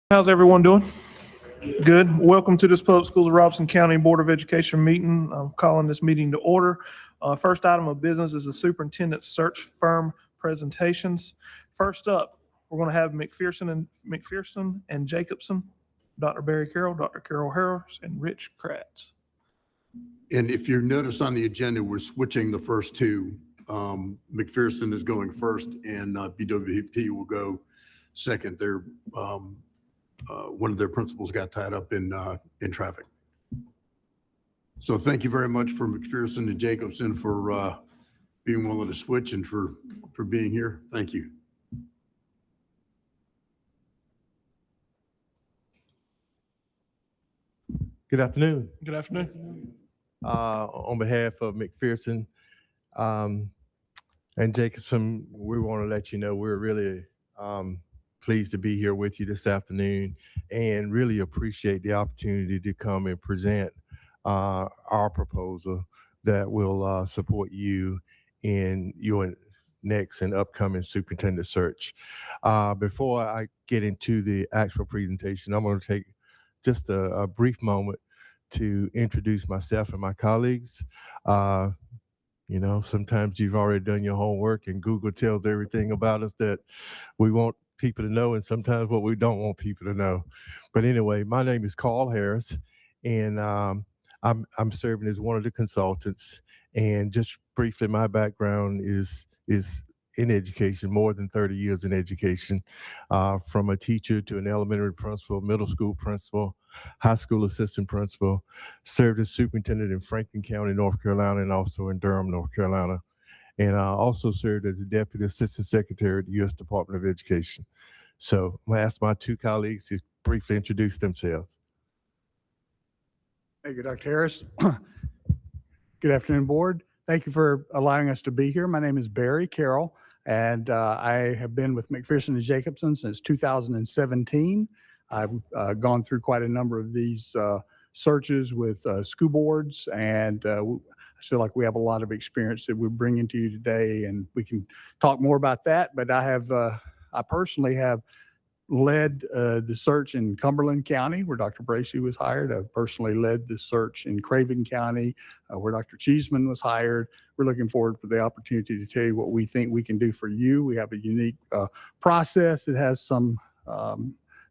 How's everyone doing? Good. Welcome to this Public Schools of Robeson County Board of Education meeting. I'm calling this meeting to order. First item of business is the superintendent search firm presentations. First up, we're going to have McPherson and Jacobson, Dr. Barry Carroll, Dr. Carol Harris, and Rich Kratz. And if you notice on the agenda, we're switching the first two. McPherson is going first and BWP will go second. They're one of their principals got tied up in traffic. So thank you very much for McPherson and Jacobson for being willing to switch and for being here. Thank you. Good afternoon. Good afternoon. On behalf of McPherson and Jacobson, we want to let you know we're really pleased to be here with you this afternoon and really appreciate the opportunity to come and present our proposal that will support you in your next and upcoming superintendent search. Before I get into the actual presentation, I'm going to take just a brief moment to introduce myself and my colleagues. You know, sometimes you've already done your homework and Google tells everything about us that we want people to know and sometimes what we don't want people to know. But anyway, my name is Carl Harris and I'm serving as one of the consultants. And just briefly, my background is in education, more than 30 years in education, from a teacher to an elementary principal, middle school principal, high school assistant principal, served as superintendent in Franklin County, North Carolina, and also in Durham, North Carolina. And I also served as a deputy assistant secretary at the U.S. Department of Education. So I'm going to ask my two colleagues to briefly introduce themselves. Thank you, Dr. Harris. Good afternoon, board. Thank you for allowing us to be here. My name is Barry Carroll, and I have been with McPherson and Jacobson since 2017. I've gone through quite a number of these searches with school boards, and I feel like we have a lot of experience that we're bringing to you today, and we can talk more about that. But I personally have led the search in Cumberland County, where Dr. Bracey was hired. I personally led the search in Craven County, where Dr. Cheeseman was hired. We're looking forward for the opportunity to tell you what we think we can do for you. We have a unique process that has some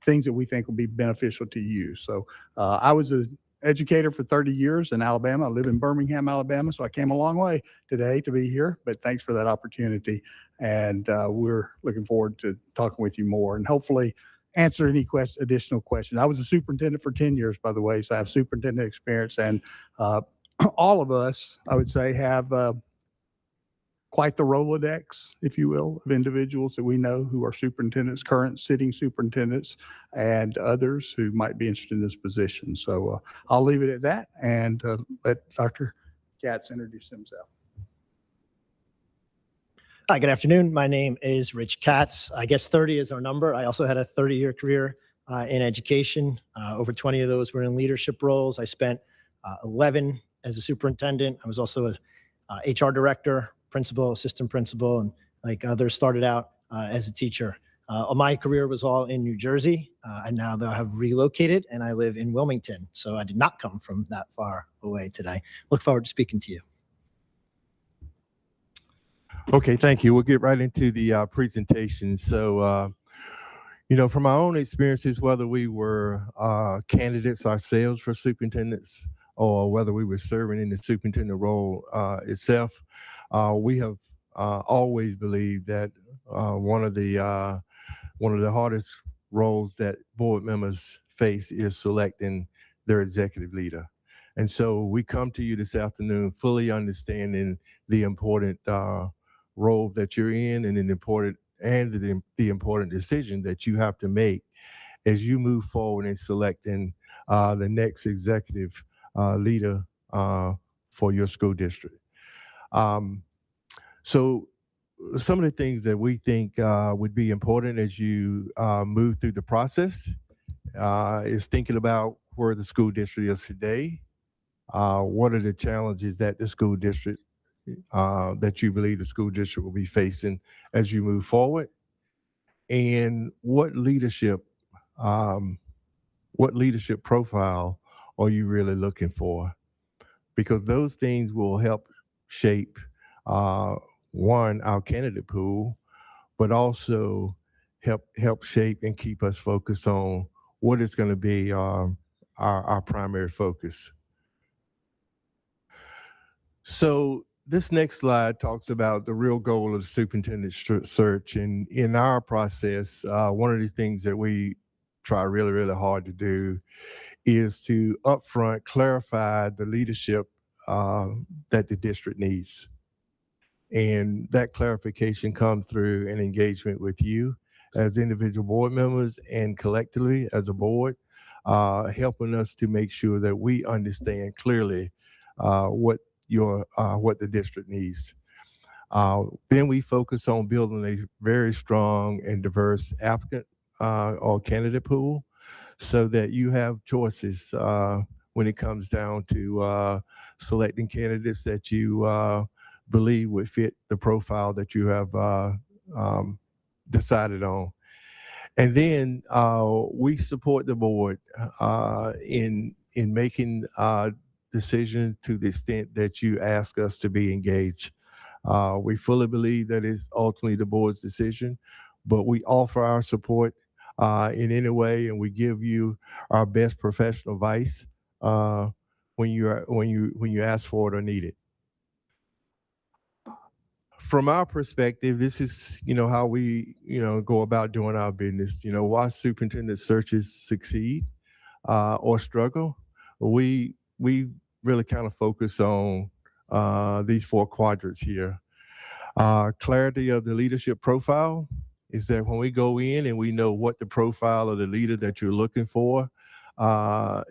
things that we think will be beneficial to you. So I was an educator for 30 years in Alabama. I live in Birmingham, Alabama, so I came a long way today to be here, but thanks for that opportunity. And we're looking forward to talking with you more and hopefully answer any additional questions. I was a superintendent for 10 years, by the way, so I have superintendent experience. And all of us, I would say, have quite the Rolodex, if you will, of individuals that we know who are superintendents, current sitting superintendents, and others who might be interested in this position. So I'll leave it at that and let Dr. Katz introduce himself. Hi, good afternoon. My name is Rich Katz. I guess 30 is our number. I also had a 30-year career in education. Over 20 of those were in leadership roles. I spent 11 as a superintendent. I was also a HR director, principal, assistant principal, and like others started out as a teacher. My career was all in New Jersey, and now I have relocated and I live in Wilmington. So I did not come from that far away today. Look forward to speaking to you. Okay, thank you. We'll get right into the presentation. So, you know, from our own experiences, whether we were candidates ourselves for superintendents or whether we were serving in the superintendent role itself, we have always believed that one of the hardest roles that board members face is selecting their executive leader. And so we come to you this afternoon fully understanding the important role that you're in and the important decision that you have to make as you move forward in selecting the next executive leader for your school district. So some of the things that we think would be important as you move through the process is thinking about where the school district is today. What are the challenges that the school district that you believe the school district will be facing as you move forward? And what leadership what leadership profile are you really looking for? Because those things will help shape, one, our candidate pool, but also help shape and keep us focused on what is going to be our primary focus. So this next slide talks about the real goal of the superintendent search. And in our process, one of the things that we try really, really hard to do is to upfront clarify the leadership that the district needs. And that clarification comes through an engagement with you as individual board members and collectively as a board, helping us to make sure that we understand clearly what the district needs. Then we focus on building a very strong and diverse applicant or candidate pool so that you have choices when it comes down to selecting candidates that you believe would fit the profile that you have decided on. And then we support the board in making decisions to the extent that you ask us to be engaged. We fully believe that it's ultimately the board's decision, but we offer our support in any way, and we give you our best professional advice when you ask for it or need it. From our perspective, this is how we go about doing our business. Why superintendent searches succeed or struggle, we really kind of focus on these 4 quadrants here. Clarity of the leadership profile is that when we go in and we know what the profile of the leader that you're looking for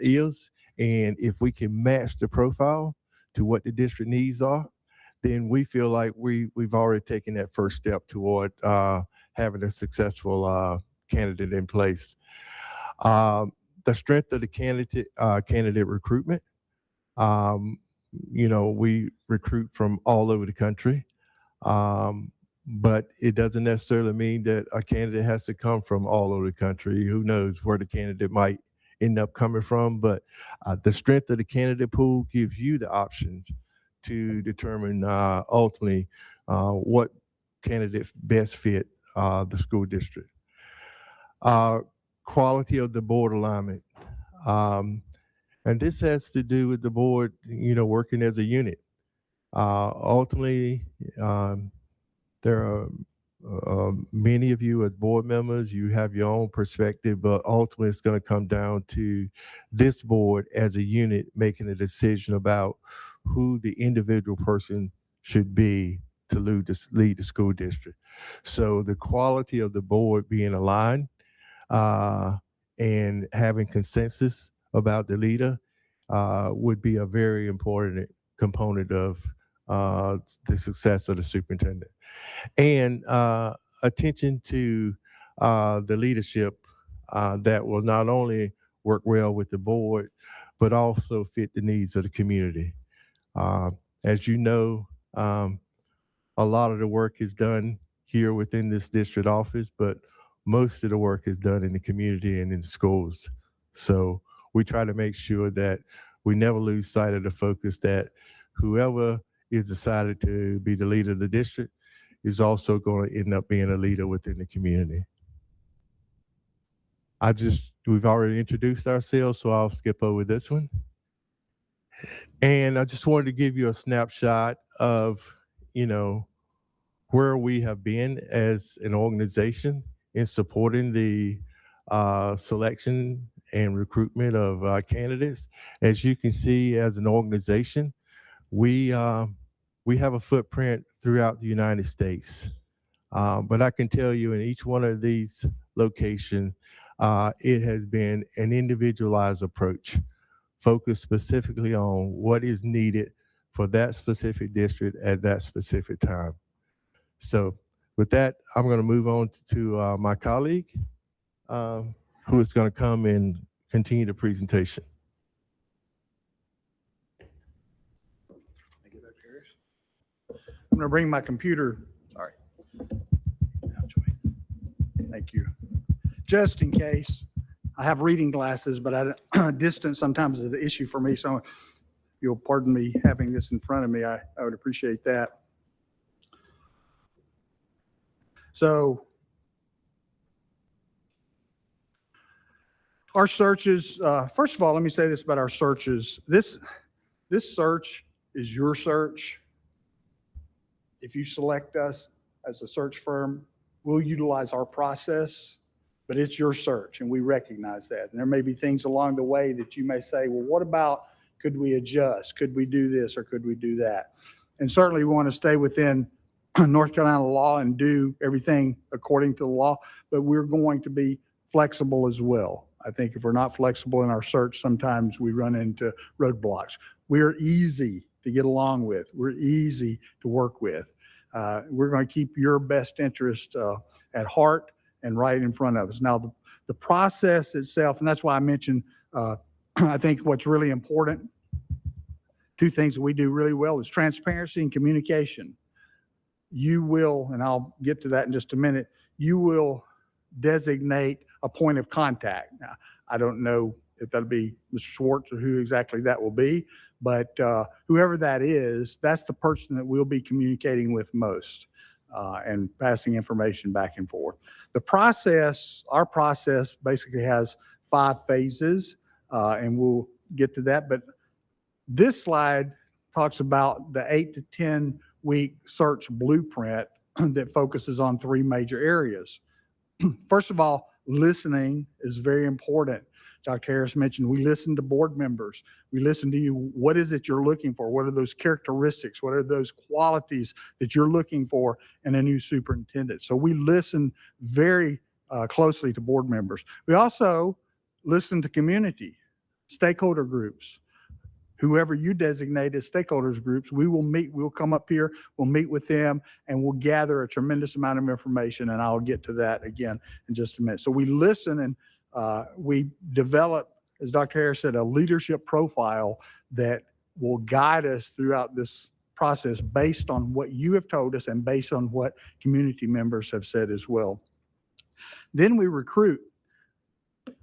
is, and if we can match the profile to what the district needs are, then we feel like we've already taken that first step toward having a successful candidate in place. The strength of the candidate recruitment. We recruit from all over the country, but it doesn't necessarily mean that a candidate has to come from all over the country. Who knows where the candidate might end up coming from, but the strength of the candidate pool gives you the options to determine ultimately what candidate best fit the school district. Quality of the board alignment. And this has to do with the board, working as a unit. Ultimately, there are many of you as board members, you have your own perspective, but ultimately it's going to come down to this board as a unit making a decision about who the individual person should be to lead the school district. So the quality of the board being aligned and having consensus about the leader would be a very important component of the success of the superintendent. And attention to the leadership that will not only work well with the board, but also fit the needs of the community. As you know, a lot of the work is done here within this district office, but most of the work is done in the community and in the schools. So we try to make sure that we never lose sight of the focus that whoever is decided to be the leader of the district is also going to end up being a leader within the community. We've already introduced ourselves, so I'll skip over this one. And I just wanted to give you a snapshot of, where we have been as an organization in supporting the selection and recruitment of candidates. As you can see, as an organization, we have a footprint throughout the United States. But I can tell you in each one of these locations, it has been an individualized approach, focused specifically on what is needed for that specific district at that specific time. So with that, I'm going to move on to my colleague, who is going to come and continue the presentation. I'm going to bring my computer. Sorry. Thank you. Just in case I have reading glasses, but distance sometimes is the issue for me. So you'll pardon me having this in front of me. I would appreciate that. So our searches, first of all, let me say this about our searches. This search is your search. If you select us as a search firm, we'll utilize our process, but it's your search, and we recognize that. And there may be things along the way that you may say, well, what about, could we adjust? Could we do this or could we do that? And certainly we want to stay within North Carolina law and do everything according to the law, but we're going to be flexible as well. I think if we're not flexible in our search, sometimes we run into roadblocks. We're easy to get along with. We're easy to work with. We're going to keep your best interest at heart and right in front of us. Now, the process itself, and that's why I mentioned, I think what's really important, two things that we do really well is transparency and communication. You will, and I'll get to that in just a minute, you will designate a point of contact. Now, I don't know if that'll be Mr. Schwartz or who exactly that will be, but whoever that is, that's the person that we'll be communicating with most and passing information back and forth. The process, our process basically has 5 phases, and we'll get to that. But this slide talks about the 8 to 10 week search blueprint that focuses on 3 major areas. First of all, listening is very important. Dr. Harris mentioned we listen to board members. We listen to you. What is it you're looking for? What are those characteristics? What are those qualities that you're looking for in a new superintendent? So we listen very closely to board members. We also listen to community, stakeholder groups. Whoever you designate as stakeholders groups, we will meet, we'll come up here, we'll meet with them, and we'll gather a tremendous amount of information, and I'll get to that again in just a minute. So we listen and we develop, as Dr. Harris said, a leadership profile that will guide us throughout this process based on what you have told us and based on what community members have said as well. Then we recruit.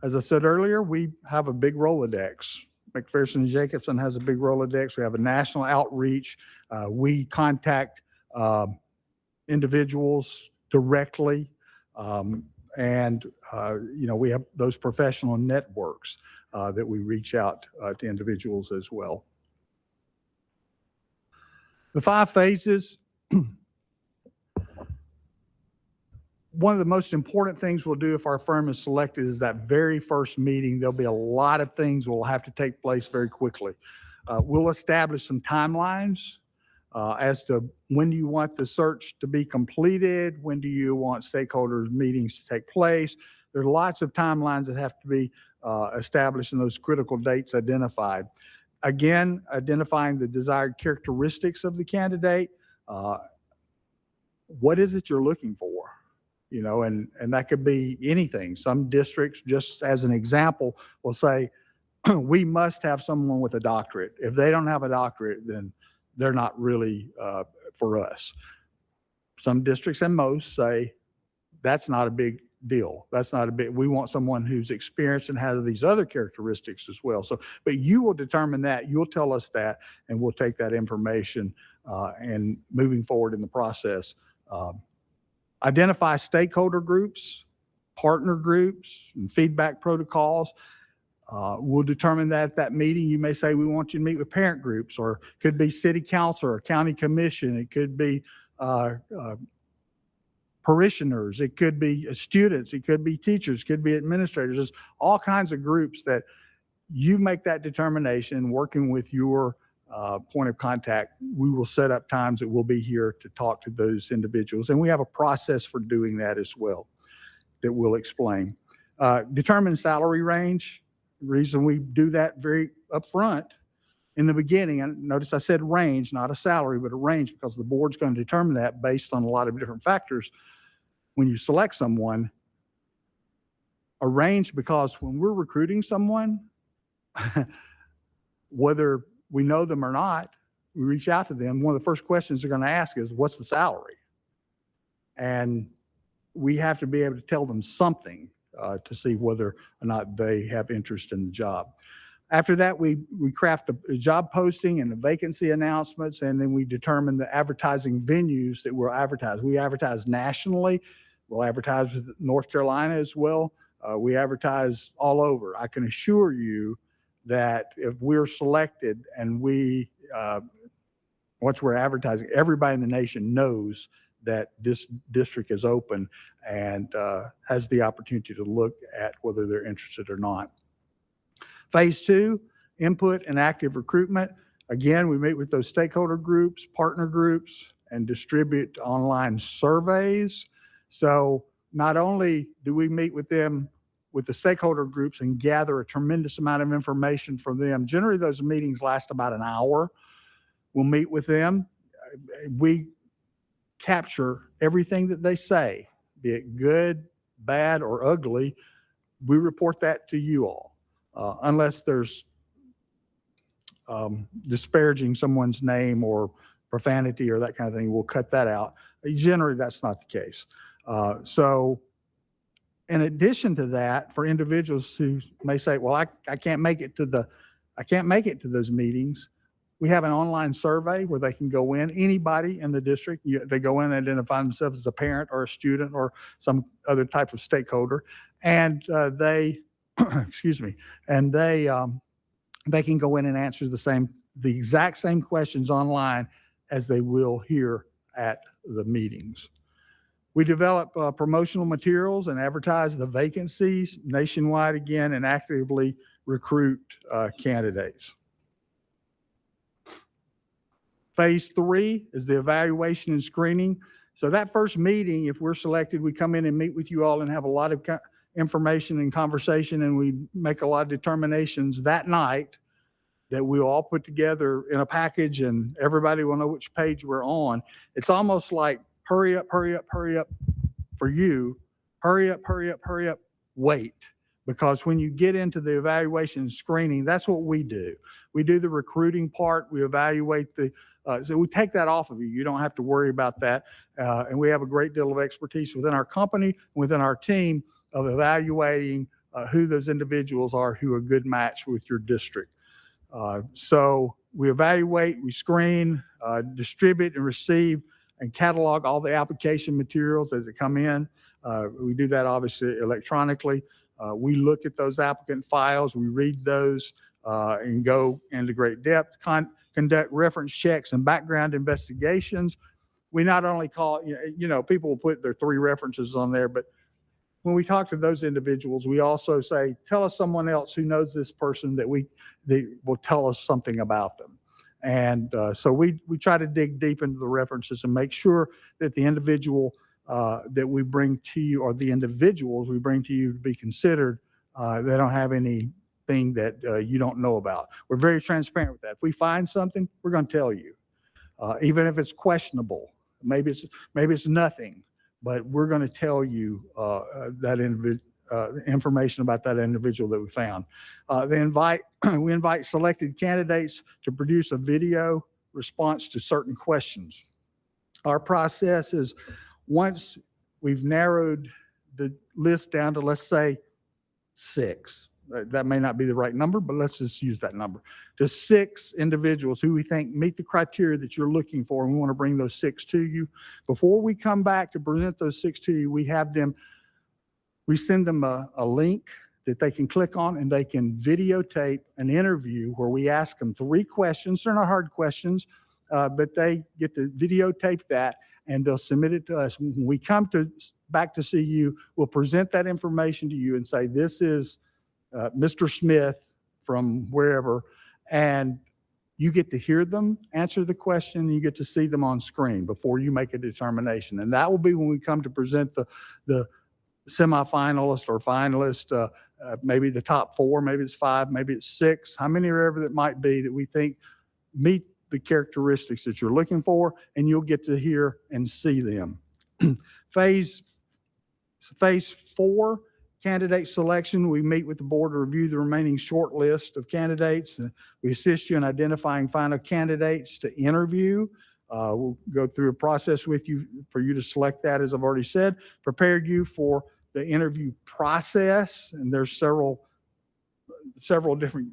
As I said earlier, we have a big Rolodex. McPherson and Jacobson has a big Rolodex. We have a national outreach. We contact individuals directly. And we have those professional networks that we reach out to individuals as well. The 5 phases. One of the most important things we'll do if our firm is selected is that very first meeting. There'll be a lot of things that will have to take place very quickly. We'll establish some timelines as to when do you want the search to be completed, when do you want stakeholders meetings to take place. There are lots of timelines that have to be established and those critical dates identified. Again, identifying the desired characteristics of the candidate. What is it you're looking for? And that could be anything. Some districts, just as an example, will say, we must have someone with a doctorate. If they don't have a doctorate, then they're not really for us. Some districts and most say, that's not a big deal. We want someone who's experienced and has these other characteristics as well. So, but you will determine that, you'll tell us that, and we'll take that information and moving forward in the process. Identify stakeholder groups, partner groups, and feedback protocols. We'll determine that at that meeting. You may say, we want you to meet with parent groups, or it could be city council or county commission. It could be parishioners. It could be students. It could be teachers. It could be administrators. There's all kinds of groups that you make that determination working with your point of contact. We will set up times that we'll be here to talk to those individuals. And we have a process for doing that as well that we'll explain. Determine salary range. The reason we do that very upfront in the beginning, and notice I said range, not a salary, but a range, because the board's going to determine that based on a lot of different factors when you select someone. A range, because when we're recruiting someone, whether we know them or not, we reach out to them. One of the first questions they're going to ask is, what's the salary? And we have to be able to tell them something. to see whether or not they have interest in the job. After that, we craft the job posting and the vacancy announcements, and then we determine the advertising venues that we'll advertise. We advertise nationally. We'll advertise with North Carolina as well. We advertise all over. I can assure you that if we're selected and once we're advertising, everybody in the nation knows that this district is open and has the opportunity to look at whether they're interested or not. Phase 2, input and active recruitment. Again, we meet with those stakeholder groups, partner groups, and distribute online surveys. So not only do we meet with them, with the stakeholder groups, and gather a tremendous amount of information from them. Generally, those meetings last about an hour. We'll meet with them. We capture everything that they say, be it good, bad, or ugly. We report that to you all. Unless there's disparaging someone's name or profanity or that kind of thing, we'll cut that out. Generally, that's not the case. So in addition to that, for individuals who may say, well, I can't make it to those meetings, we have an online survey where they can go in, anybody in the district, they go in and identify themselves as a parent or a student or some other type of stakeholder, and they excuse me, and they can go in and answer the exact same questions online as they will here at the meetings. We develop promotional materials and advertise the vacancies nationwide again, and actively recruit candidates. Phase 3 is the evaluation and screening. So that first meeting, if we're selected, we come in and meet with you all and have a lot of information and conversation, and we make a lot of determinations that night that we'll all put together in a package, and everybody will know which page we're on. It's almost like hurry up, hurry up, hurry up for you. Hurry up, hurry up, hurry up, wait. Because when you get into the evaluation and screening, that's what we do. We do the recruiting part. We evaluate so we take that off of you. You don't have to worry about that. And we have a great deal of expertise within our company, within our team, of evaluating who those individuals are who are a good match with your district. So we evaluate, we screen, distribute and receive and catalog all the application materials as they come in. We do that obviously electronically. We look at those applicant files, we read those and go into great depth, conduct reference checks and background investigations. We not only call, people will put their 3 references on there, but when we talk to those individuals, we also say, tell us someone else who knows this person that will tell us something about them. And so we try to dig deep into the references and make sure that the individual that we bring to you, or the individuals we bring to you to be considered, they don't have anything that you don't know about. We're very transparent with that. If we find something, we're going to tell you, even if it's questionable. Maybe it's nothing. But we're going to tell you information about that individual that we found. We invite selected candidates to produce a video response to certain questions. Our process is, once we've narrowed the list down to, let's say, 6. That may not be the right number, but let's just use that number. To 6 individuals who we think meet the criteria that you're looking for, and we want to bring those 6 to you. Before we come back to present those 6 to you, we send them a link that they can click on, and they can videotape an interview where we ask them 3 questions. They're not hard questions, but they get to videotape that, and they'll submit it to us. When we come back to see you, we'll present that information to you and say, this is Mr. Smith from wherever, and you get to hear them answer the question, and you get to see them on screen before you make a determination. And that will be when we come to present the semifinalist or finalist, maybe the top 4, maybe it's 5, maybe it's 6, how many or ever it might be that we think meet the characteristics that you're looking for, and you'll get to hear and see them. Phase 4, candidate selection. We meet with the board to review the remaining short list of candidates. We assist you in identifying final candidates to interview. We'll go through a process with you for you to select that, as I've already said, prepared you for the interview process, and there's several different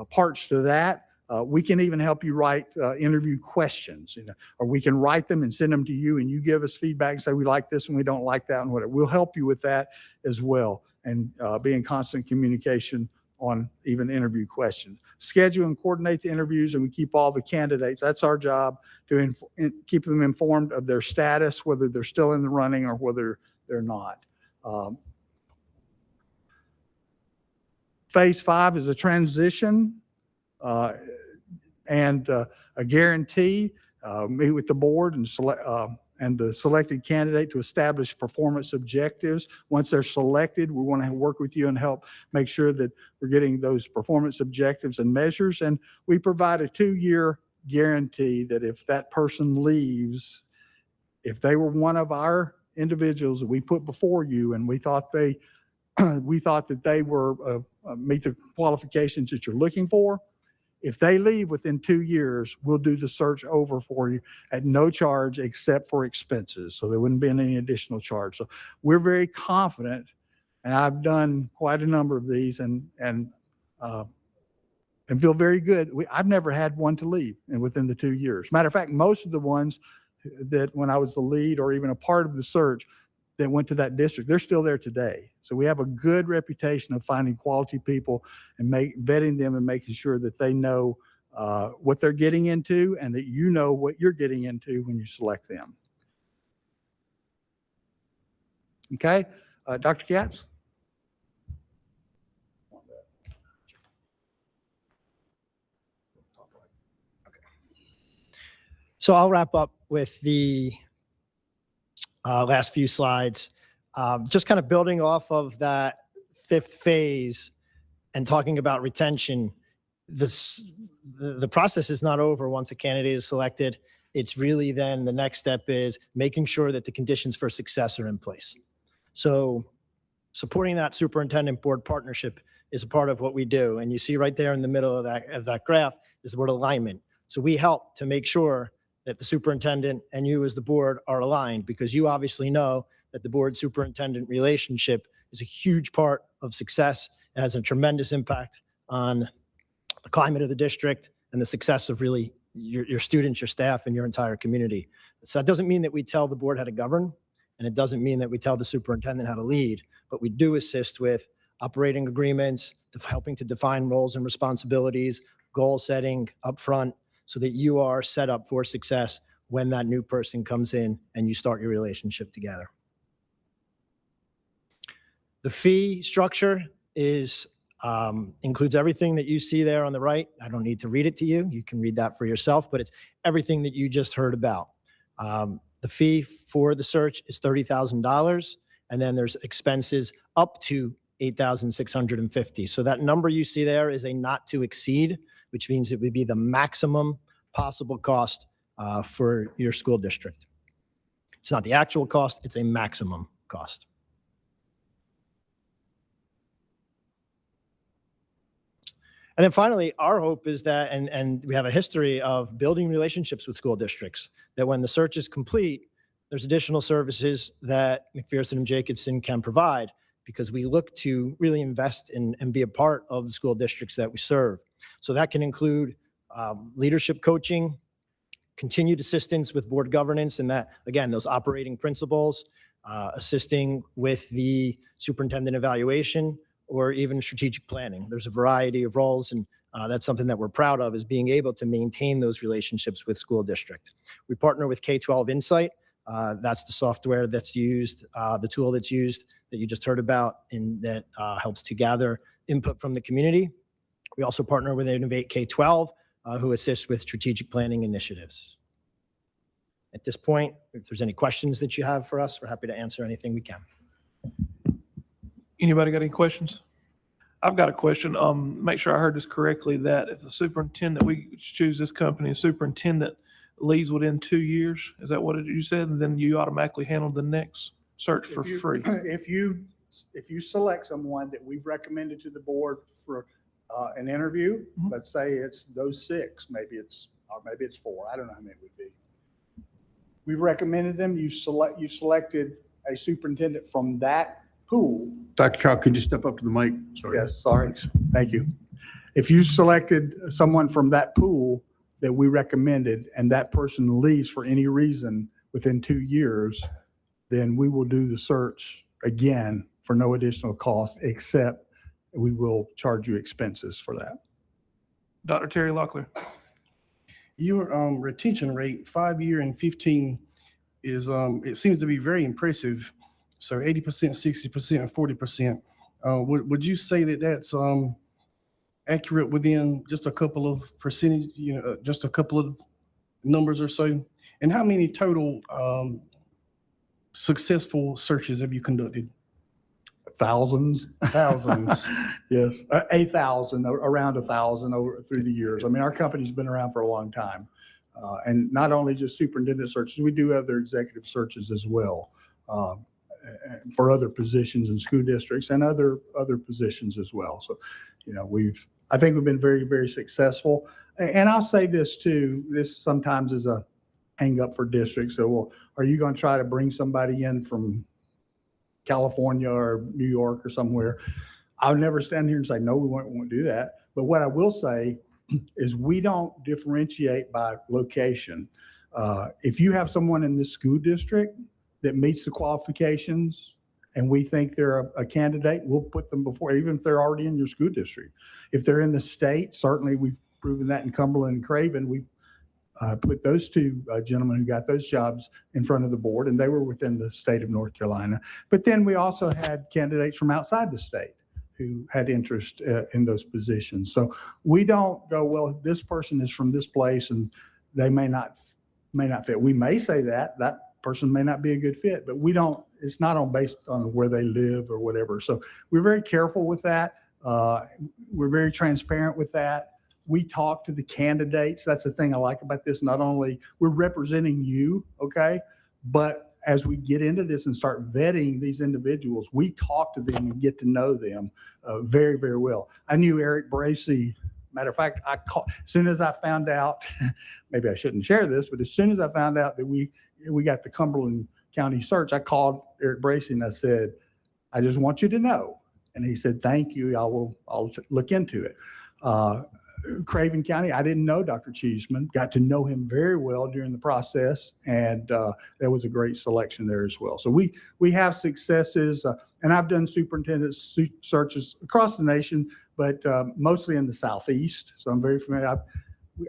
parts to that. We can even help you write interview questions, or we can write them and send them to you, and you give us feedback and say, we like this and we don't like that, and whatever. We'll help you with that as well, and be in constant communication on even interview questions. Schedule and coordinate the interviews, and we keep all the candidates. That's our job, to keep them informed of their status, whether they're still in the running or whether they're not. Phase 5 is a transition and a guarantee. Meet with the board and the selected candidate to establish performance objectives. Once they're selected, we want to work with you and help make sure that we're getting those performance objectives and measures. And we provide a 2-year guarantee that if that person leaves, if they were one of our individuals that we put before you and we thought that they were meet the qualifications that you're looking for, if they leave within 2 years, we'll do the search over for you at no charge except for expenses. So there wouldn't be any additional charge. So we're very confident, and I've done quite a number of these and feel very good. I've never had one to leave within the 2 years. Matter of fact, most of the ones that when I was the lead or even a part of the search that went to that district, they're still there today. So we have a good reputation of finding quality people and vetting them and making sure that they know what they're getting into and that you know what you're getting into when you select them. Okay, Dr. Katz? So I'll wrap up with the last few slides, just kind of building off of that 5th phase and talking about retention. The process is not over once a candidate is selected. It's really then the next step is making sure that the conditions for success are in place. So supporting that superintendent board partnership is a part of what we do. And you see right there in the middle of that graph is the word alignment. So we help to make sure that the superintendent and you as the board are aligned, because you obviously know that the board superintendent relationship is a huge part of success. It has a tremendous impact on the climate of the district and the success of really your students, your staff, and your entire community. So that doesn't mean that we tell the board how to govern, and it doesn't mean that we tell the superintendent how to lead, but we do assist with operating agreements, helping to define roles and responsibilities, goal setting up front, so that you are set up for success when that new person comes in and you start your relationship together. The fee structure includes everything that you see there on the right. I don't need to read it to you. You can read that for yourself, but it's everything that you just heard about. The fee for the search is $30,000, and then there's expenses up to $8,650. So that number you see there is a not to exceed, which means it would be the maximum possible cost for your school district. It's not the actual cost, it's a maximum cost. And then finally, our hope is that, and we have a history of building relationships with school districts, that when the search is complete, there's additional services that McPherson and Jacobson can provide, because we look to really invest in and be a part of the school districts that we serve. So that can include leadership coaching, continued assistance with board governance, and that, again, those operating principles, assisting with the superintendent evaluation, or even strategic planning. There's a variety of roles, and that's something that we're proud of, is being able to maintain those relationships with school district. We partner with K-12 Insight. That's the software that's used, the tool that's used that you just heard about, and that helps to gather input from the community. We also partner with Innovate K-12, who assists with strategic planning initiatives. At this point, if there's any questions that you have for us, we're happy to answer anything we can. Anybody got any questions? I've got a question. Make sure I heard this correctly, that if the superintendent, we choose this company, the superintendent leaves within 2 years, is that what you said? And then you automatically handle the next search for free? If you select someone that we've recommended to the board for an interview, Mhm. let's say it's those 6, maybe it's 4, I don't know how many it would be. We've recommended them, you selected a superintendent from that pool, Dr. Cow, could you step up to the mic? Sorry. yes, sorry, thank you. If you selected someone from that pool that we recommended and that person leaves for any reason within 2 years, then we will do the search again for no additional cost, except we will charge you expenses for that. Dr. Terry Locklear. Your retention rate, 5-year and 15, is it seems to be very impressive. So 80%, 60%, and 40%. Would you say that that's accurate within just a couple of percentage, just a couple of numbers or so? And how many total successful searches have you conducted? Thousands. Thousands. Yes, 1,000, around 1,000 over through the years. I mean, our company's been around for a long time. And not only just superintendent searches, we do other executive searches as well for other positions in school districts and other positions as well. So, I think we've been very, very successful. And I'll say this too, this sometimes is a hang up for districts. So, well, are you going to try to bring somebody in from California or New York or somewhere? I would never stand here and say, no, we won't do that. But what I will say is we don't differentiate by location. If you have someone in this school district that meets the qualifications and we think they're a candidate, we'll put them before, even if they're already in your school district. If they're in the state, certainly we've proven that in Cumberland and Craven. We put those two gentlemen who got those jobs in front of the board, and they were within the state of North Carolina. But then we also had candidates from outside the state who had interest in those positions. So we don't go, well, this person is from this place and they may not fit. We may say that person may not be a good fit, but we don't, it's not based on where they live or whatever. So we're very careful with that. We're very transparent with that. We talk to the candidates. That's the thing I like about this. Not only we're representing you, okay, but as we get into this and start vetting these individuals, we talk to them and get to know them very, very well. I knew Eric Bracey. Matter of fact, as soon as I found out, maybe I shouldn't share this, but as soon as I found out that we got the Cumberland County search, I called Eric Bracey and I said, I just want you to know. And he said, thank you. I'll look into it. Craven County, I didn't know Dr. Cheeseman, got to know him very well during the process, and there was a great selection there as well. So we have successes, and I've done superintendent searches across the nation, but mostly in the Southeast. So I'm very familiar.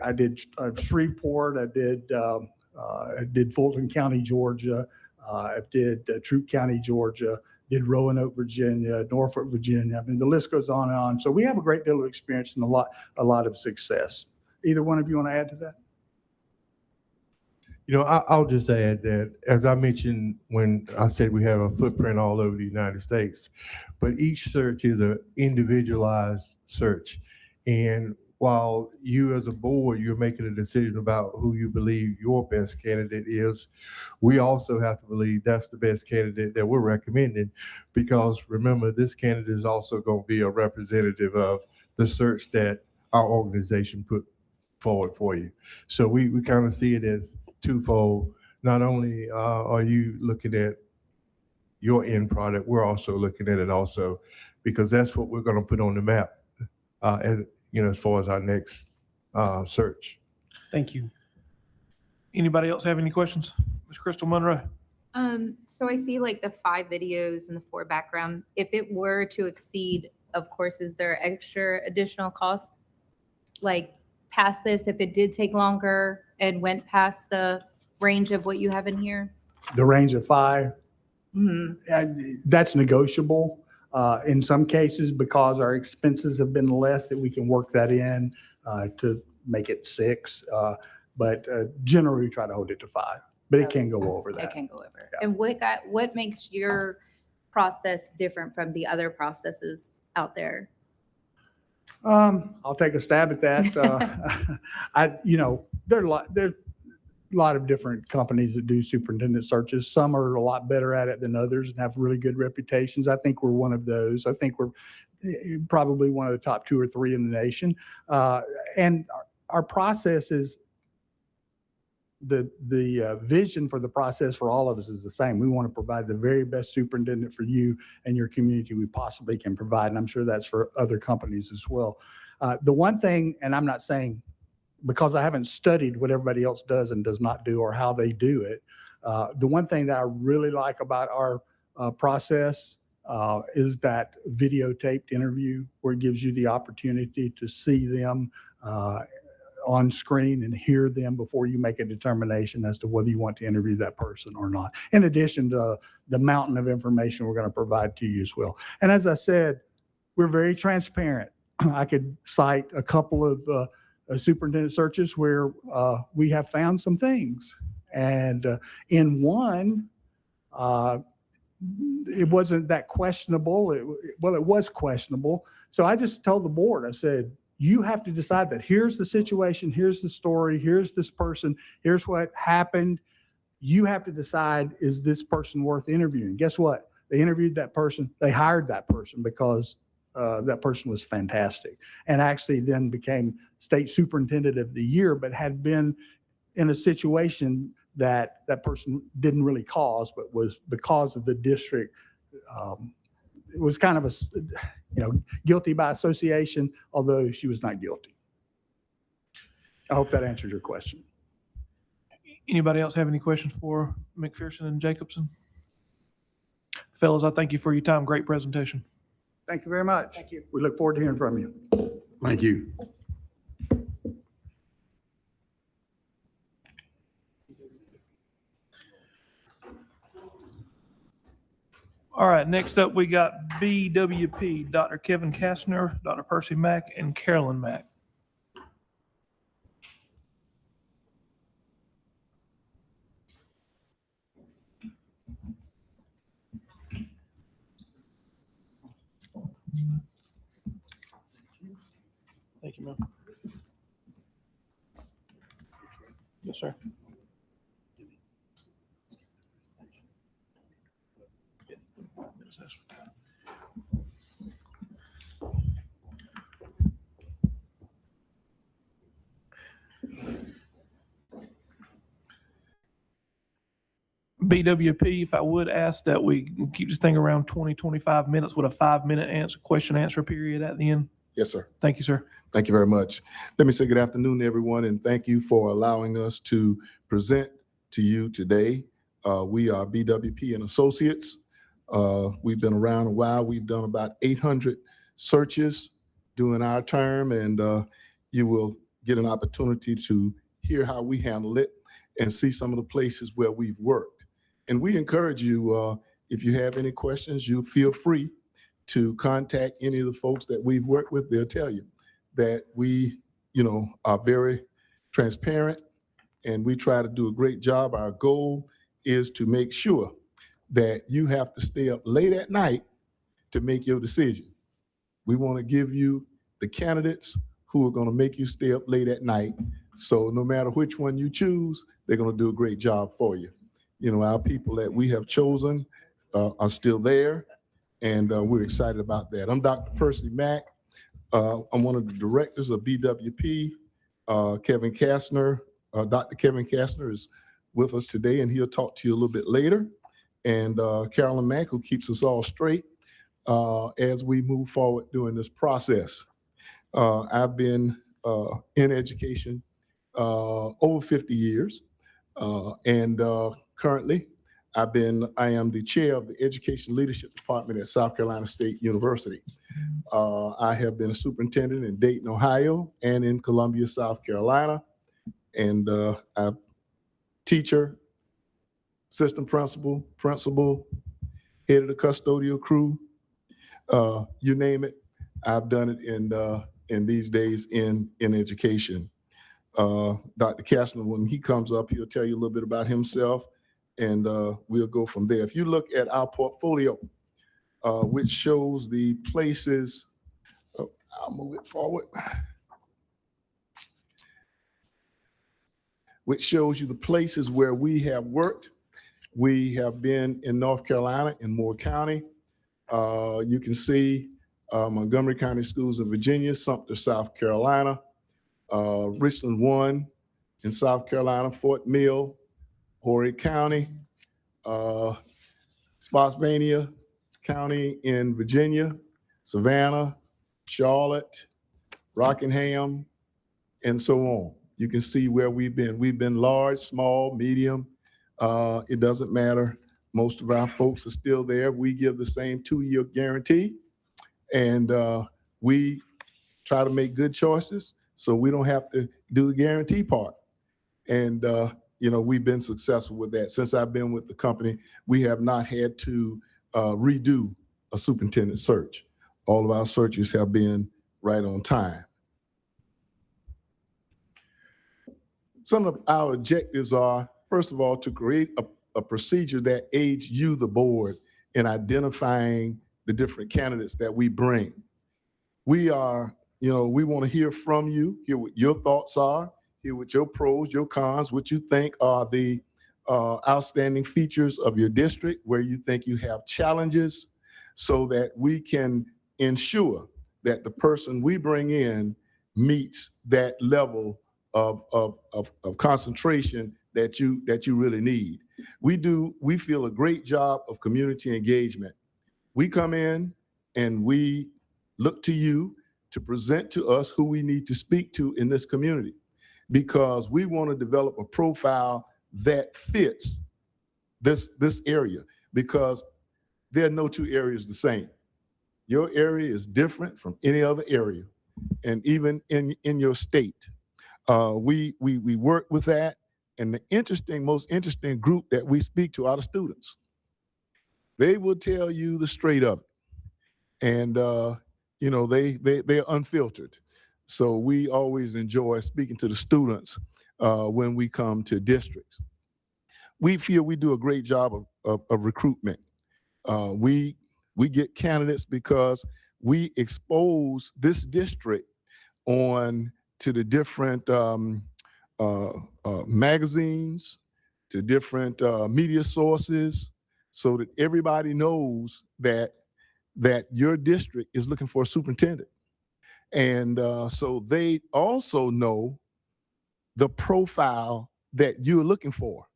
I did Shreveport, I did Fulton County, Georgia, I did Troup County, Georgia, did Roanoke, Virginia, Norfolk, Virginia. I mean, the list goes on and on. So we have a great deal of experience and a lot of success. Either one of you want to add to that? I'll just add that, as I mentioned when I said we have a footprint all over the United States, but each search is an individualized search. And while you as a board, you're making a decision about who you believe your best candidate is, we also have to believe that's the best candidate that we're recommending, because remember, this candidate is also going to be a representative of the search that our organization put forward for you. So we kind of see it as twofold. Not only are you looking at your end product, we're also looking at it also, because that's what we're going to put on the map as far as our next search. Thank you. Anybody else have any questions? Ms. Crystal Monroe. So I see like the 5 videos and the 4 background. If it were to exceed, of course, is there extra additional cost? Like past this, if it did take longer and went past the range of what you have in here? The range of 5, Mm-hmm. that's negotiable. In some cases, because our expenses have been less, that we can work that in to make it 6. But generally, we try to hold it to 5. But it can go over that. It can go over. Yeah. And what makes your process different from the other processes out there? I'll take a stab at that. There are a lot of different companies that do superintendent searches. Some are a lot better at it than others and have really good reputations. I think we're one of those. I think we're probably one of the top 2 or 3 in the nation. And our process is the vision for the process for all of us is the same. We want to provide the very best superintendent for you and your community we possibly can provide, and I'm sure that's for other companies as well. The one thing, and I'm not saying because I haven't studied what everybody else does and does not do or how they do it, the one thing that I really like about our process is that videotaped interview where it gives you the opportunity to see them on screen and hear them before you make a determination as to whether you want to interview that person or not, in addition to the mountain of information we're going to provide to you as well. And as I said, we're very transparent. I could cite a couple of superintendent searches where we have found some things. And in one, it wasn't that questionable. It was questionable. So I just told the board, I said, you have to decide that here's the situation, here's the story, here's this person, here's what happened. You have to decide, is this person worth interviewing? Guess what? They interviewed that person. They hired that person because that person was fantastic and actually then became state superintendent of the year, but had been in a situation that that person didn't really cause, but was because of the district. It was kind of a, guilty by association, although she was not guilty. I hope that answers your question. Anybody else have any questions for McPherson and Jacobson? Fellas, I thank you for your time. Great presentation. Thank you very much. Thank you. We look forward to hearing from you. Thank you. All right, next up, we got BWP, Dr. Kevin Kastner, Dr. Percy Mack, and Carolyn Mack. Thank you, ma'am. Yes, sir. BWP, if I would ask that we keep this thing around 20, 25 minutes with a 5-minute question answer period at the end. Yes, sir. Thank you, sir. Thank you very much. Let me say good afternoon, everyone, and thank you for allowing us to present to you today. We are BWP and Associates. We've been around a while. We've done about 800 searches during our term, and you will get an opportunity to hear how we handle it and see some of the places where we've worked. And we encourage you, if you have any questions, you feel free to contact any of the folks that we've worked with. They'll tell you that we, are very transparent and we try to do a great job. Our goal is to make sure that you have to stay up late at night to make your decision. We want to give you the candidates who are going to make you stay up late at night. So no matter which one you choose, they're going to do a great job for you. Our people that we have chosen are still there, and we're excited about that. I'm Dr. Percy Mack. I'm one of the directors of BWP. Kevin Kastner, Dr. Kevin Kastner is with us today, and he'll talk to you a little bit later. And Carolyn Mack, who keeps us all straight as we move forward during this process. I've been in education over 50 years, and currently I am the chair of the Education Leadership Department at South Carolina State University. I have been a superintendent in Dayton, Ohio, and in Columbia, South Carolina, and I'm teacher, assistant principal, head of the custodial crew, you name it. I've done it in these days in education. Dr. Kastner, when he comes up, he'll tell you a little bit about himself, and we'll go from there. If you look at our portfolio, which shows the places, I'll move it forward, which shows you the places where we have worked. We have been in North Carolina, in Moore County. You can see Montgomery County Schools in Virginia, Sumter, South Carolina, Richland 1 in South Carolina, Fort Mill, Horry County, Spotsylvania County in Virginia, Savannah, Charlotte, Rockingham, and so on. You can see where we've been. We've been large, small, medium. It doesn't matter. Most of our folks are still there. We give the same 2-year guarantee, and we try to make good choices so we don't have to do the guarantee part. And we've been successful with that. Since I've been with the company, we have not had to redo a superintendent search. All of our searches have been right on time. Some of our objectives are, first of all, to create a procedure that aids you, the board, in identifying the different candidates that we bring. We are, we want to hear from you, hear what your thoughts are, hear what your pros, your cons, what you think are the outstanding features of your district, where you think you have challenges, so that we can ensure that the person we bring in meets that level of concentration that you really need. We feel a great job of community engagement. We come in and we look to you to present to us who we need to speak to in this community, because we want to develop a profile that fits this area, because there are no two areas the same. Your area is different from any other area, and even in your state. We work with that, and the most interesting group that we speak to are the students. They will tell you the straight of it, and they're unfiltered. So we always enjoy speaking to the students when we come to districts. We feel we do a great job of recruitment. We get candidates because we expose this district on to the different magazines, to different media sources, so that everybody knows that your district is looking for a superintendent. And so they also know the profile that you're looking for.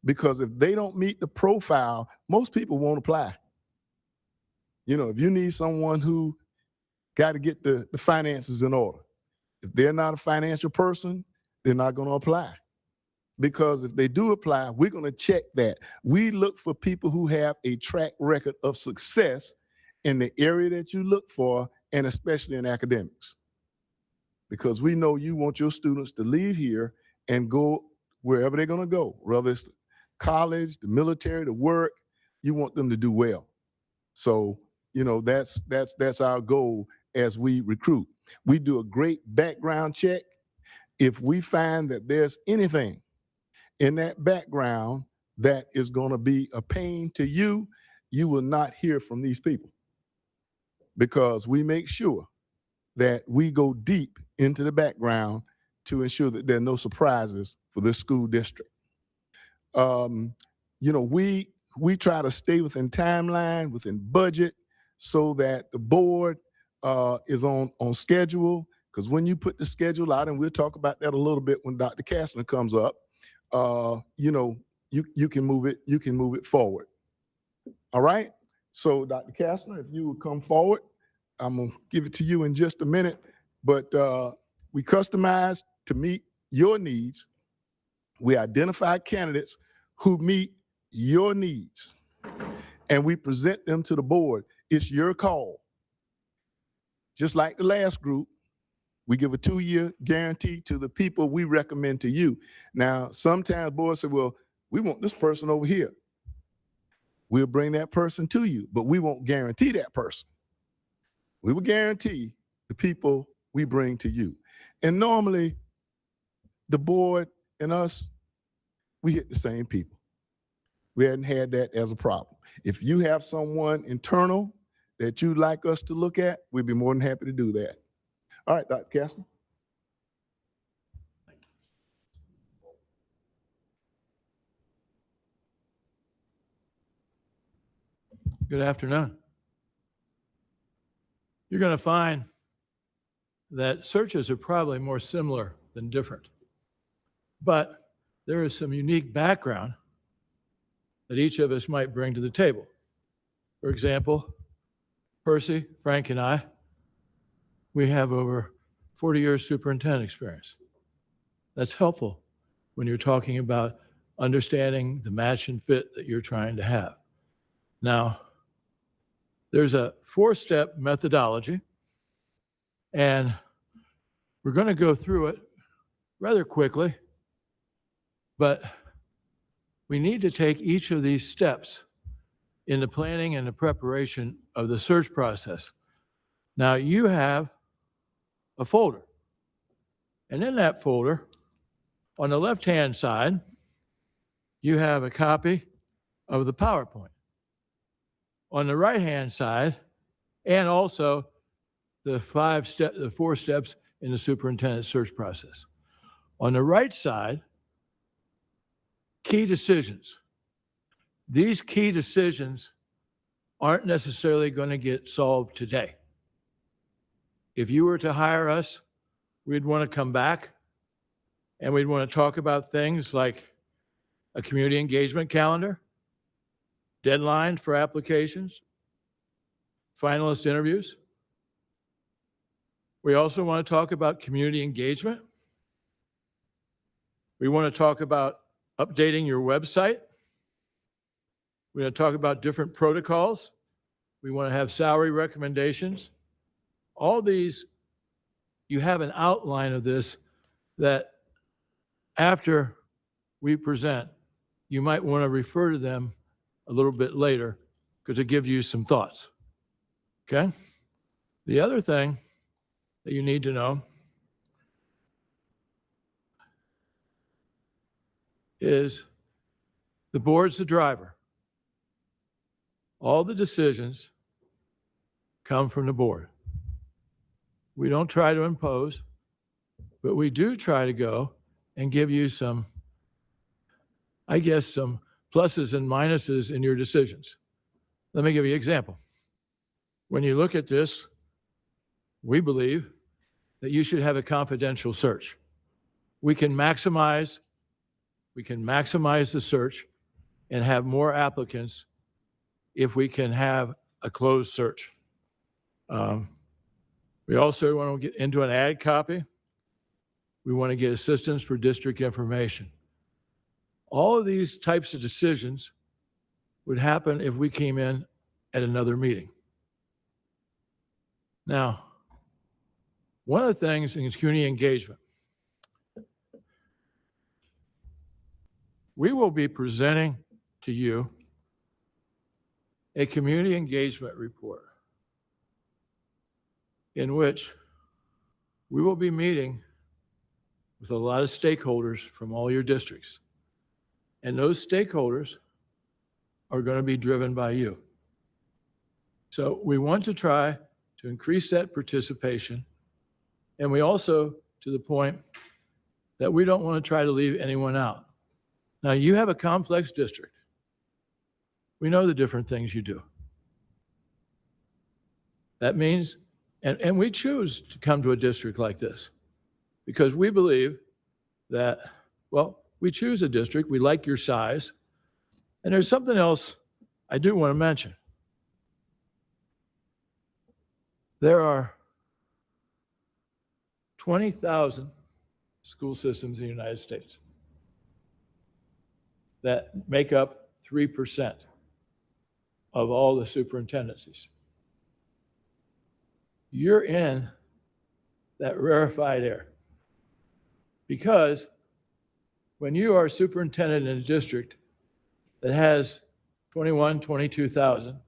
Because if they don't meet the profile, most people won't apply. If you need someone who got to get the finances in order, if they're not a financial person, they're not going to apply. Because if they do apply, we're going to check that. We look for people who have a track record of success in the area that you look for, and especially in academics. Because we know you want your students to leave here and go wherever they're going to go, whether it's college, the military, the work. You want them to do well. So, that's our goal as we recruit. We do a great background check. If we find that there's anything in that background that is going to be a pain to you, you will not hear from these people, because we make sure that we go deep into the background to ensure that there are no surprises for this school district. We try to stay within timeline, within budget, so that the board is on schedule. Because when you put the schedule out, and we'll talk about that a little bit when Dr. Kastner comes up, you can move it forward. All right. So Dr. Kastner, if you would come forward, I'm gonna give it to you in just a minute. But we customize to meet your needs. We identify candidates who meet your needs, and we present them to the board. It's your call. Just like the last group, we give a 2-year guarantee to the people we recommend to you. Now, sometimes boards say, well, we want this person over here. We'll bring that person to you, but we won't guarantee that person. We will guarantee the people we bring to you. And normally, the board and us, we hit the same people. We hadn't had that as a problem. If you have someone internal that you'd like us to look at, we'd be more than happy to do that. All right, Dr. Kastner. Good afternoon. You're going to find that searches are probably more similar than different. but there is some unique background that each of us might bring to the table. For example, Percy, Frank, and I, we have over 40 years superintendent experience. That's helpful when you're talking about understanding the match and fit that you're trying to have. Now, there's a 4-step methodology, and we're going to go through it rather quickly, but we need to take each of these steps in the planning and the preparation of the search process. Now, you have a folder, and in that folder, on the left-hand side, you have a copy of the PowerPoint. On the right-hand side, and also the 4 steps in the superintendent search process. On the right side, key decisions. These key decisions aren't necessarily going to get solved today. If you were to hire us, we'd want to come back and we'd want to talk about things like a community engagement calendar, deadline for applications, finalist interviews. We also want to talk about community engagement. We want to talk about updating your website. We're going to talk about different protocols. We want to have salary recommendations. All these, you have an outline of this that after we present, you might want to refer to them a little bit later because it gives you some thoughts. Okay? The other thing that you need to know is the board's the driver. All the decisions come from the board. We don't try to impose, but we do try to go and give you some, I guess, some pluses and minuses in your decisions. Let me give you an example. When you look at this, we believe that you should have a confidential search. We can maximize the search and have more applicants if we can have a closed search. We also want to get into an ad copy. We want to get assistance for district information. All of these types of decisions would happen if we came in at another meeting. Now, one of the things in community engagement, we will be presenting to you a community engagement report in which we will be meeting with a lot of stakeholders from all your districts. And those stakeholders are going to be driven by you. So we want to try to increase that participation. And we also, to the point that we don't want to try to leave anyone out. Now, you have a complex district. We know the different things you do. That means, and we choose to come to a district like this because we believe that, well, we choose a district, we like your size, and there's something else I do want to mention. There are 20,000 school systems in the United States that make up 3% of all the superintendencies. You're in that rarefied air because when you are superintendent in a district that has 21, 22,000,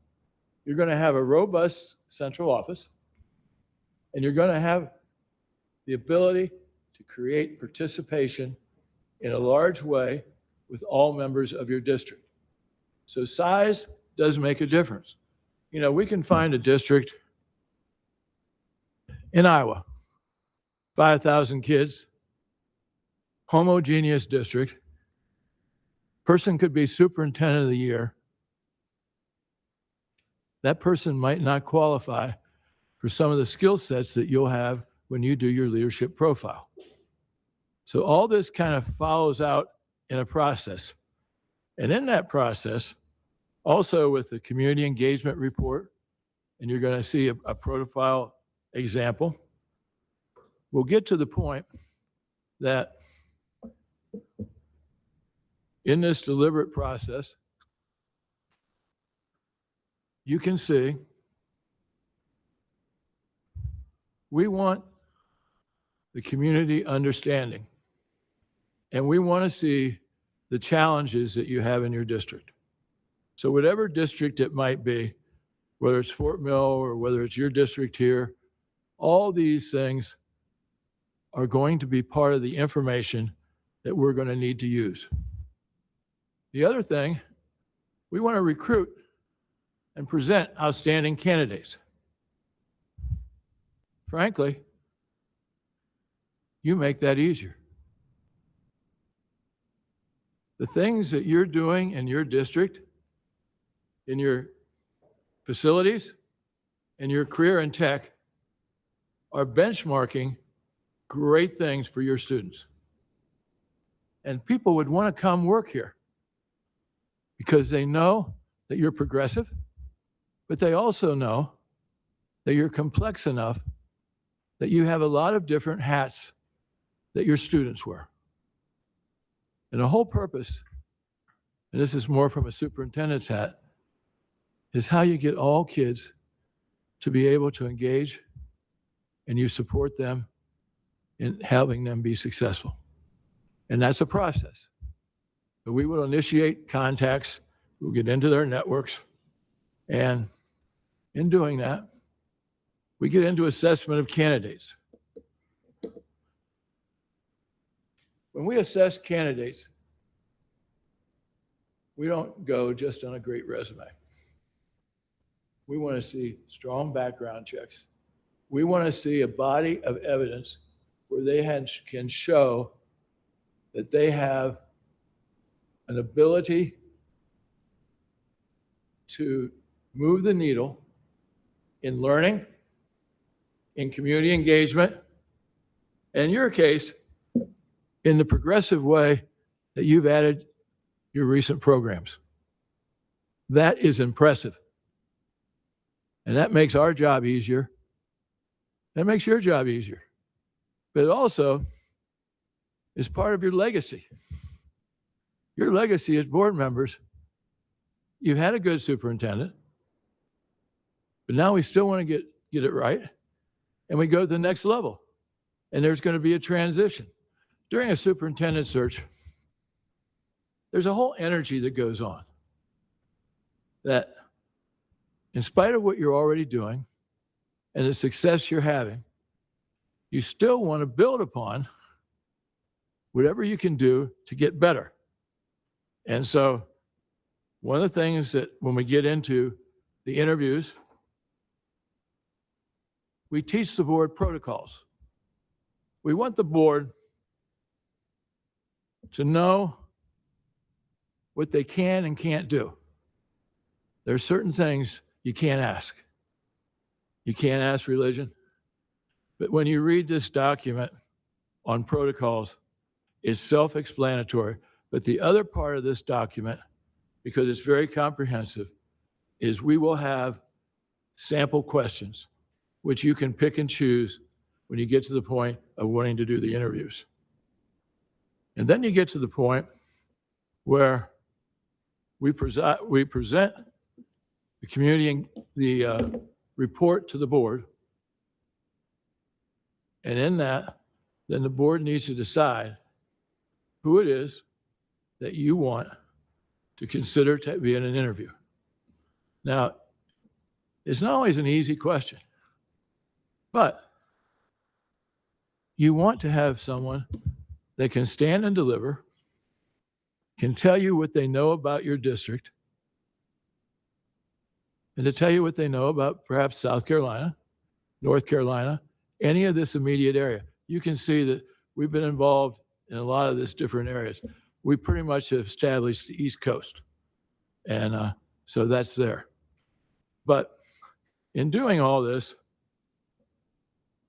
you're going to have a robust central office and you're going to have the ability to create participation in a large way with all members of your district. So size does make a difference. You know, we can find a district in Iowa, 5,000 kids, homogeneous district, person could be superintendent of the year. That person might not qualify for some of the skill sets that you'll have when you do your leadership profile. So all this kind of follows out in a process. And in that process, also with the community engagement report, and you're going to see a profile example, we'll get to the point that in this deliberate process, you can see we want the community understanding, and we want to see the challenges that you have in your district. So whatever district it might be, whether it's Fort Mill or whether it's your district here, all these things are going to be part of the information that we're going to need to use. The other thing, we want to recruit and present outstanding candidates. Frankly, you make that easier. The things that you're doing in your district, in your facilities, in your career in tech, are benchmarking great things for your students. And people would want to come work here because they know that you're progressive, but they also know that you're complex enough that you have a lot of different hats that your students wear. And the whole purpose, and this is more from a superintendent's hat, is how you get all kids to be able to engage and you support them in helping them be successful. And that's a process. But we will initiate contacts, we'll get into their networks, and in doing that, we get into assessment of candidates. When we assess candidates, we don't go just on a great resume. We want to see strong background checks. We want to see a body of evidence where they can show that they have an ability to move the needle in learning, in community engagement, and in your case, in the progressive way that you've added your recent programs. That is impressive. And that makes our job easier. That makes your job easier. But it also is part of your legacy. Your legacy as board members, you've had a good superintendent, but now we still want to get it right, and we go to the next level. And there's going to be a transition. During a superintendent search, there's a whole energy that goes on that in spite of what you're already doing and the success you're having, you still want to build upon whatever you can do to get better. And so one of the things that when we get into the interviews, we teach the board protocols. We want the board to know what they can and can't do. There are certain things you can't ask. You can't ask religion. But when you read this document on protocols, it's self-explanatory. But the other part of this document, because it's very comprehensive, is we will have sample questions, which you can pick and choose when you get to the point of wanting to do the interviews. And then you get to the point where we present the community and the report to the board. And in that, then the board needs to decide who it is that you want to consider to be in an interview. Now, it's not always an easy question, but you want to have someone that can stand and deliver, can tell you what they know about your district, and to tell you what they know about perhaps South Carolina, North Carolina, any of this immediate area. You can see that we've been involved in a lot of these different areas. We pretty much have established the East Coast. And so that's there. But in doing all this,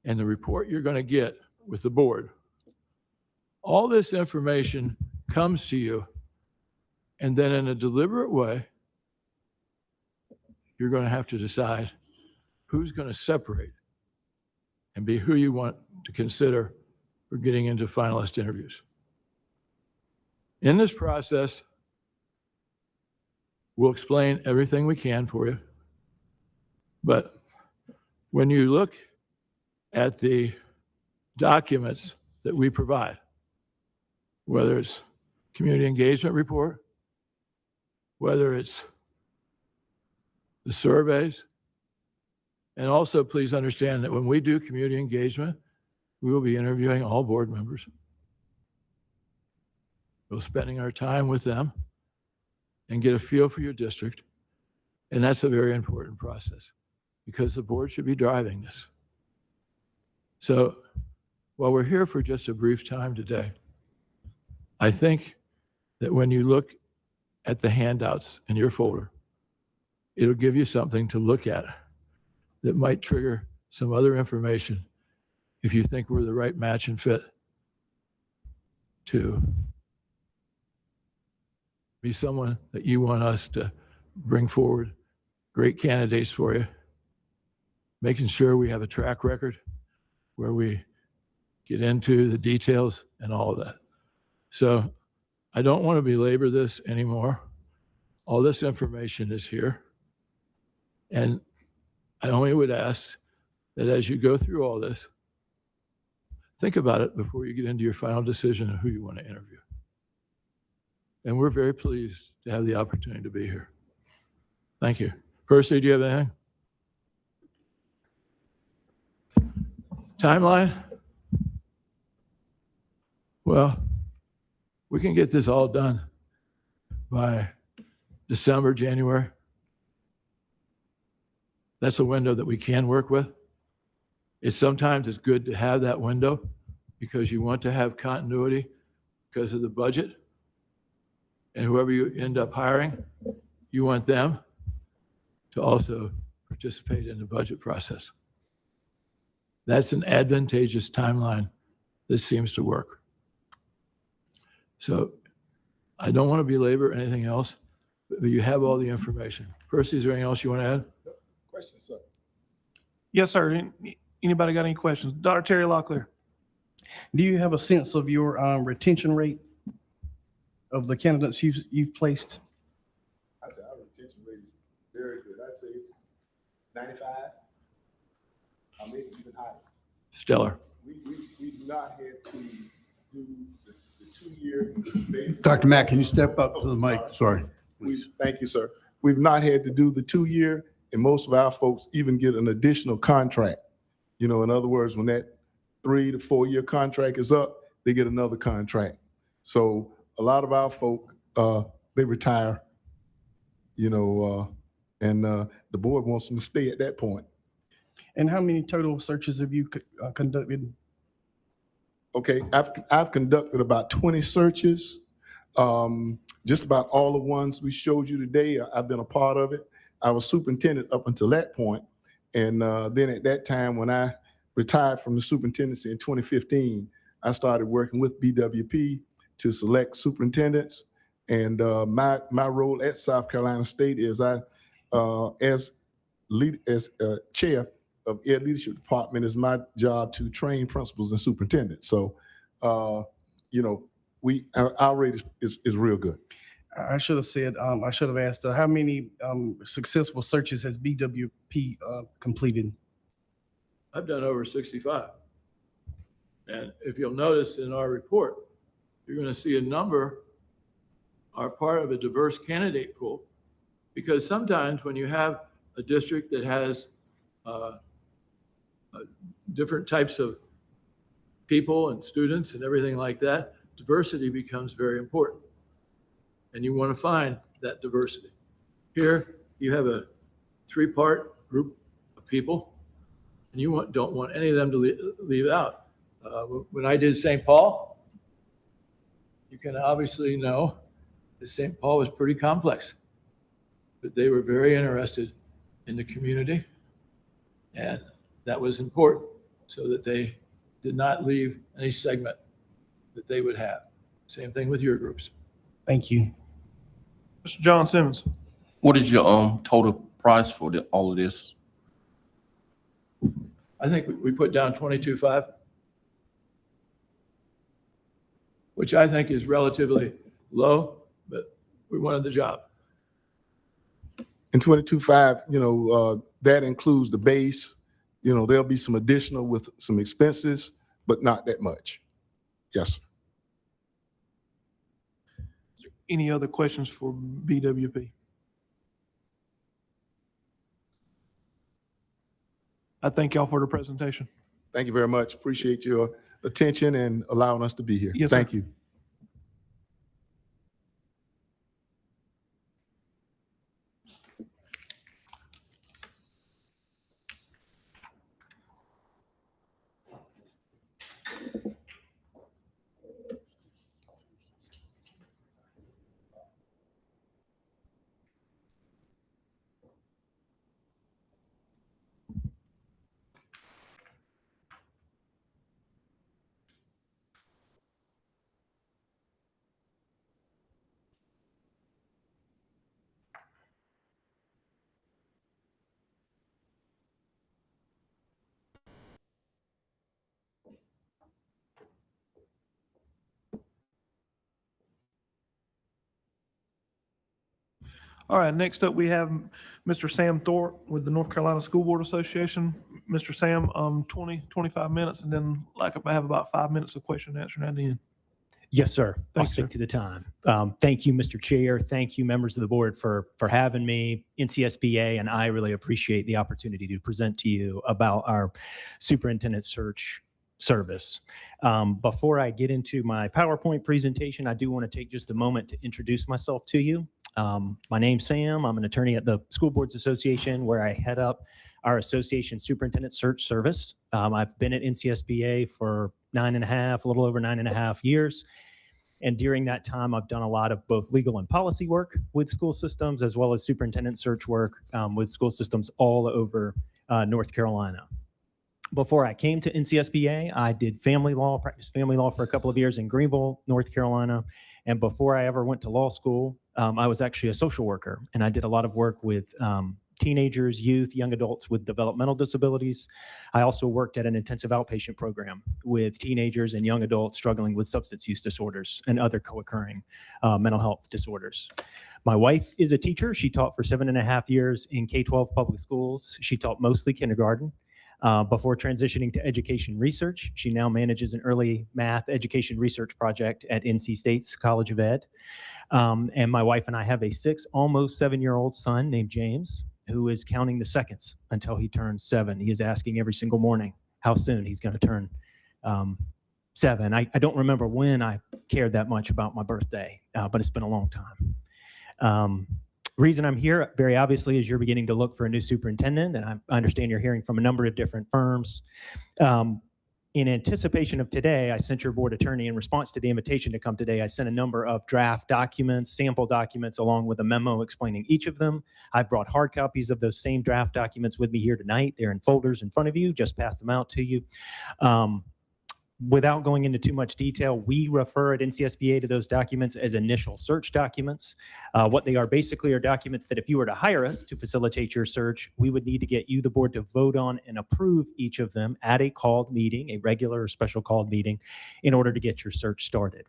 and the report you're going to get with the board, all this information comes to you, and then in a deliberate way, you're going to have to decide who's going to separate and be who you want to consider for getting into finalist interviews. In this process, we'll explain everything we can for you. But when you look at the documents that we provide, whether it's community engagement report, whether it's the surveys, and also please understand that when we do community engagement, we will be interviewing all board members. We're spending our time with them and get a feel for your district. And that's a very important process because the board should be driving this. So while we're here for just a brief time today, I think that when you look at the handouts in your folder, it'll give you something to look at that might trigger some other information if you think we're the right match and fit to be someone that you want us to bring forward great candidates for you, making sure we have a track record where we get into the details and all of that. So I don't want to belabor this anymore. All this information is here. And I only would ask that as you go through all this, think about it before you get into your final decision of who you want to interview. And we're very pleased to have the opportunity to be here. Thank you. Percy, do you have anything? Timeline? Well, we can get this all done by December, January. That's a window that we can work with. Sometimes it's good to have that window because you want to have continuity because of the budget. And whoever you end up hiring, you want them to also participate in the budget process. That's an advantageous timeline that seems to work. So I don't want to belabor anything else, but you have all the information. Percy, is there anything else you want to add? Question, sir. Yes, sir. Anybody got any questions? Dr. Terry Locklear. Do you have a sense of your retention rate of the candidates you've placed? I said our retention rate is very good. I'd say it's 95. I may even higher. Stellar. We've not had to do the 2-year. Dr. Mack, can you step up to the mic? Sorry. Thank you, sir. We've not had to do the 2-year, and most of our folks even get an additional contract. You know, in other words, when that 3 to 4 year contract is up, they get another contract. So a lot of our folk, they retire, you know, and the board wants them to stay at that point. And how many total searches have you conducted? Okay, I've conducted about 20 searches. Just about all the ones we showed you today, I've been a part of it. I was superintendent up until that point. And then at that time, when I retired from the superintendency in 2015, I started working with BWP to select superintendents. And my role at South Carolina State is as chair of Ed Leadership Department is my job to train principals and superintendents. So, you know, our rate is real good. I should have said, I should have asked, how many successful searches has BWP completed? I've done over 65. And if you'll notice in our report, you're going to see a number are part of a diverse candidate pool, because sometimes when you have a district that has different types of people and students and everything like that, diversity becomes very important. And you want to find that diversity. Here, you have a 3-part group of people, and you don't want any of them to leave out. When I did St. Paul, you can obviously know that St. Paul was pretty complex, but they were very interested in the community, and that was important so that they did not leave any segment that they would have. Same thing with your groups. Thank you. Mr. John Simmons. What is your total price for all of this? I think we put down 22.5, which I think is relatively low, but we wanted the job. And 22.5, that includes the base. There'll be some additional with some expenses, but not that much. Yes, sir. Any other questions for BWP? I thank y'all for the presentation. Thank you very much. Appreciate your attention and allowing us to be here. Yes, sir. Thank you. All right, next up, we have Mr. Sam Thorpe with the North Carolina School Board Association. Mr. Sam, 25 minutes, and then I have about 5 minutes of question and answer at the end. Yes, sir. I'll Thanks, stick sir. to the time. Thank you, Mr. Chair. Thank you, members of the board, for having me. NCSBA and I really appreciate the opportunity to present to you about our superintendent search service. Before I get into my PowerPoint presentation, I do want to take just a moment to introduce myself to you. My name's Sam. I'm an attorney at the School Boards Association, where I head up our association superintendent search service. I've been at NCSBA for a little over 9.5 years. And during that time, I've done a lot of both legal and policy work with school systems, as well as superintendent search work with school systems all over North Carolina. Before I came to NCSBA, I did practiced family law for a couple of years in Greenville, North Carolina. And before I ever went to law school, I was actually a social worker, and I did a lot of work with teenagers, youth, young adults with developmental disabilities. I also worked at an intensive outpatient program with teenagers and young adults struggling with substance use disorders and other co-occurring mental health disorders. My wife is a teacher. She taught for 7.5 years in K-12 public schools. She taught mostly kindergarten. Before transitioning to education research, she now manages an early math education research project at NC State's College of Ed. And my wife and I have a almost 7-year-old son named James, who is counting the seconds until he turns 7. He is asking every single morning how soon he's going to turn 7. I don't remember when I cared that much about my birthday, but it's been a long time. Reason I'm here, very obviously, is you're beginning to look for a new superintendent, and I understand you're hearing from a number of different firms. In anticipation of today, I sent your board attorney, in response to the invitation to come today, I sent a number of draft documents, sample documents, along with a memo explaining each of them. I've brought hard copies of those same draft documents with me here tonight. They're in folders in front of you, just passed them out to you. Without going into too much detail, we refer at NCSBA to those documents as initial search documents. What they are basically are documents that if you were to hire us to facilitate your search, we would need to get you, the board, to vote on and approve each of them at a called meeting, a regular or special called meeting, in order to get your search started.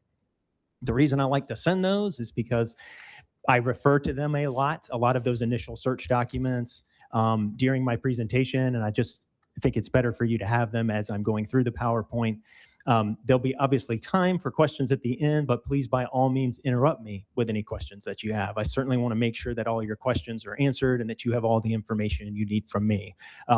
The reason I like to send those is because I refer to them a lot of those initial search documents during my presentation, and I just think it's better for you to have them as I'm going through the PowerPoint. There'll be obviously time for questions at the end, but please, by all means, interrupt me with any questions that you have. I certainly want to make sure that all your questions are answered and that you have all the information you need from me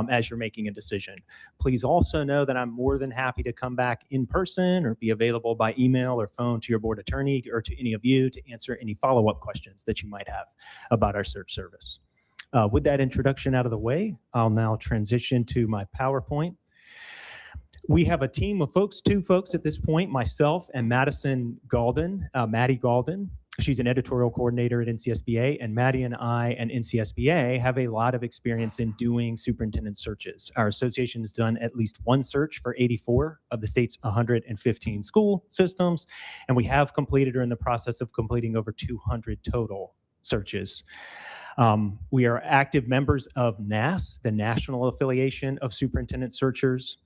as you're making a decision. Please also know that I'm more than happy to come back in person or be available by email or phone to your board attorney or to any of you to answer any follow-up questions that you might have about our search service. With that introduction out of the way, I'll now transition to my PowerPoint. We have a team of folks, 2 folks at this point, myself and Madison Galden, Maddie Galden. She's an editorial coordinator at NCSBA, and Maddie and I and NCSBA have a lot of experience in doing superintendent searches. Our association has done at least one search for 84 of the state's 115 school systems, and we have completed or in the process of completing over 200 total searches. We are active members of NAS, the National Affiliation of Superintendent Searchers.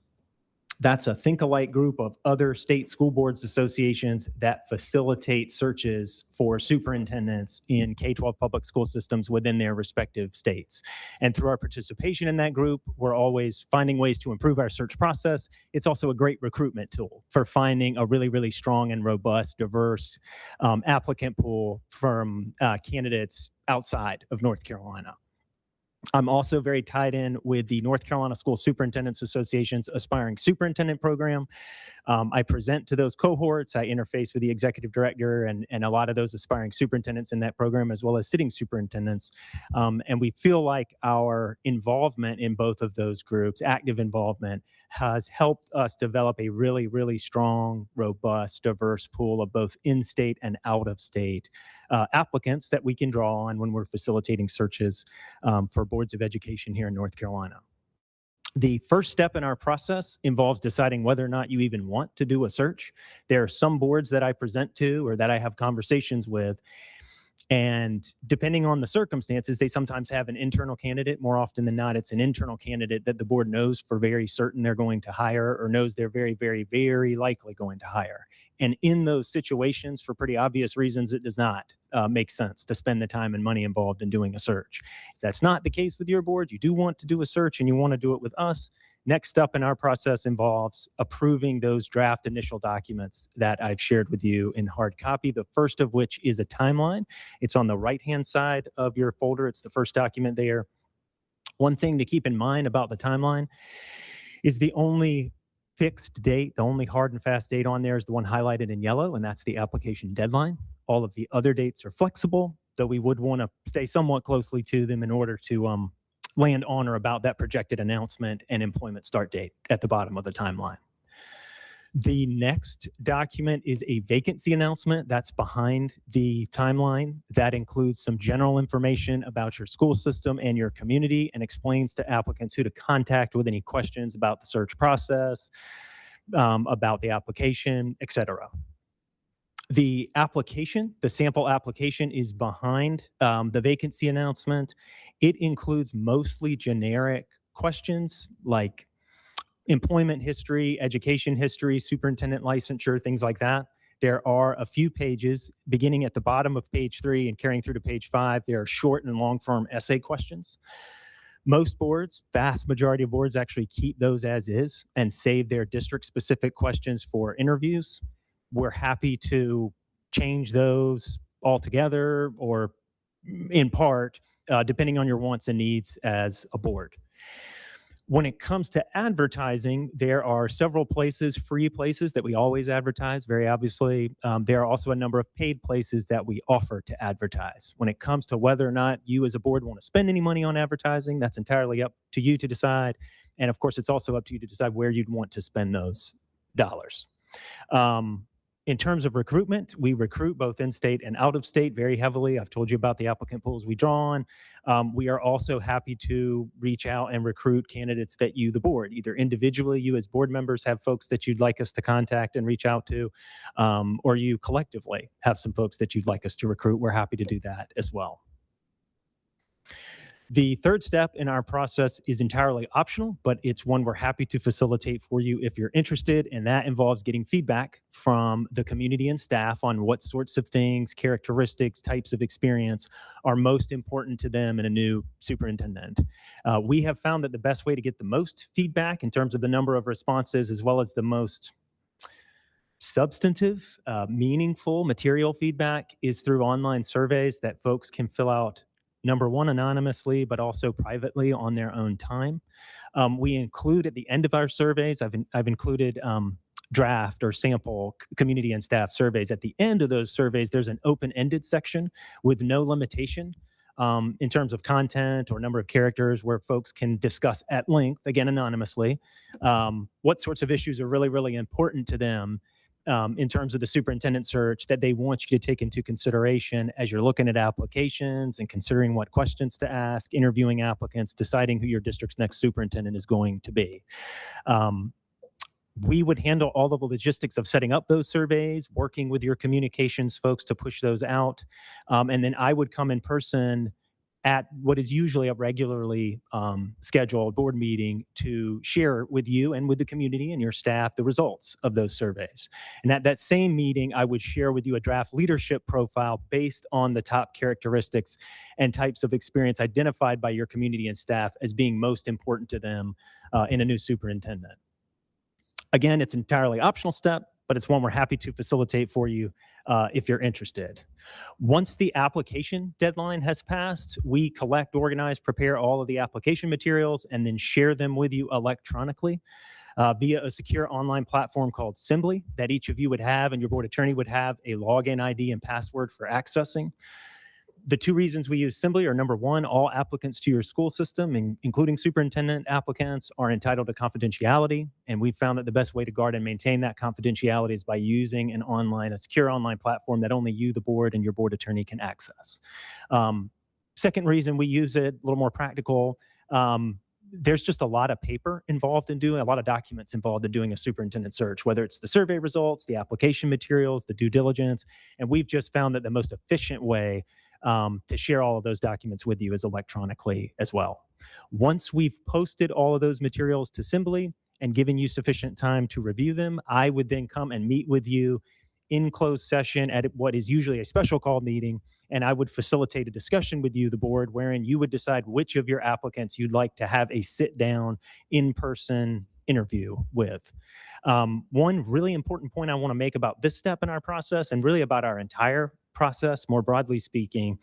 That's a think-alike group of other state school boards associations that facilitate searches for superintendents in K-12 public school systems within their respective states. And through our participation in that group, we're always finding ways to improve our search process. It's also a great recruitment tool for finding a really, really strong and robust, diverse applicant pool from candidates outside of North Carolina. I'm also very tied in with the North Carolina School Superintendents Association's Aspiring Superintendent Program. I present to those cohorts. I interface with the executive director and a lot of those aspiring superintendents in that program, as well as sitting superintendents. And we feel like our involvement in both of those groups, active involvement, has helped us develop a really, really strong, robust, diverse pool of both in-state and out-of-state applicants that we can draw on when we're facilitating searches for boards of education here in North Carolina. The first step in our process involves deciding whether or not you even want to do a search. There are some boards that I present to or that I have conversations with, and depending on the circumstances, they sometimes have an internal candidate. More often than not, it's an internal candidate that the board knows for very certain they're going to hire or knows they're very, very, very likely going to hire. And in those situations, for pretty obvious reasons, it does not make sense to spend the time and money involved in doing a search. If that's not the case with your board, you do want to do a search and you want to do it with us, next up in our process involves approving those draft initial documents that I've shared with you in hard copy, the first of which is a timeline. It's on the right-hand side of your folder. It's the first document there. One thing to keep in mind about the timeline is the only fixed date, the only hard and fast date on there is the one highlighted in yellow, and that's the application deadline. All of the other dates are flexible, though we would want to stay somewhat closely to them in order to land on or about that projected announcement and employment start date at the bottom of the timeline. The next document is a vacancy announcement that's behind the timeline. That includes some general information about your school system and your community and explains to applicants who to contact with any questions about the search process, about the application, etc. The application, the sample application, is behind the vacancy announcement. It includes mostly generic questions like employment history, education history, superintendent licensure, things like that. There are a few pages beginning at the bottom of page 3 and carrying through to page 5. There are short and long form essay questions. Most boards, vast majority of boards, actually keep those as is and save their district specific questions for interviews. We're happy to change those altogether or in part, depending on your wants and needs as a board. When it comes to advertising, there are several places, free places that we always advertise, very obviously. There are also a number of paid places that we offer to advertise. When it comes to whether or not you as a board want to spend any money on advertising, that's entirely up to you to decide. And of course, it's also up to you to decide where you'd want to spend those dollars. In terms of recruitment, we recruit both in-state and out-of-state very heavily. I've told you about the applicant pools we draw on. We are also happy to reach out and recruit candidates that you, the board, either individually, you as board members have folks that you'd like us to contact and reach out to, or you collectively have some folks that you'd like us to recruit. We're happy to do that as well. The third step in our process is entirely optional, but it's one we're happy to facilitate for you if you're interested, and that involves getting feedback from the community and staff on what sorts of things, characteristics, types of experience are most important to them in a new superintendent. We have found that the best way to get the most feedback in terms of the number of responses, as well as the most substantive, meaningful material feedback, is through online surveys that folks can fill out, number one, anonymously, but also privately on their own time. We include at the end of our surveys, I've included draft or sample community and staff surveys. At the end of those surveys, there's an open-ended section with no limitation in terms of content or number of characters, where folks can discuss at length, again, anonymously, what sorts of issues are really, really important to them in terms of the superintendent search that they want you to take into consideration as you're looking at applications and considering what questions to ask, interviewing applicants, deciding who your district's next superintendent is going to be. We would handle all of the logistics of setting up those surveys, working with your communications folks to push those out. And then I would come in person at what is usually a regularly scheduled board meeting to share with you and with the community and your staff the results of those surveys. And at that same meeting, I would share with you a draft leadership profile based on the top characteristics and types of experience identified by your community and staff as being most important to them in a new superintendent. Again, it's an entirely optional step, but it's one we're happy to facilitate for you if you're interested. Once the application deadline has passed, we collect, organize, prepare all of the application materials, and then share them with you electronically via a secure online platform called Assembly that each of you would have, and your board attorney would have a login ID and password for accessing. The two reasons we use Assembly are, number one, all applicants to your school system, including superintendent applicants, are entitled to confidentiality. And we've found that the best way to guard and maintain that confidentiality is by using a secure online platform that only you, the board, and your board attorney can access. Second reason we use it, a little more practical, there's just a lot of paper involved in doing, a lot of documents involved in doing a superintendent search, whether it's the survey results, the application materials, the due diligence. And we've just found that the most efficient way to share all of those documents with you is electronically as well. Once we've posted all of those materials to Assembly and given you sufficient time to review them, I would then come and meet with you in closed session at what is usually a special call meeting, and I would facilitate a discussion with you, the board, wherein you would decide which of your applicants you'd like to have a sit-down, in-person interview with. One really important point I want to make about this step in our process, and really about our entire process, more broadly speaking,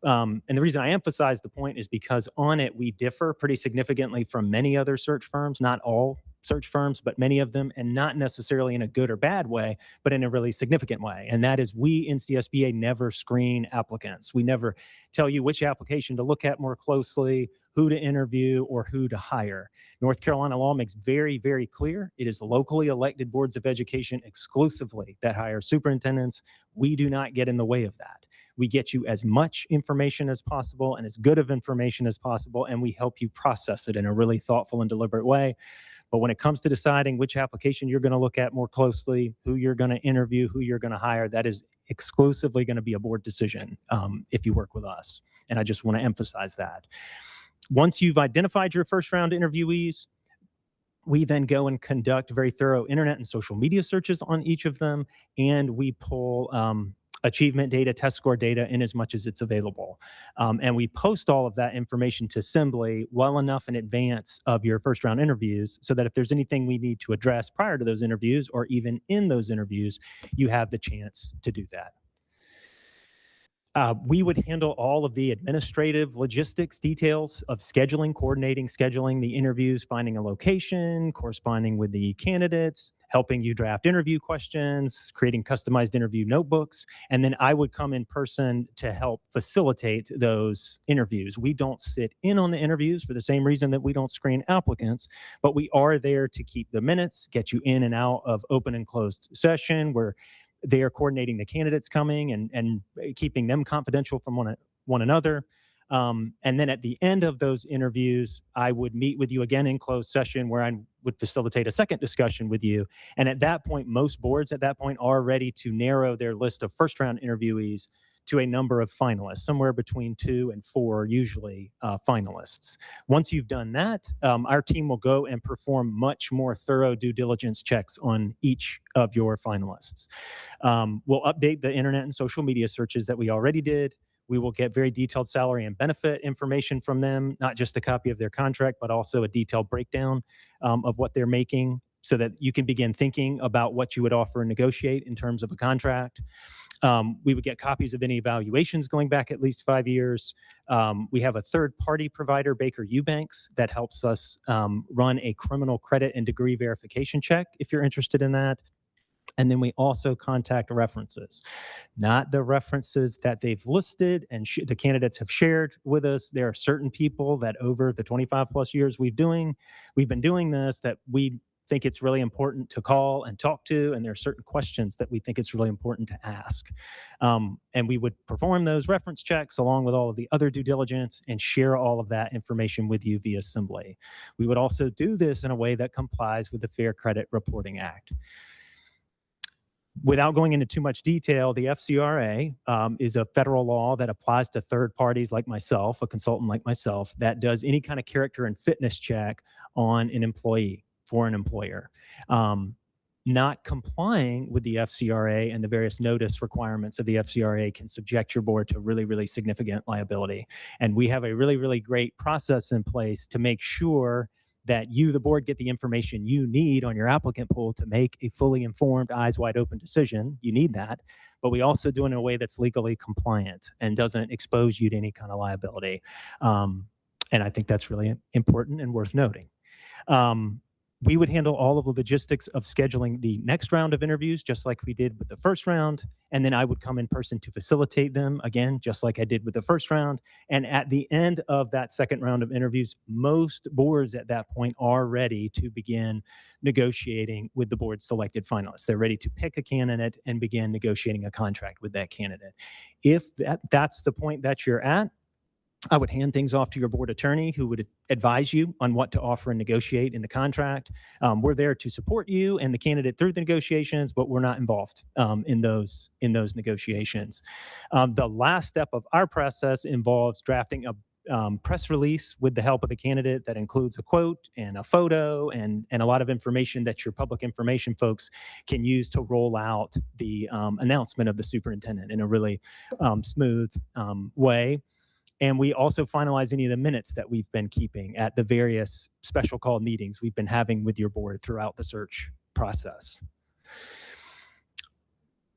and the reason I emphasize the point is because on it, we differ pretty significantly from many other search firms, not all search firms, but many of them, and not necessarily in a good or bad way, but in a really significant way. And that is, we in CSBA never screen applicants. We never tell you which application to look at more closely, who to interview, or who to hire. North Carolina law makes very, very clear it is locally elected boards of education exclusively that hire superintendents. We do not get in the way of that. We get you as much information as possible and as good of information as possible, and we help you process it in a really thoughtful and deliberate way. But when it comes to deciding which application you're going to look at more closely, who you're going to interview, who you're going to hire, that is exclusively going to be a board decision if you work with us. And I just want to emphasize that. Once you've identified your first round interviewees, we then go and conduct very thorough internet and social media searches on each of them, and we pull achievement data, test score data in as much as it's available. And we post all of that information to Assembly well enough in advance of your first round interviews so that if there's anything we need to address prior to those interviews or even in those interviews, you have the chance to do that. We would handle all of the administrative logistics details of scheduling, coordinating, scheduling the interviews, finding a location, corresponding with the candidates, helping you draft interview questions, creating customized interview notebooks. And then I would come in person to help facilitate those interviews. We don't sit in on the interviews for the same reason that we don't screen applicants, but we are there to keep the minutes, get you in and out of open and closed session, where they are coordinating the candidates coming and keeping them confidential from one another. And then at the end of those interviews, I would meet with you again in closed session where I would facilitate a second discussion with you. And at that point, most boards at that point are ready to narrow their list of first round interviewees to a number of finalists, somewhere between 2 and 4, usually finalists. Once you've done that, our team will go and perform much more thorough due diligence checks on each of your finalists. We'll update the internet and social media searches that we already did. We will get very detailed salary and benefit information from them, not just a copy of their contract, but also a detailed breakdown of what they're making, so that you can begin thinking about what you would offer and negotiate in terms of a contract. We would get copies of any evaluations going back at least 5 years. We have a third-party provider, Baker Eubanks, that helps us run a criminal credit and degree verification check if you're interested in that. And then we also contact references, not the references that they've listed and the candidates have shared with us. There are certain people that over the 25 plus years we've been doing this, that we think it's really important to call and talk to, and there are certain questions that we think it's really important to ask. And we would perform those reference checks along with all of the other due diligence and share all of that information with you via Assembly. We would also do this in a way that complies with the Fair Credit Reporting Act. Without going into too much detail, the FCRA is a federal law that applies to third parties like myself, a consultant like myself, that does any kind of character and fitness check on an employee for an employer. Not complying with the FCRA and the various notice requirements of the FCRA can subject your board to really, really significant liability. And we have a really, really great process in place to make sure that you, the board, get the information you need on your applicant pool to make a fully informed, eyes wide open decision. You need that, but we also do it in a way that's legally compliant and doesn't expose you to any kind of liability. And I think that's really important and worth noting. We would handle all of the logistics of scheduling the next round of interviews, just like we did with the first round. And then I would come in person to facilitate them, again, just like I did with the first round. And at the end of that second round of interviews, most boards at that point are ready to begin negotiating with the board selected finalists. They're ready to pick a candidate and begin negotiating a contract with that candidate. If that's the point that you're at, I would hand things off to your board attorney who would advise you on what to offer and negotiate in the contract. We're there to support you and the candidate through the negotiations, but we're not involved in those negotiations. The last step of our process involves drafting a press release with the help of the candidate that includes a quote and a photo and a lot of information that your public information folks can use to roll out the announcement of the superintendent in a really smooth way. And we also finalize any of the minutes that we've been keeping at the various special call meetings we've been having with your board throughout the search process.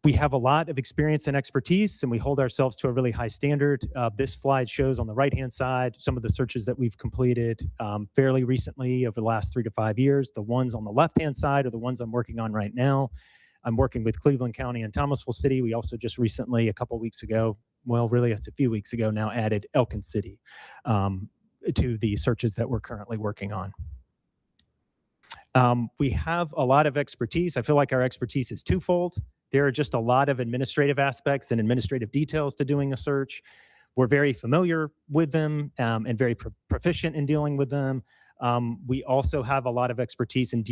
We have a lot of experience and expertise, and we hold ourselves to a really high standard. This slide shows on the right-hand side some of the searches that we've completed fairly recently over the last 3 to 5 years. The ones on the left-hand side are the ones I'm working on right now. I'm working with Cleveland County and Thomasville City. We also just recently, a couple weeks ago, well, really, it's a few weeks ago now, added Elkin City to the searches that we're currently working on. We have a lot of expertise. I feel like our expertise is twofold. There are just a lot of administrative aspects and administrative details to doing a search. We're very familiar with them and very proficient in dealing with them. We also have a lot of expertise in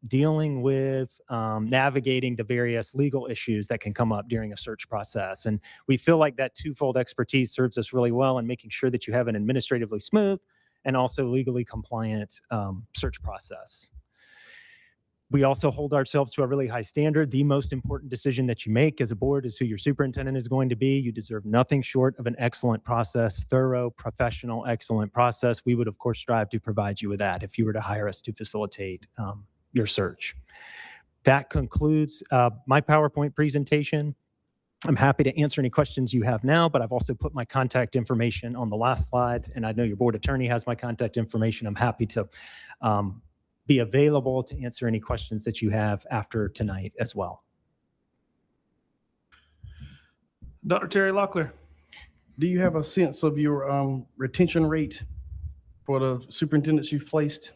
dealing with navigating the various legal issues that can come up during a search process. And we feel like that twofold expertise serves us really well in making sure that you have an administratively smooth and also legally compliant search process. We also hold ourselves to a really high standard. The most important decision that you make as a board is who your superintendent is going to be. You deserve nothing short of an excellent process, thorough, professional, excellent process. We would, of course, strive to provide you with that if you were to hire us to facilitate your search. That concludes my PowerPoint presentation. I'm happy to answer any questions you have now, but I've also put my contact information on the last slide, and I know your board attorney has my contact information. I'm happy to be available to answer any questions that you have after tonight as well. Dr. Terry Locklear. Do you have a sense of your retention rate for the superintendents you've placed?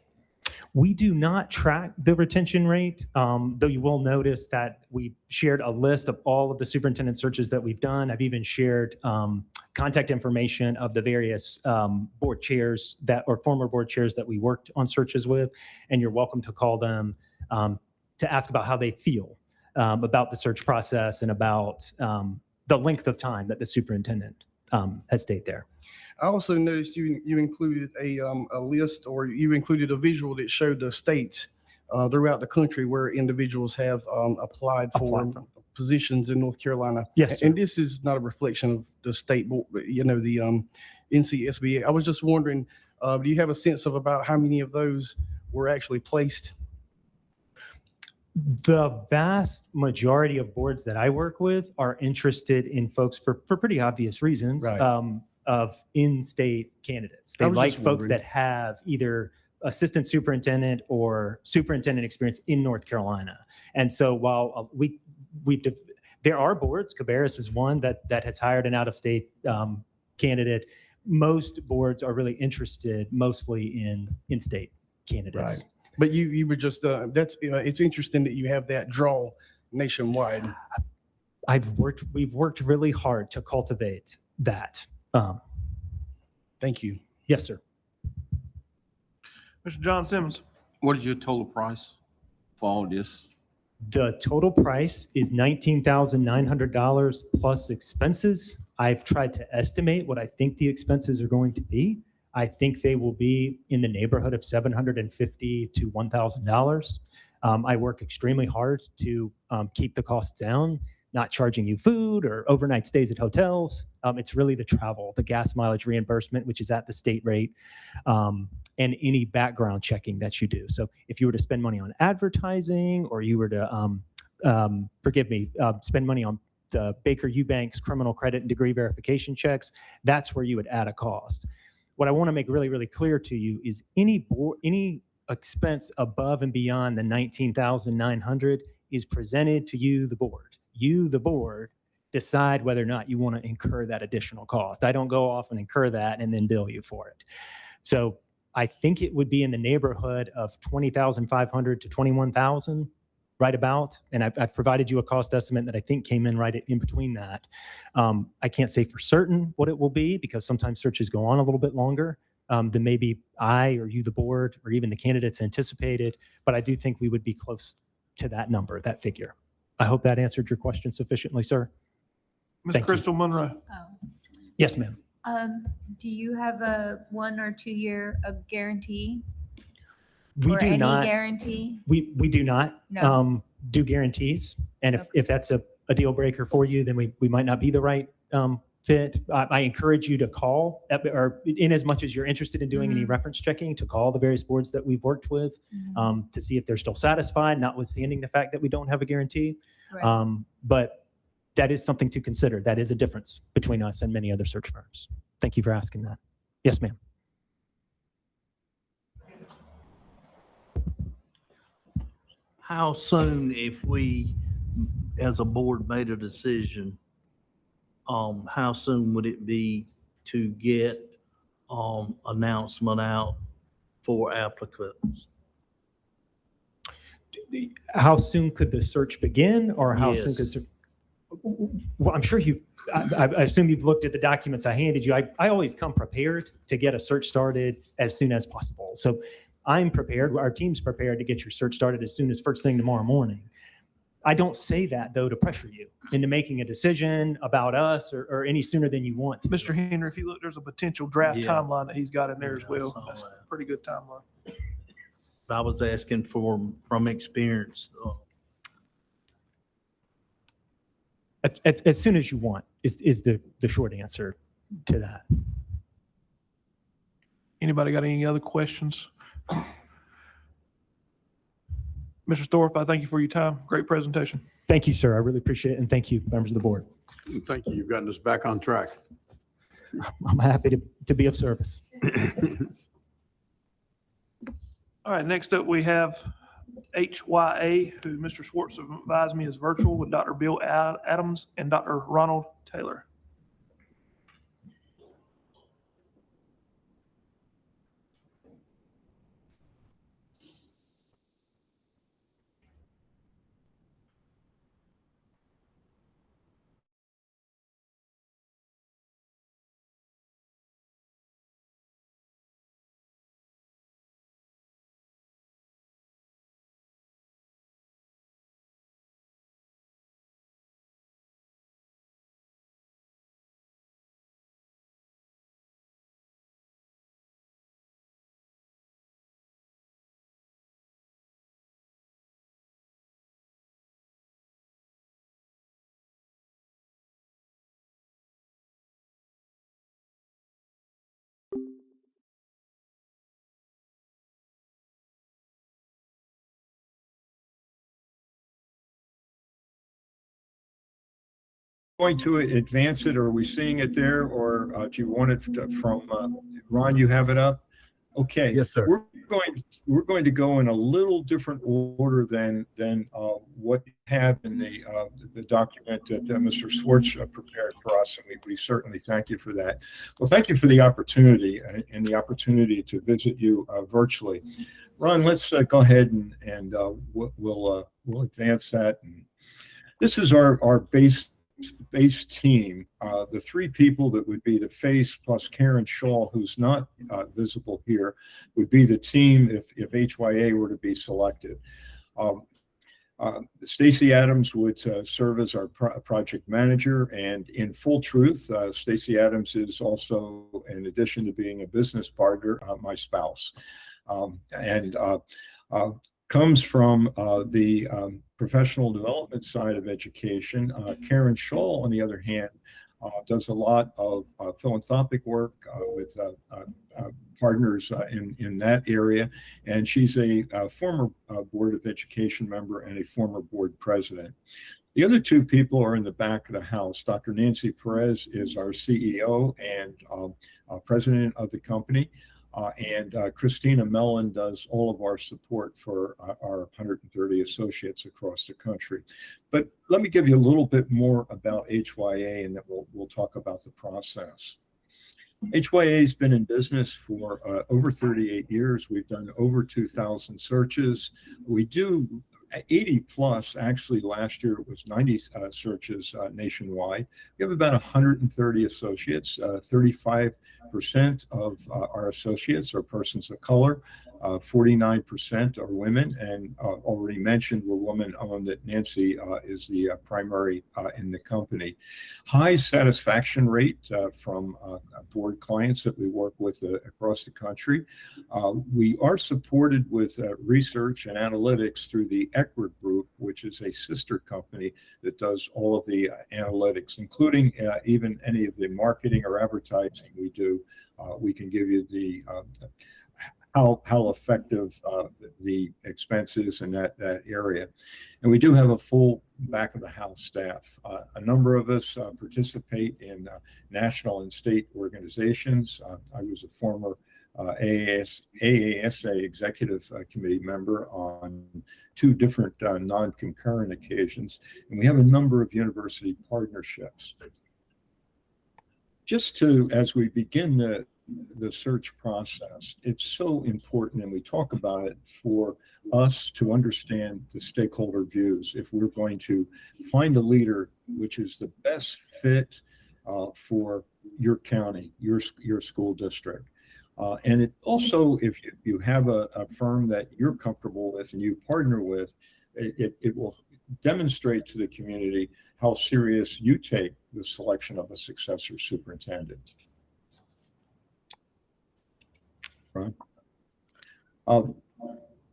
We do not track the retention rate, though you will notice that we shared a list of all of the superintendent searches that we've done. I've even shared contact information of the various board chairs or former board chairs that we worked on searches with, and you're welcome to call them to ask about how they feel about the search process and about the length of time that the superintendent has stayed there. I also noticed you included a list, or you included a visual that showed the states throughout the country where individuals have applied for positions in North Carolina. Yes, sir. And this is not a reflection of the state board, the NCSBA. I was just wondering, do you have a sense of about how many of those were actually placed? The vast majority of boards that I work with are interested in folks for pretty obvious reasons. Right. Of in-state candidates. They like folks that have either assistant superintendent or superintendent experience in North Carolina. And so while there are boards, Cabarrus is one that has hired an out-of-state candidate. Most boards are really interested mostly in in-state candidates. Right. But you were just, it's interesting that you have that draw nationwide. We've worked really hard to cultivate that. Thank you. Yes, sir. Mr. John Simmons. What is your total price for all this? The total price is $19,900 plus expenses. I've tried to estimate what I think the expenses are going to be. I think they will be in the neighborhood of $750 to $1,000. I work extremely hard to keep the costs down, not charging you food or overnight stays at hotels. It's really the travel, the gas mileage reimbursement, which is at the state rate, and any background checking that you do. So if you were to spend money on advertising, or you were to, spend money on the Baker Eubanks criminal credit and degree verification checks, that's where you would add a cost. What I want to make really, really clear to you is any expense above and beyond the $19,900 is presented to you, the board. You, the board, decide whether or not you want to incur that additional cost. I don't go off and incur that and then bill you for it. So I think it would be in the neighborhood of $20,500 to $21,000, right about. And I've provided you a cost estimate that I think came in right in between that. I can't say for certain what it will be, because sometimes searches go on a little bit longer than maybe I or you, the board, or even the candidates anticipated. But I do think we would be close to that number, that figure. I hope that answered your question sufficiently, sir. Ms. Thank you. Crystal Monroe. Yes, ma'am. Do you have a 1 or 2 year guarantee? We or do any not. guarantee? We do not No. do guarantees. And Okay. if that's a deal breaker for you, then we might not be the right fit. I encourage you to call, or in as much as you're interested in doing any reference checking, to call the various boards that we've worked with to see if they're still satisfied, notwithstanding the fact that we don't have a guarantee. Right. But that is something to consider. That is a difference between us and many other search firms. Thank you for asking that. Yes, ma'am. How soon, if we, as a board, made a decision, how soon would it be to get announcement out for applicants? How soon could the search begin, or how soon Yes. could? Well, I'm sure I assume you've looked at the documents I handed you. I always come prepared to get a search started as soon as possible. So I'm prepared. Our team's prepared to get your search started as soon as first thing tomorrow morning. I don't say that, though, to pressure you into making a decision about us or any sooner than you want to. Mr. Henry, if you look, there's a potential draft Yeah. timeline that he's got in there as Yeah, I well. saw That's a that. pretty good timeline. I was asking from experience. As soon as you want is the short answer to that. Anybody got any other questions? Mr. Thorpe, I thank you for your time. Great presentation. Thank you, sir. I really appreciate it. And thank you, members of the board. Thank you. You've gotten us back on track. I'm happy to be of service. All right, next up, we have HYA, who Mr. Schwartz advised me is virtual, with Dr. Bill Adams and Dr. Ronald Taylor. Going to advance it, or are we seeing it there, or do you want it from Ron? You have it up. Okay. Yes, sir. We're going to go in a little different order than what you have in the document that Mr. Schwartz prepared for us, and we certainly thank you for that. Well, thank you for the opportunity and the opportunity to visit you virtually. Ron, let's go ahead and we'll advance that. And this is our base team. The three people that would be the face plus Karen Shaw, who's not visible here, would be the team if HYA were to be selected. Stacy Adams would serve as our project manager, and in full truth, Stacy Adams is also, in addition to being a business partner, my spouse, and comes from the professional development side of education. Karen Shaw, on the other hand, does a lot of philanthropic work with partners in that area, and she's a former Board of Education member and a former board president. The other two people are in the back of the house. Dr. Nancy Perez is our CEO and president of the company, and Christina Mellon does all of our support for our 130 associates across the country. But let me give you a little bit more about HYA, and then we'll talk about the process. HYA has been in business for over 38 years. We've done over 2,000 searches. We do 80 plus, actually last year it was 90 searches nationwide. We have about 130 associates. 35% of our associates are persons of color. 49% are women, and already mentioned we're woman-owned. That Nancy is the primary in the company. High satisfaction rate from board clients that we work with across the country. We are supported with research and analytics through the Eckerd Group, which is a sister company that does all of the analytics, including even any of the marketing or advertising we do. We can give you the how effective the expenses in that area. And we do have a full back of the house staff. A number of us participate in national and state organizations. I was a former AASA executive committee member on 2 different non-concurrent occasions. And we have a number of university partnerships. Just to, as we begin the search process, it's so important, and we talk about it, for us to understand the stakeholder views if we're going to find a leader which is the best fit for your county, your school district. And it also, if you have a firm that you're comfortable with and you partner with, it will demonstrate to the community how serious you take the selection of a successor superintendent. Right.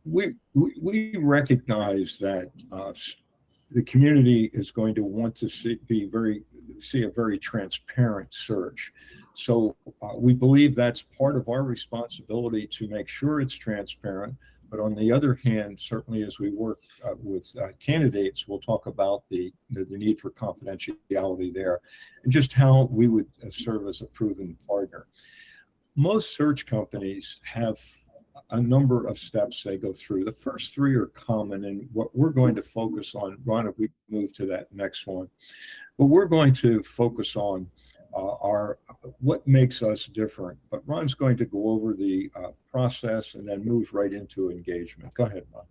We recognize that the community is going to want to see a very transparent search. So we believe that's part of our responsibility to make sure it's transparent. But on the other hand, certainly as we work with candidates, we'll talk about the need for confidentiality there and just how we would serve as a proven partner. Most search companies have a number of steps they go through. The first 3 are common, and what we're going to focus on, Ron, if we move to that next one, what we're going to focus on are what makes us different. But Ron's going to go over the process and then move right into engagement. Go ahead, Ron.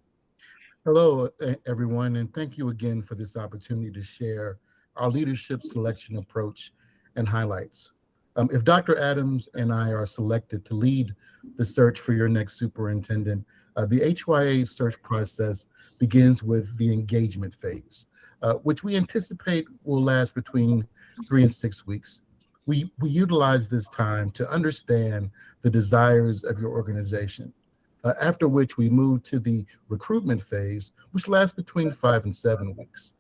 Hello, everyone, and thank you again for this opportunity to share our leadership selection approach and highlights. If Dr. Adams and I are selected to lead the search for your next superintendent, the HYA search process begins with the engagement phase, which we anticipate will last between 3 and 6 weeks. We utilize this time to understand the desires of your organization, after which we move to the recruitment phase, which lasts between 5 and 7 weeks,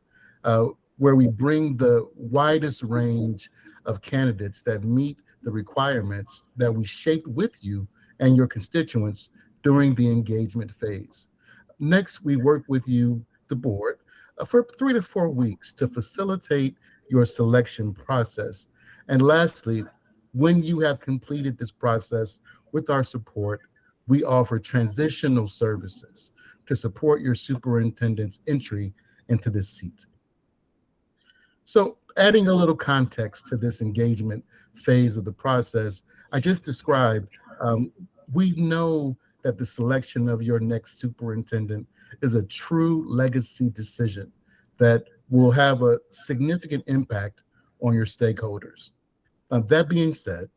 where we bring the widest range of candidates that meet the requirements that we shaped with you and your constituents during the engagement phase. Next, we work with you, the board, for 3 to 4 weeks to facilitate your selection process. And lastly, when you have completed this process with our support, we offer transitional services to support your superintendent's entry into this seat. So adding a little context to this engagement phase of the process I just described, we know that the selection of your next superintendent is a true legacy decision that will have a significant impact on your stakeholders. That being said,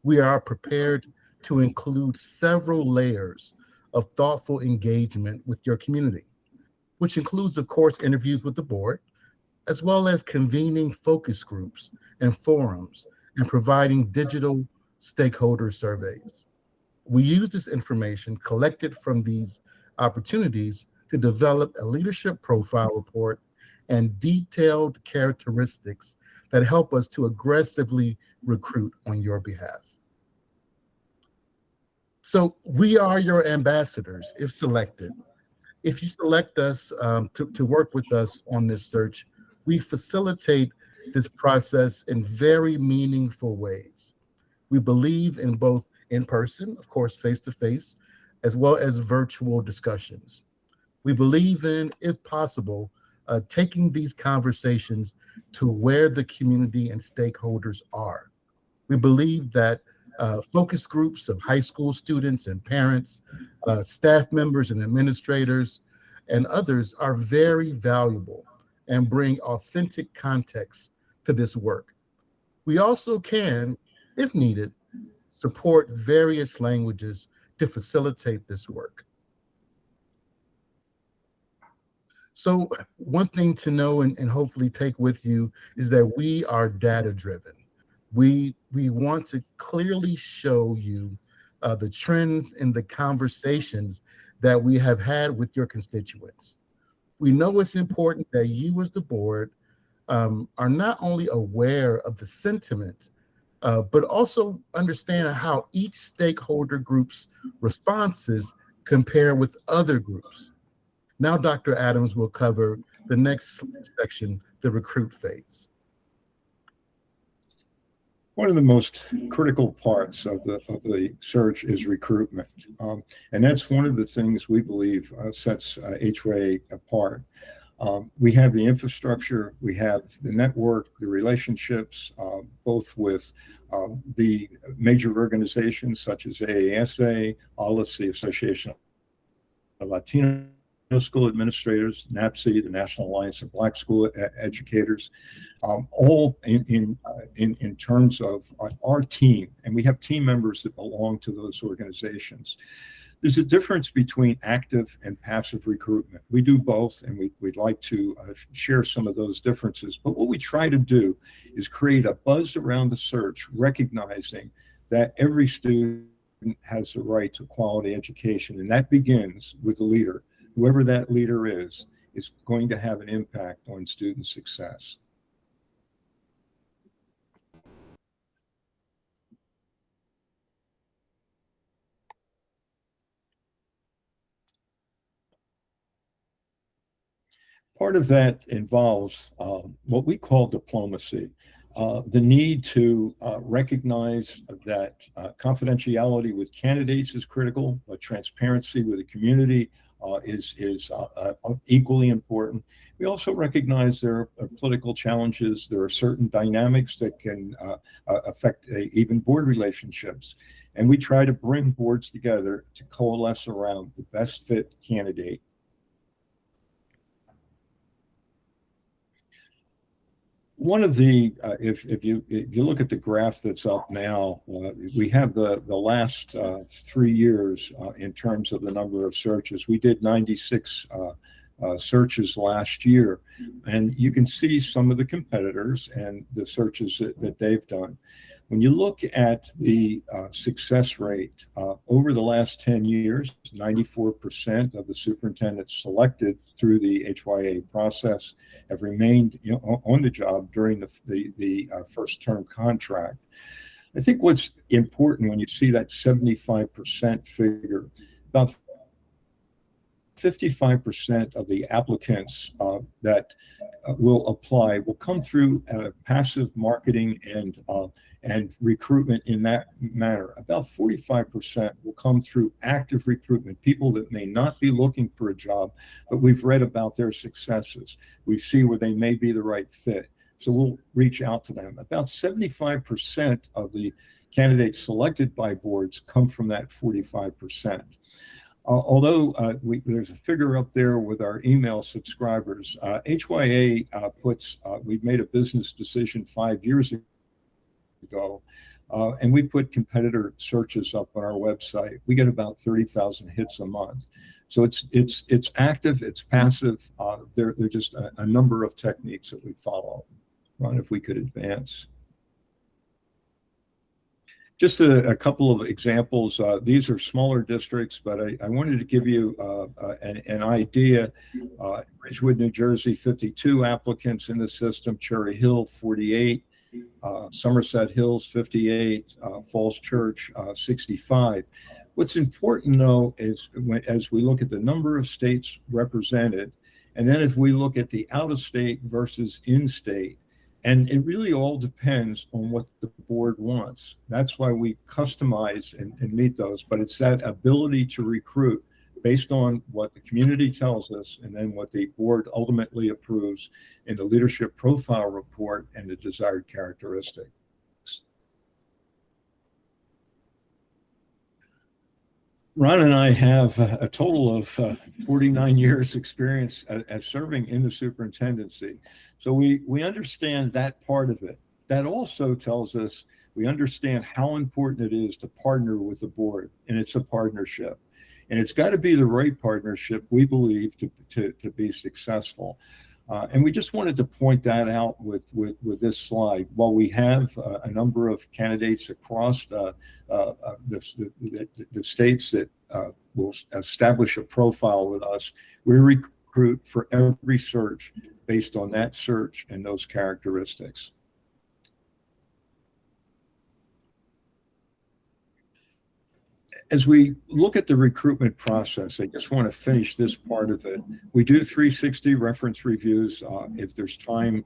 we are prepared to include several layers of thoughtful engagement with your community, which includes, of course, interviews with the board, as well as convening focus groups and forums and providing digital stakeholder surveys. We use this information collected from these opportunities to develop a leadership profile report and detailed characteristics that help us to aggressively recruit on your behalf. So we are your ambassadors if selected. If you select us to work with us on this search, we facilitate this process in very meaningful ways. We believe in both in-person, of course, face-to-face, as well as virtual discussions. We believe in, if possible, taking these conversations to where the community and stakeholders are. We believe that focus groups of high school students and parents, staff members and administrators, and others are very valuable and bring authentic context to this work. We also can, if needed, support various languages to facilitate this work. So one thing to know and hopefully take with you is that we are data-driven. We want to clearly show you the trends in the conversations that we have had with your constituents. We know it's important that you as the board are not only aware of the sentiment, but also understand how each stakeholder group's responses compare with other groups. Now, Dr. Adams will cover the next section, the recruit phase. One of the most critical parts of the search is recruitment. And that's one of the things we believe sets HYA apart. We have the infrastructure, we have the network, the relationships, both with the major organizations such as AASA, ALIS, the Association of Latino School Administrators, NAPSE, the National Alliance of Black School Educators, all in terms of our team. And we have team members that belong to those organizations. There's a difference between active and passive recruitment. We do both, and we'd like to share some of those differences. But what we try to do is create a buzz around the search, recognizing that every student has the right to quality education, and that begins with the leader. Whoever that leader is going to have an impact on student success. Part of that involves what we call diplomacy, the need to recognize that confidentiality with candidates is critical, but transparency with the community is equally important. We also recognize there are political challenges. There are certain dynamics that can affect even board relationships. And we try to bring boards together to coalesce around the best fit candidate. One of the, if you look at the graph that's up now, we have the last 3 years in terms of the number of searches. We did 96 searches last year, and you can see some of the competitors and the searches that they've done. When you look at the success rate over the last 10 years, 94% of the superintendents selected through the HYA process have remained on the job during the first term contract. I think what's important when you see that 75% figure, about 55% of the applicants that will apply will come through passive marketing and recruitment in that manner. About 45% will come through active recruitment, people that may not be looking for a job, but we've read about their successes. We see where they may be the right fit. So we'll reach out to them. About 75% of the candidates selected by boards come from that 45%. Although there's a figure up there with our email subscribers, HYA puts, we've made a business decision 5 years ago, and we put competitor searches up on our website. We get about 30,000 hits a month. So it's active, it's passive. There are just a number of techniques that we follow. Ron, if we could advance. Just a couple of examples. These are smaller districts, but I wanted to give you an idea. Ridgewood, New Jersey, 52 applicants in the system. Cherry Hill, 48. Somerset Hills, 58. Falls Church, 65. What's important, though, is as we look at the number of states represented, and then if we look at the out-of-state versus in-state, and it really all depends on what the board wants. That's why we customize and meet those, but it's that ability to recruit based on what the community tells us and then what the board ultimately approves in the leadership profile report and the desired characteristics. Ron and I have a total of 49 years experience as serving in the superintendency. So we understand that part of it. That also tells us we understand how important it is to partner with the board, and it's a partnership. And it's got to be the right partnership, we believe, to be successful. And we just wanted to point that out with this slide. While we have a number of candidates across the states that will establish a profile with us, we recruit for every search based on that search and those characteristics. As we look at the recruitment process, I just want to finish this part of it. We do 360 reference reviews. If there's time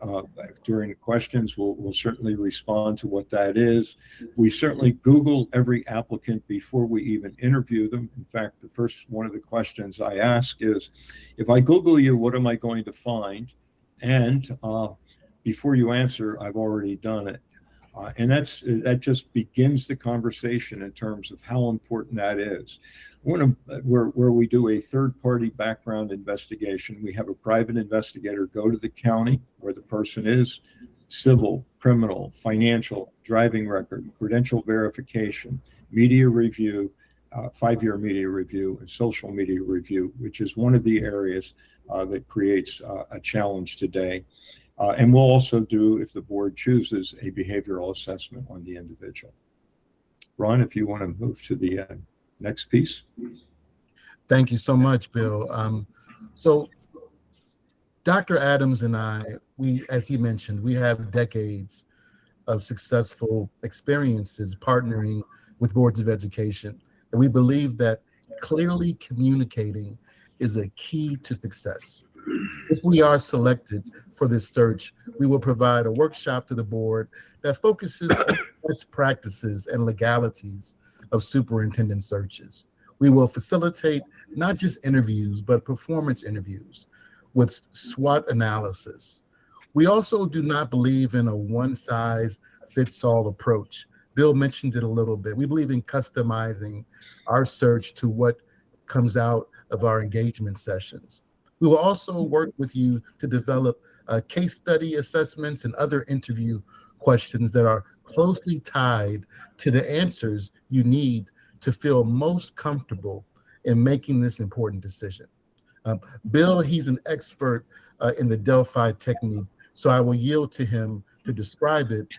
during the questions, we'll certainly respond to what that is. We certainly Google every applicant before we even interview them. In fact, the first one of the questions I ask is, if I Google you, what am I going to find? And before you answer, I've already done it. And that just begins the conversation in terms of how important that is. Where we do a third-party background investigation, we have a private investigator go to the county where the person is, civil, criminal, financial, driving record, credential verification, media review, 5-year media review, and social media review, which is one of the areas that creates a challenge today. And we'll also do, if the board chooses, a behavioral assessment on the individual. Ron, if you want to move to the next piece. Thank you so much, Bill. So Dr. Adams and I, as he mentioned, we have decades of successful experiences partnering with boards of education. And we believe that clearly communicating is a key to success. If we are selected for this search, we will provide a workshop to the board that focuses on best practices and legalities of superintendent searches. We will facilitate not just interviews, but performance interviews with SWOT analysis. We also do not believe in a one-size-fits-all approach. Bill mentioned it a little bit. We believe in customizing our search to what comes out of our engagement sessions. We will also work with you to develop case study assessments and other interview questions that are closely tied to the answers you need to feel most comfortable in making this important decision. Bill, he's an expert in the Delphi technique, so I will yield to him to describe it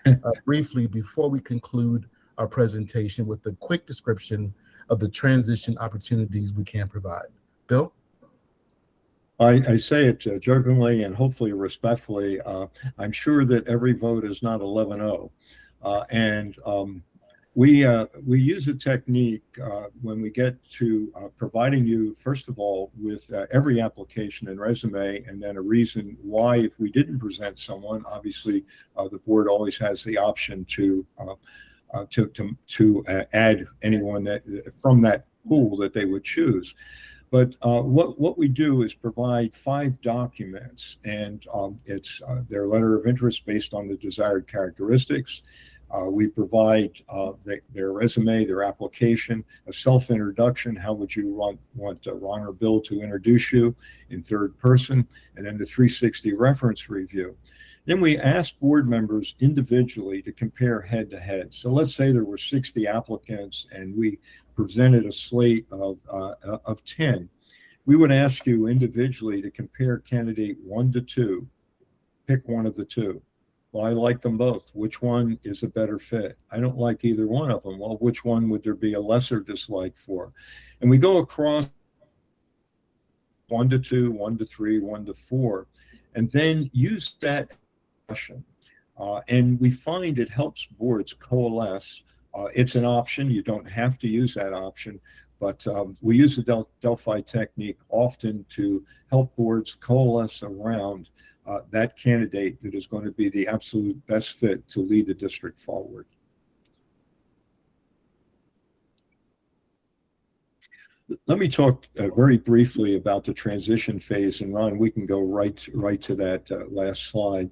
briefly before we conclude our presentation with a quick description of the transition opportunities we can provide. Bill? I say it jokingly and hopefully respectfully. I'm sure that every vote is not 11-0. And we use a technique when we get to providing you, first of all, with every application and resume, and then a reason why, if we didn't present someone, obviously the board always has the option to add anyone from that pool that they would choose. But what we do is provide 5 documents, and it's their letter of interest based on the desired characteristics. We provide their resume, their application, a self-introduction. How would you want Ron or Bill to introduce you in third person? And then the 360 reference review. Then we asked board members individually to compare head to head. So let's say there were 60 applicants and we presented a slate of 10. We would ask you individually to compare candidate 1 to 2. Pick one of the two. Well, I like them both. Which one is a better fit? I don't like either one of them. Well, which one would there be a lesser dislike for? And we go across 1 to 2, 1 to 3, 1 to 4, and then use that discussion. And we find it helps boards coalesce. It's an option. You don't have to use that option, but we use the Delphi technique often to help boards coalesce around that candidate that is going to be the absolute best fit to lead the district forward. Let me talk very briefly about the transition phase, and Ron, we can go right to that last slide.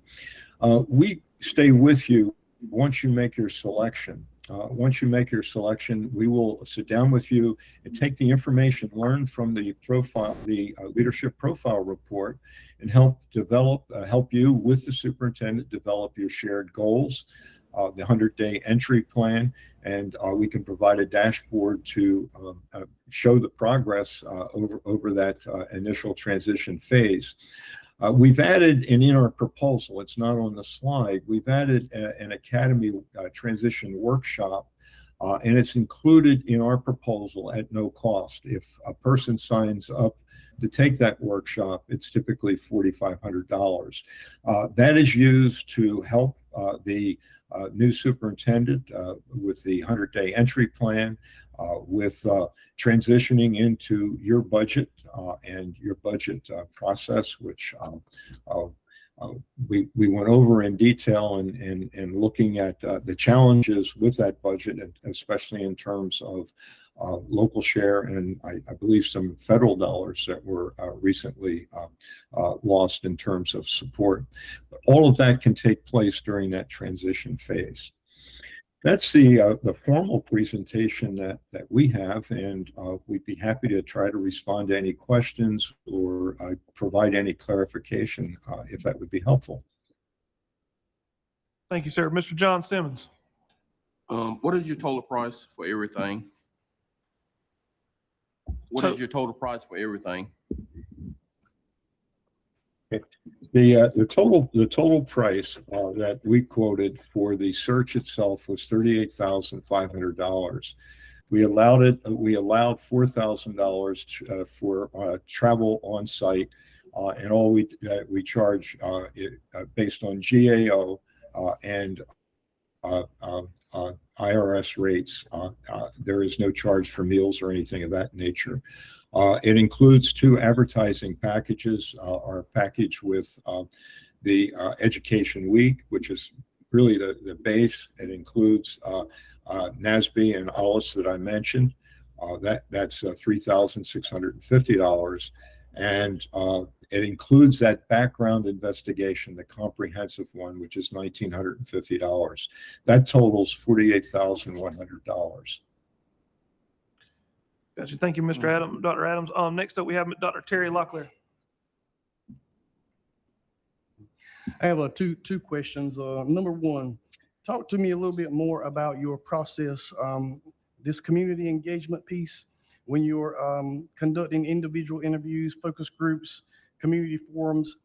We stay with you once you make your selection. Once you make your selection, we will sit down with you and take the information learned from the profile, the leadership profile report, and help you with the superintendent develop your shared goals, the 100-day entry plan, and we can provide a dashboard to show the progress over that initial transition phase. We've added, and in our proposal, it's not on the slide, we've added an academy transition workshop, and it's included in our proposal at no cost. If a person signs up to take that workshop, it's typically $4,500. That is used to help the new superintendent with the 100-day entry plan, with transitioning into your budget and your budget process, which we went over in detail and looking at the challenges with that budget, and especially in terms of local share and I believe some federal dollars that were recently lost in terms of support. But all of that can take place during that transition phase. That's the formal presentation that we have, and we'd be happy to try to respond to any questions or provide any clarification if that would be helpful. Thank you, sir. Mr. John Simmons. What is your total price for everything? What is your total price for everything? The total price that we quoted for the search itself was $38,500. We allowed $4,000 for travel on site, and all we charge based on GAO and IRS rates. There is no charge for meals or anything of that nature. It includes 2 advertising packages, our package with the Education Week, which is really the base. It includes NASB and ALIS that I mentioned. That's $3,650. And it includes that background investigation, the comprehensive one, which is $1,950. That totals $48,100. Gotcha. Thank you, Mr. Adams, Dr. Adams. Next up, we have Dr. Terry Locklear. I have two questions. Number one, talk to me a little bit more about your process, this community engagement piece, when you're conducting individual interviews, focus groups, community forums.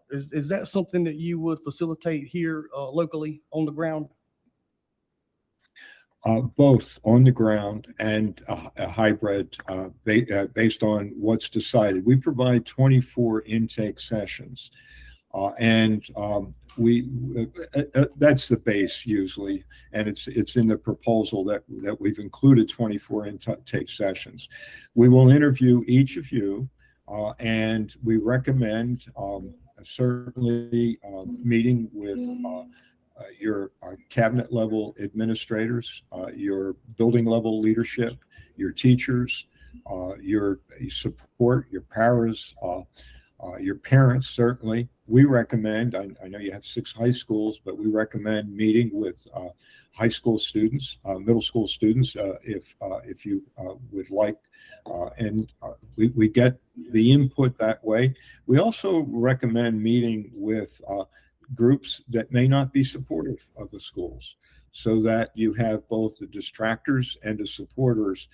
Is that something that you would facilitate here locally on the ground? Both on the ground and a hybrid based on what's decided. We provide 24 intake sessions, and that's the base usually, and it's in the proposal that we've included 24 intake sessions. We will interview each of you, and we recommend certainly meeting with your cabinet level administrators, your building level leadership, your teachers, your support, your paras, your parents certainly, We recommend, I know you have 6 high schools, but we recommend meeting with high school students, middle school students, if you would like. And we get the input that way. We also recommend meeting with groups that may not be supportive of the schools, so that you have both the distractors and the supporters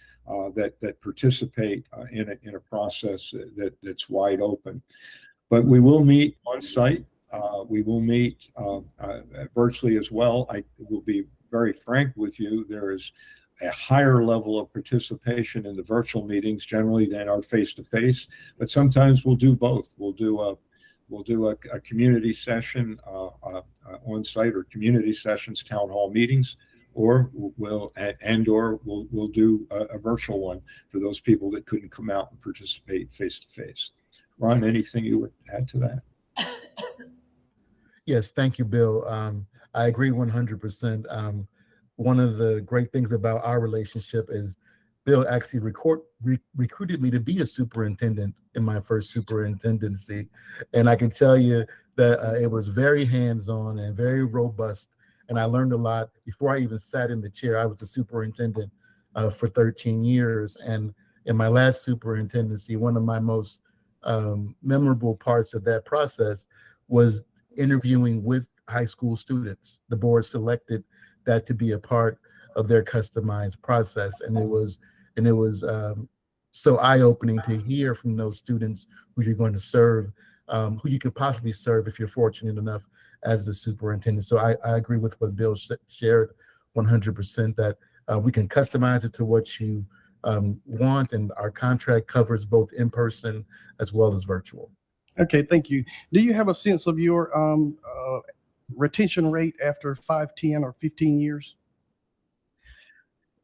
that participate in a process that's wide open. But we will meet on site. We will meet virtually as well. I will be very frank with you. There is a higher level of participation in the virtual meetings generally than our face-to-face, but sometimes we'll do both. We'll do a community session on site, or community sessions, town hall meetings, or we'll do a virtual one for those people that couldn't come out and participate face-to-face. Ron, anything you would add to that? Yes, thank you, Bill. I agree 100%. One of the great things about our relationship is Bill actually recruited me to be a superintendent in my first superintendency. And I can tell you that it was very hands-on and very robust. And I learned a lot. Before I even sat in the chair, I was a superintendent for 13 years. And in my last superintendency, one of my most memorable parts of that process was interviewing with high school students. The board selected that to be a part of their customized process, and it was so eye-opening to hear from those students who you're going to serve, who you could possibly serve if you're fortunate enough as the superintendent. So I agree with what Bill shared 100%, that we can customize it to what you want, and our contract covers both in-person as well as virtual. Okay, thank you. Do you have a sense of your retention rate after 5, 10, or 15 years?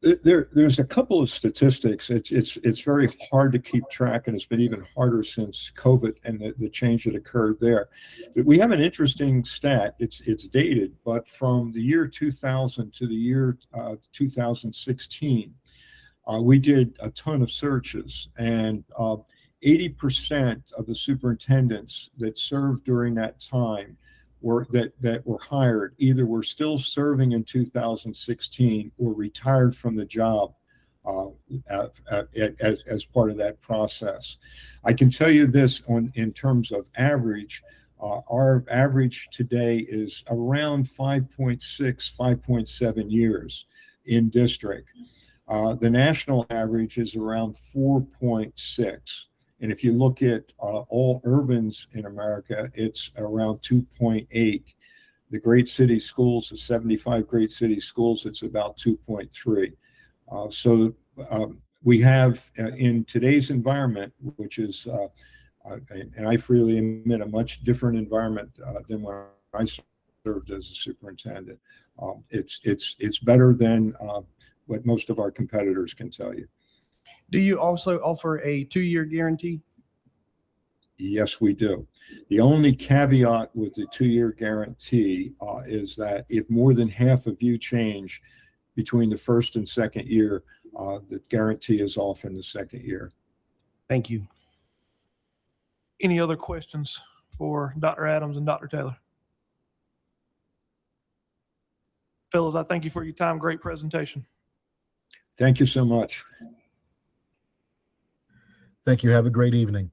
There's a couple of statistics. It's very hard to keep track, and it's been even harder since COVID and the change that occurred there. But we have an interesting stat. It's dated, but from the year 2000 to the year 2016, we did a ton of searches, and 80% of the superintendents that served during that time that were hired either were still serving in 2016 or retired from the job as part of that process. I can tell you this in terms of average. Our average today is around 5.6, 5.7 years in district. The national average is around 4.6. And if you look at all urbans in America, it's around 2.8. The great city schools, the 75 great city schools, it's about 2.3. So we have in today's environment, which is, and I freely admit, a much different environment than when I served as a superintendent. It's better than what most of our competitors can tell you. Do you also offer a 2-year guarantee? Yes, we do. The only caveat with the 2-year guarantee is that if more than half of you change between the first and second year, the guarantee is off in the second year. Thank you. Any other questions for Dr. Adams and Dr. Taylor? Fellas, I thank you for your time. Great presentation. Thank you so much. Thank you. Have a great evening.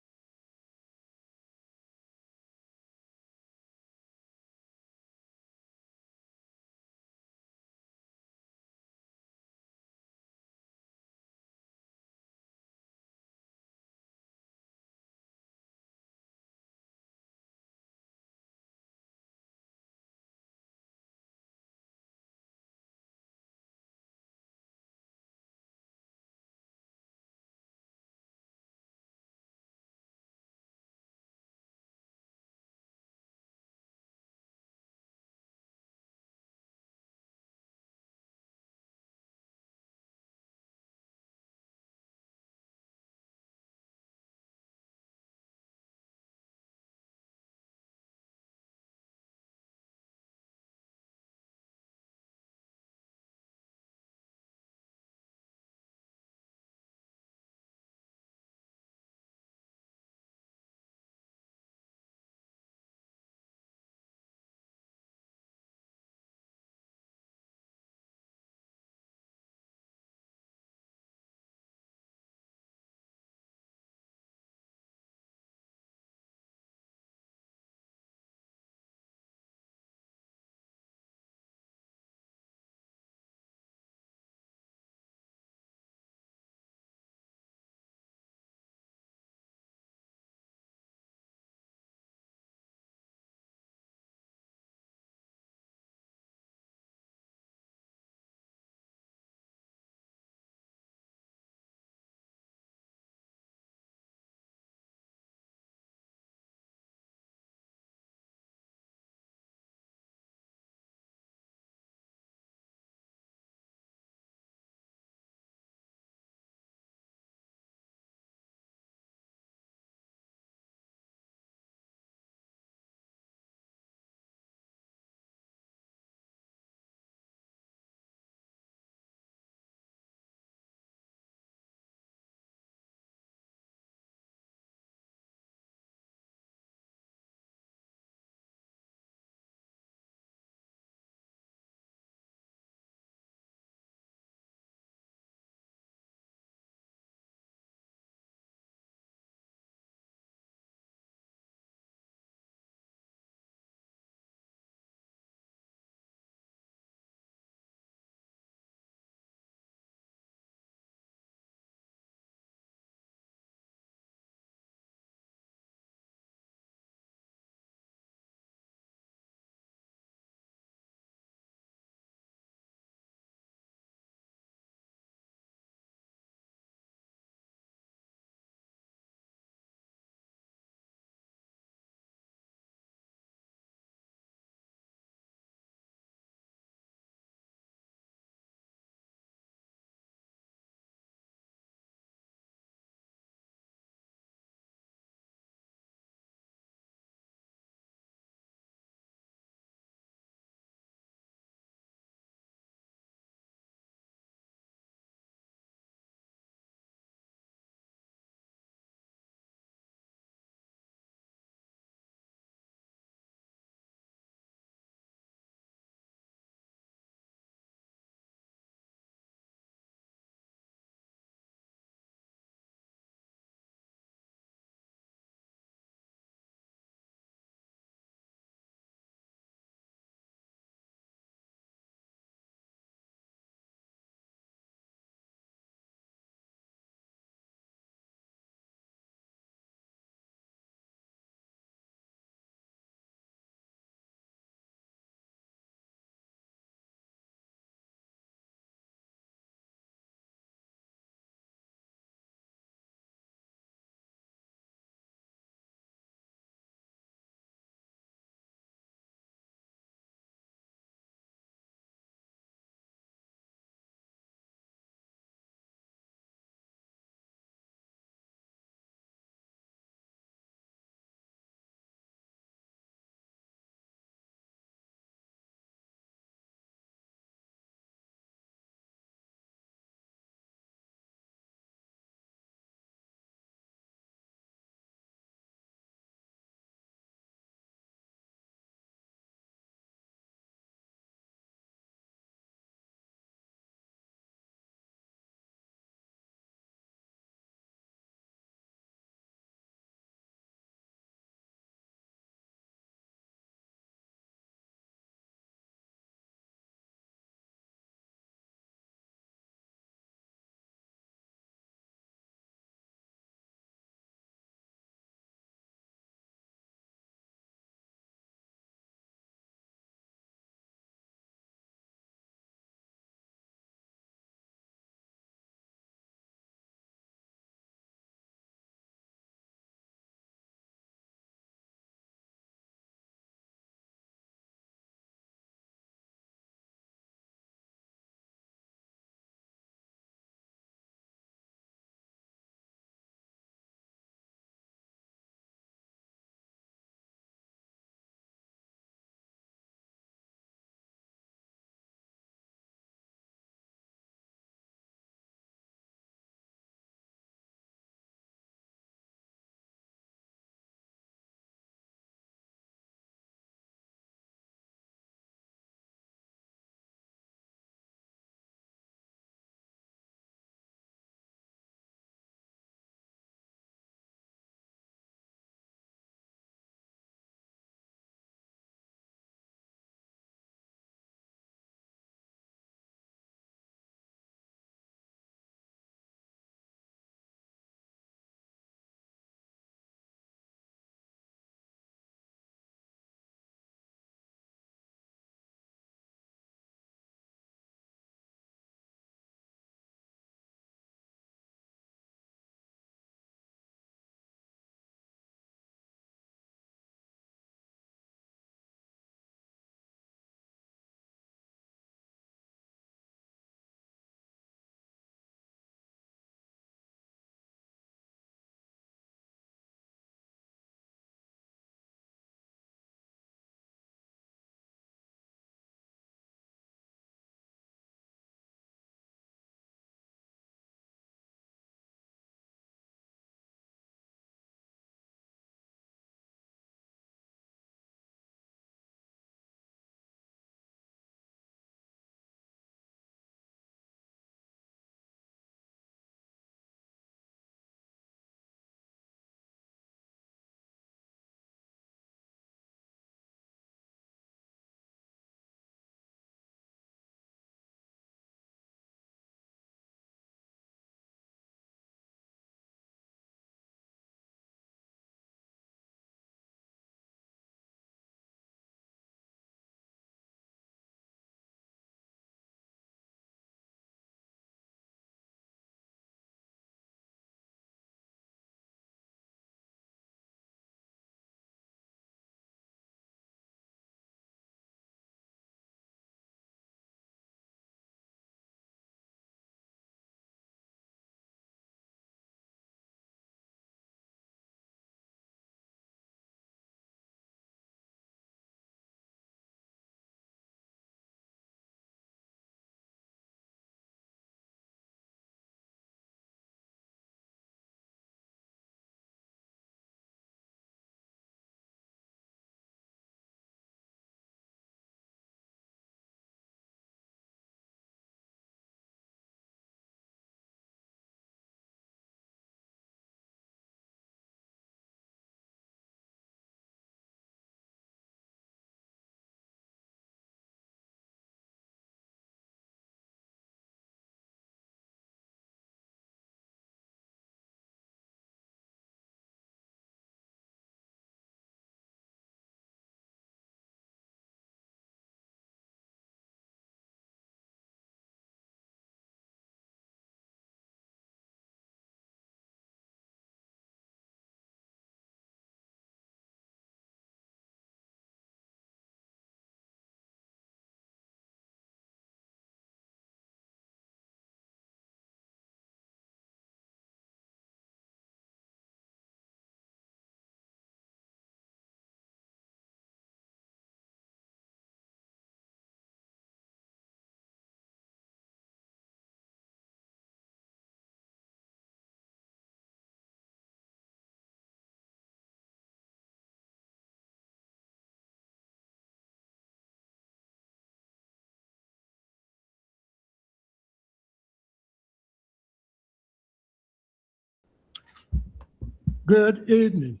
Good evening.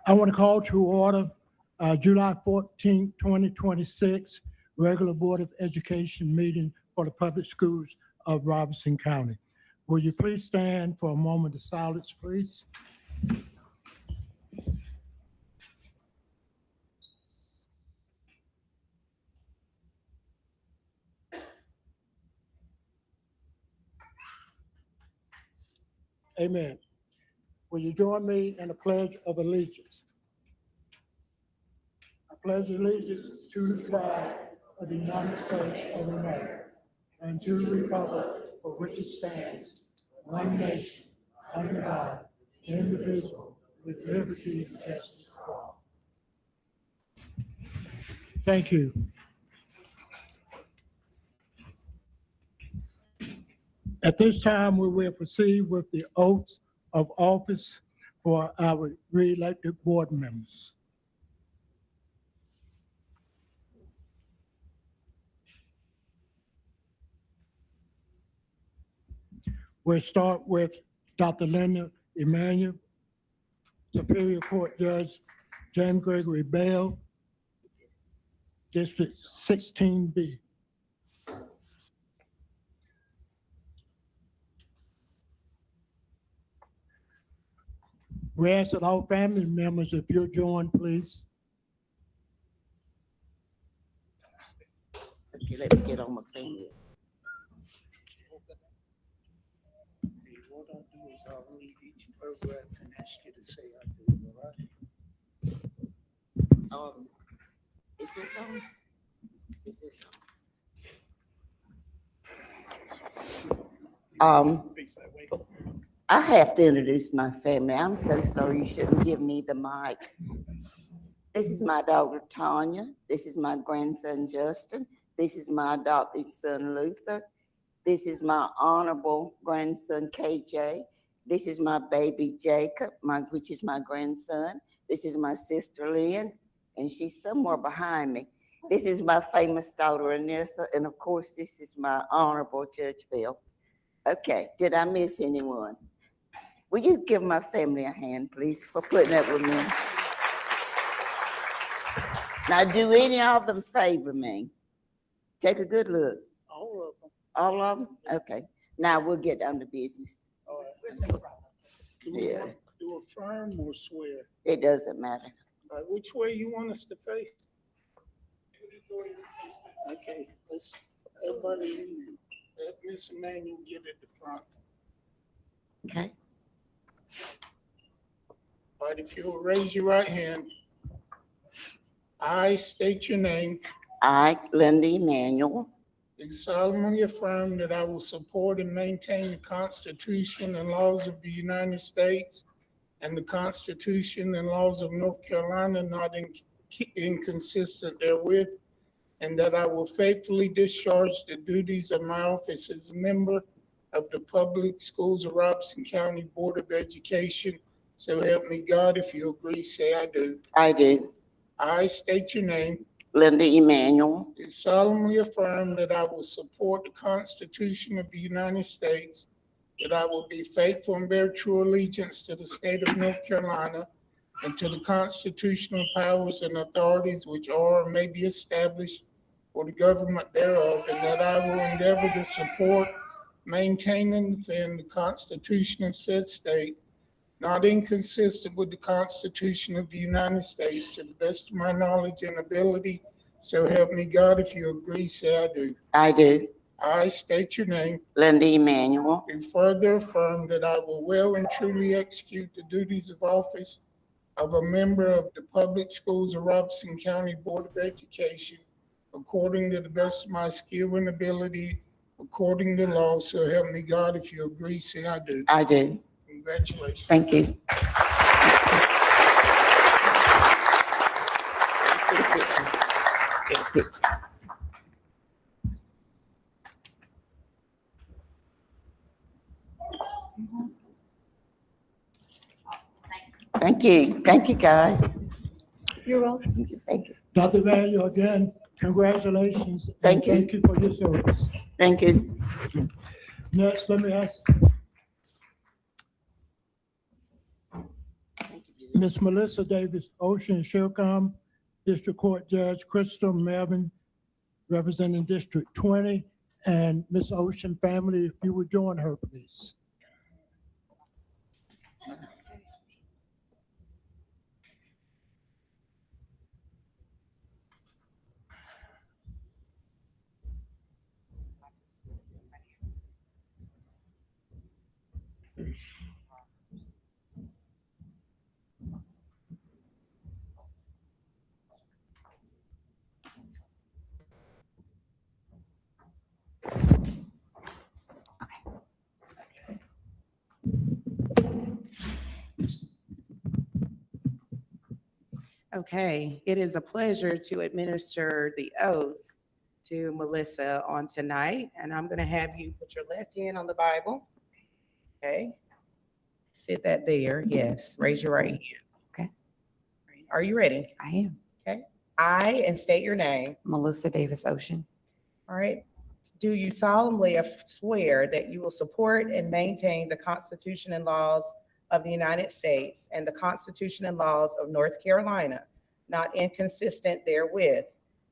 I want to call to order July 14, 2026, regular Board of Education meeting for the public schools of Robeson County. Will you please stand for a moment of silence, please? Amen. Will you join me in a pledge of allegiance? I pledge allegiance to the flag of the United States of America and to the republic for which it stands, one nation, under God, indivisible, with liberty and justice for all. Thank you. At this time, we will proceed with the oaths of office for our re-elected board members. We'll start with Dr. Linda Emanuel, Superior Court Judge James Gregory Bell, District 16B. We ask that all family members, if you'll join, please. Okay, let me get on my finger. What I'll do is I'll read each paragraph and ask you to say I do, all right? Is this on? Is this on? I have to introduce my family. I'm so sorry, you shouldn't give me the mic. This is my daughter Tanya. This is my grandson Justin. This is my adopted son Luther. This is my honorable grandson KJ. This is my baby Jacob, which is my grandson. This is my sister Lynn, and she's somewhere behind me. This is my famous daughter Anissa, and of course, this is my honorable Judge Bill. Okay, did I miss anyone? Will you give my family a hand, please, for putting up with me? Now, do any of them favor me? Take a good look. All of them. All of them? Okay. Now we'll get down to business. All right. Yeah. Do affirm or swear? It doesn't matter. All right, which way you want us to face? Okay, let's, everybody, let Miss Emmanuel get at the front. Okay. All right, if you'll raise your right hand. I state your name. I, Linda Emanuel, Do solemnly affirm that I will support and maintain the Constitution and laws of the United States and the Constitution and laws of North Carolina, not inconsistent therewith, and that I will faithfully discharge the duties of my office as a member of the Public Schools of Robeson County Board of Education. So help me God. If you agree, say I do. I do. I state your name. Linda Emanuel, Do solemnly affirm that I will support the Constitution of the United States, that I will be faithful and bear true allegiance to the state of North Carolina and to the constitutional powers and authorities which are or may be established for the government thereof, and that I will endeavor to support, maintain, and defend the Constitution of said state, not inconsistent with the Constitution of the United States, to the best of my knowledge and ability. So help me God. If you agree, say I do. I do. I state your name. Linda Emanuel, Do further affirm that I will well and truly execute the duties of office of a member of the Public Schools of Robeson County Board of Education according to the best of my skill and ability, according to law. So help me God. If you agree, say I do. I do. Congratulations. Thank you. Thank you. Thank you, guys. You're welcome. Thank you. Thank you. Dr. Emanuel, again, congratulations. and Thank you. Thank you for your service. Thank you. Next, let me ask. Miss Melissa Davis Ocean Shilcom, District Court Judge Crystal Melvin, representing District 20, and Miss Ocean family, if you would join her, please. Okay, it is a pleasure to administer the oath to Melissa on tonight, and I'm going to have you put your left hand on the Bible. Okay, sit that there. Yes, raise your right hand. Okay. Are you ready? I am. Okay. I, and state your name. Melissa Davis Ocean. All right. Do you solemnly swear that you will support and maintain the Constitution and laws of the United States and the Constitution and laws of North Carolina, not inconsistent therewith,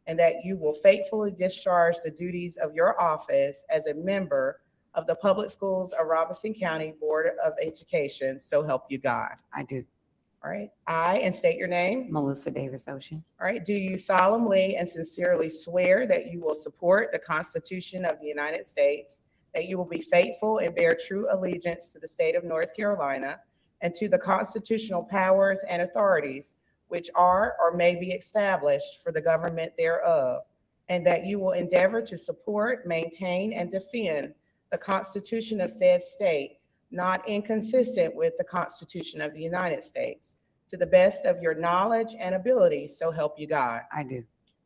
and that you will faithfully discharge the duties of your office as a member of the Public Schools of Robeson County Board of Education, so help you God? I do. All right. I, and state your name. Melissa Davis Ocean. All right. Do you solemnly and sincerely swear that you will support the Constitution of the United States, that you will be faithful and bear true allegiance to the state of North Carolina and to the constitutional powers and authorities which are or may be established for the government thereof, and that you will endeavor to support, maintain, and defend the Constitution of said state, not inconsistent with the Constitution of the United States, to the best of your knowledge and ability, so help you God? I do.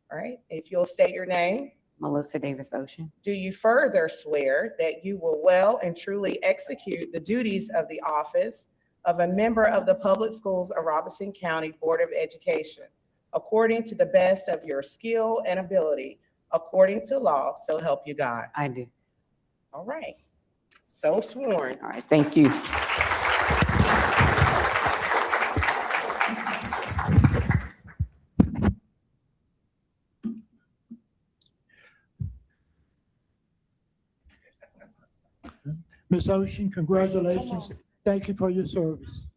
All right. If you'll state your name. Melissa Davis Ocean. Do you further swear that you will well and truly execute the duties of the office of a member of the Public Schools of Robeson County Board of Education, according to the best of your skill and ability, according to law, so help you God? I do. All right. So sworn. All right, thank you. Miss Ocean, congratulations. Thank you for your service.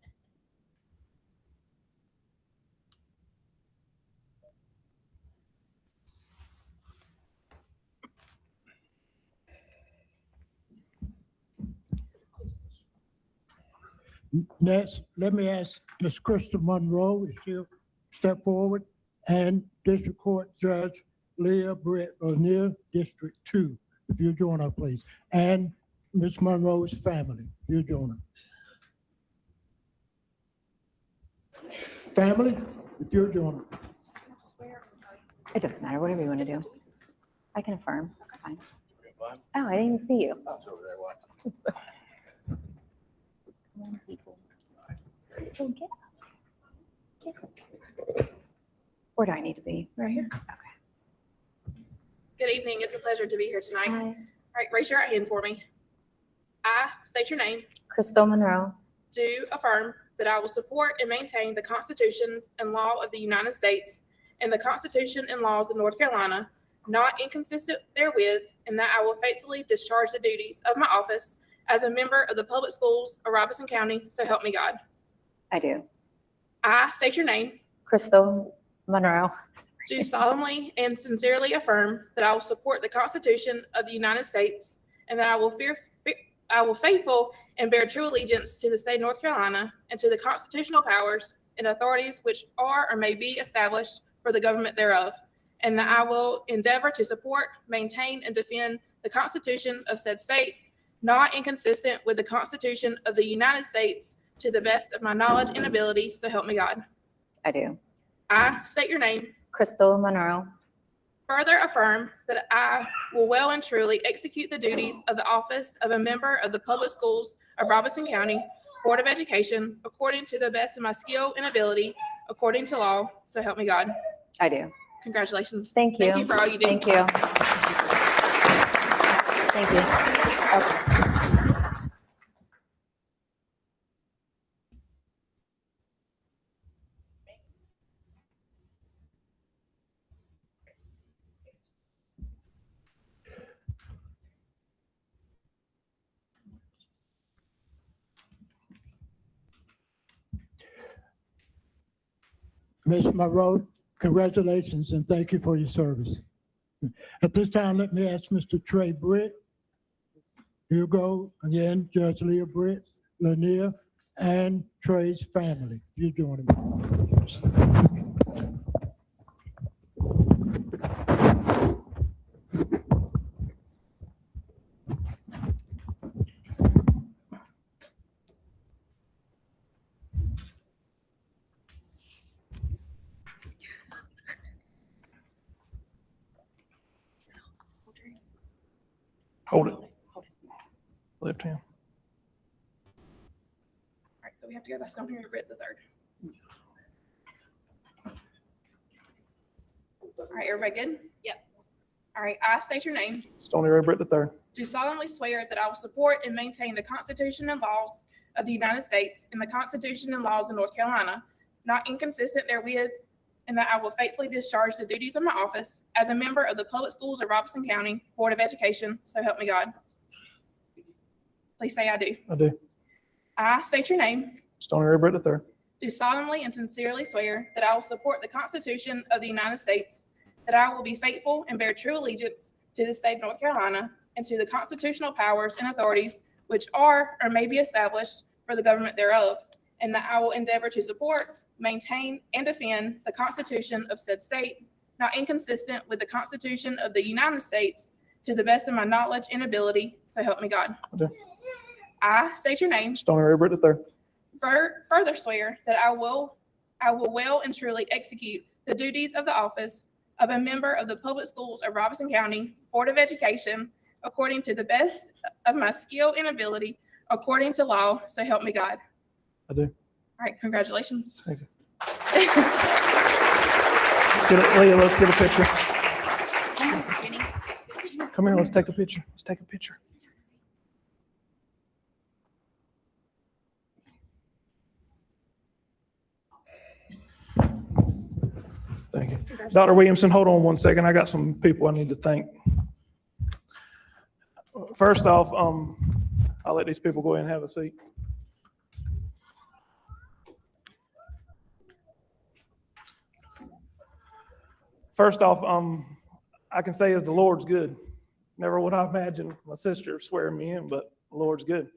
Next, let me ask Ms. Crystal Monroe if she'll step forward, and District Court Judge Leah Britt O'Neill, District 2, if you'll join her, please, and Ms. Monroe's family, if you'll join her. Family, if you'll join her. It doesn't matter, whatever you want to do. I can affirm, it's fine. Oh, I didn't even see you. Come on, people. So get up. Get up. Where do I need to be? Right here? Okay. Good evening. It's a pleasure to be here tonight. Hi. All right, raise your right hand for me. I state your name. Crystal Monroe. Do affirm that I will support and maintain the Constitution and law of the United States and the Constitution and laws of North Carolina, not inconsistent therewith, and that I will faithfully discharge the duties of my office as a member of the Public Schools of Robeson County, so help me God. I do. I state your name. Crystal Monroe. Do solemnly and sincerely affirm that I will support the Constitution of the United States and that I will faithful and bear true allegiance to the state of North Carolina and to the constitutional powers and authorities which are or may be established for the government thereof, and that I will endeavor to support, maintain, and defend the Constitution of said state, not inconsistent with the Constitution of the United States, to the best of my knowledge and ability, so help me God. I do. I state your name. Crystal Monroe. Further affirm that I will well and truly execute the duties of the office of a member of the Public Schools of Robeson County Board of Education according to the best of my skill and ability, according to law, so help me God. I do. Congratulations. Thank you. Thank you for all you do. Thank you. Thank you. Okay. Ms. Monroe, congratulations and thank you for your service. At this time, let me ask Mr. Trey Britt, Hugo, again, Judge Leah Britt, Lanier, and Trey's family. You join me. Hold it. Left hand. All right, so we have to go by Stone Henry Britt the third. All right, everybody good? Yep. All right, I state your name. Stony Ray Britt III. Do solemnly swear that I will support and maintain the Constitution and laws of the United States and the Constitution and laws of North Carolina, not inconsistent therewith, and that I will faithfully discharge the duties of my office as a member of the Public Schools of Robeson County Board of Education, so help me God. Please say I do. I do. I state your name. Stony Ray Britt III. Do solemnly and sincerely swear that I will support the Constitution of the United States, that I will be faithful and bear true allegiance to the state of North Carolina and to the constitutional powers and authorities which are or may be established for the government thereof, and that I will endeavor to support, maintain, and defend the Constitution of said state, not inconsistent with the Constitution of the United States, to the best of my knowledge and ability, so help me God. I do. I state your name. Stony Ray Britt III. Further swear that I will well and truly execute the duties of the office of a member of the Public Schools of Robeson County Board of Education according to the best of my skill and ability, according to law, so help me God. I do. All right, congratulations. Thank you. Leah, let's get a picture. Come here, let's take a picture. Let's take a picture. Thank you. Dr. Williamson, hold on one second. I got some people I need to thank. First off, I'll let these people go ahead and have a seat. First off, I can say as the Lord's good. Never would I imagine my sister swearing me in, but the Lord's good.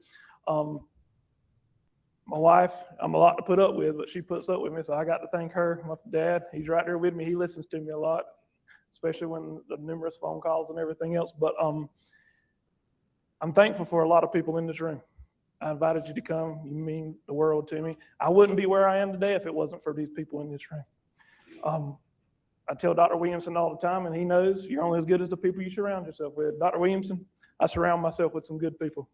My wife, I'm a lot to put up with, but she puts up with me, so I got to thank her. My dad, he's right there with me. He listens to me a lot, especially when the numerous phone calls and everything else. But I'm thankful for a lot of people in this room. I invited you to come. You mean the world to me. I wouldn't be where I am today if it wasn't for these people in this room. I tell Dr. Williamson all the time, and he knows you're only as good as the people you surround yourself with. Dr. Williamson, I surround myself with some good people.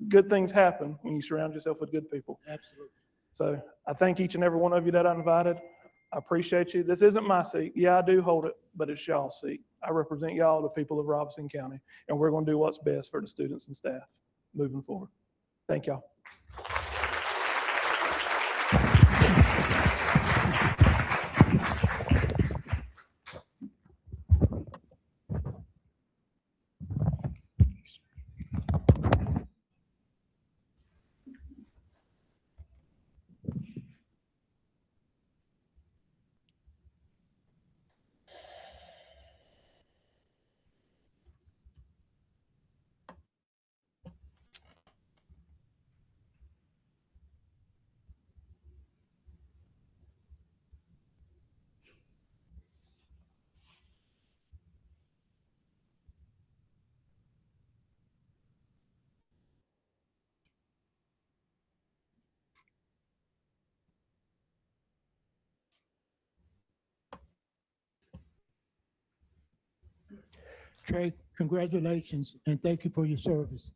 Good things happen when you surround yourself with good people. Absolutely. So I thank each and every one of you that I invited. I appreciate you. This isn't my seat. Yeah, I do hold it, but it's y'all's seat. I represent y'all, the people of Robeson County, and we're going to do what's best for the students and staff moving forward. Thank y'all. Trey, congratulations and thank you for your service.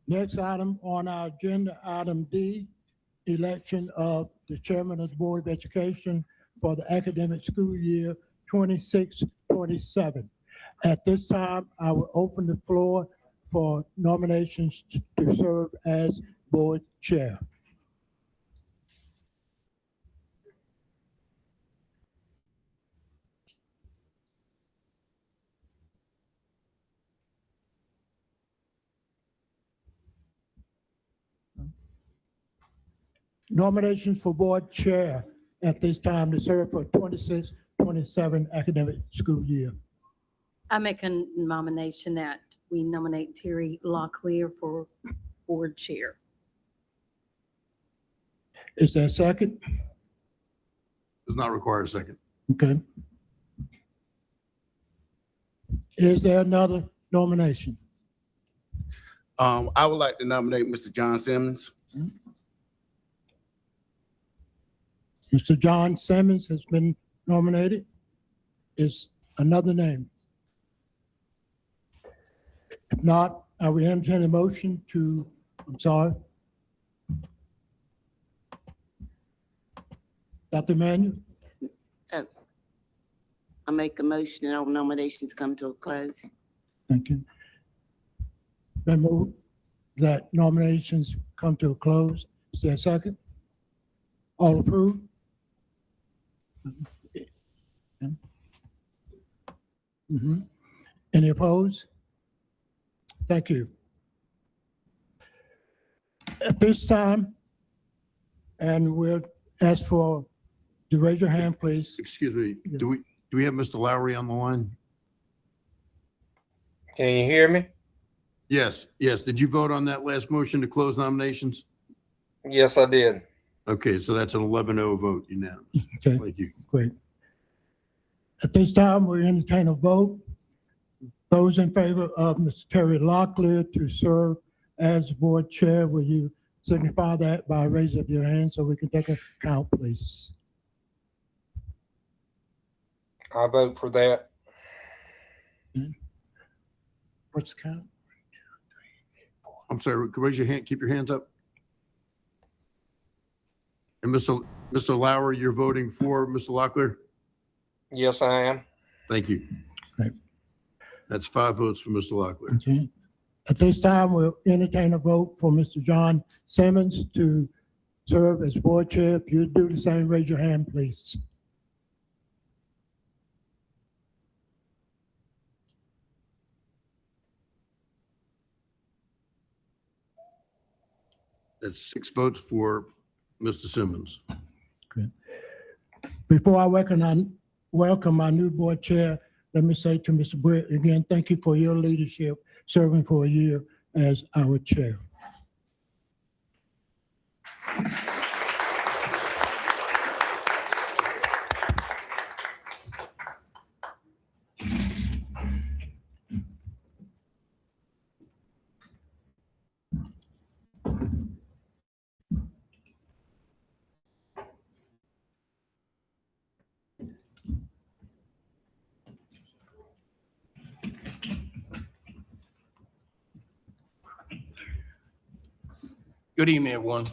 Next item on our agenda, item D, election of the chairman of the Board of Education for the academic school year 26-27. At this time, I will open the floor for nominations to serve as board chair. Nominations for board chair at this time to serve for 26-27 academic school year. I make a nomination that we nominate Terry Locklear for board chair. Is there a second? Does not require a second. Okay. Is there another nomination? I would like to nominate Mr. John Simmons. Mr. John Simmons has been nominated. Is another name? If not, I will entertain a motion to, I'm sorry. Dr. Manuel? Oh. I make a motion that all nominations come to a close. Thank you. Been moved that nominations come to a close. Is there a second? All approved? Mhm. Any opposed? Thank you. At this time, and we'll ask for, to raise your hand, please. Excuse me, do we have Mr. Lowry on the line? Can you hear me? Yes, yes. Did you vote on that last motion to close nominations? Yes, I did. Okay, so that's an 11-0 vote unanimous. Okay. Thank you. Great. At this time, we entertain a vote. Those in favor of Mr. Terry Locklear to serve as board chair, will you signify that by raising of your hand so we can take a count, please? I vote for that. What's the count? I'm sorry, raise your hand, keep your hands up. And Mr. Lowry, you're voting for Mr. Locklear? Yes, I am. Thank you. Okay. That's 5 votes for Mr. Locklear. Okay. At this time, we'll entertain a vote for Mr. John Simmons to serve as board chair. If you do the same, raise your hand, please. That's 6 votes for Mr. Simmons. Before I welcome my new board chair, let me say to Mr. Britt again, thank you for your leadership, serving for a year as our chair. Good evening, everyone.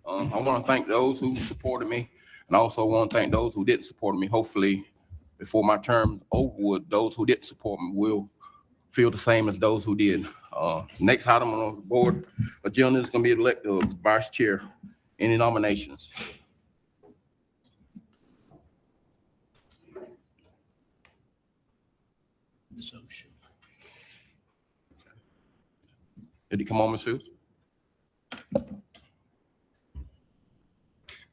I want to thank those who supported me, and I also want to thank those who didn't support me. Hopefully, before my term over with, those who didn't support me will feel the same as those who did. Next item on the board agenda is going to be elect the vice chair. Any nominations? Did he come on, Ms. Fields?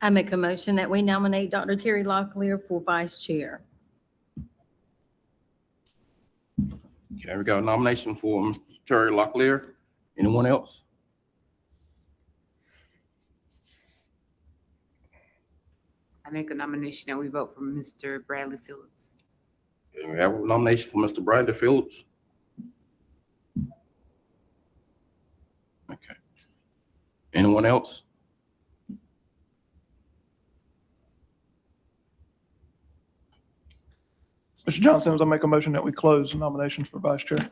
I make a motion that we nominate Dr. Terry Locklear for vice chair. Okay, we got a nomination for Mr. Terry Locklear. Anyone else? I make a nomination that we vote for Mr. Bradley Phillips. Okay, we have a nomination for Mr. Bradley Phillips. Okay. Anyone else? Mr. John Simmons, I make a motion that we close nominations for vice chair.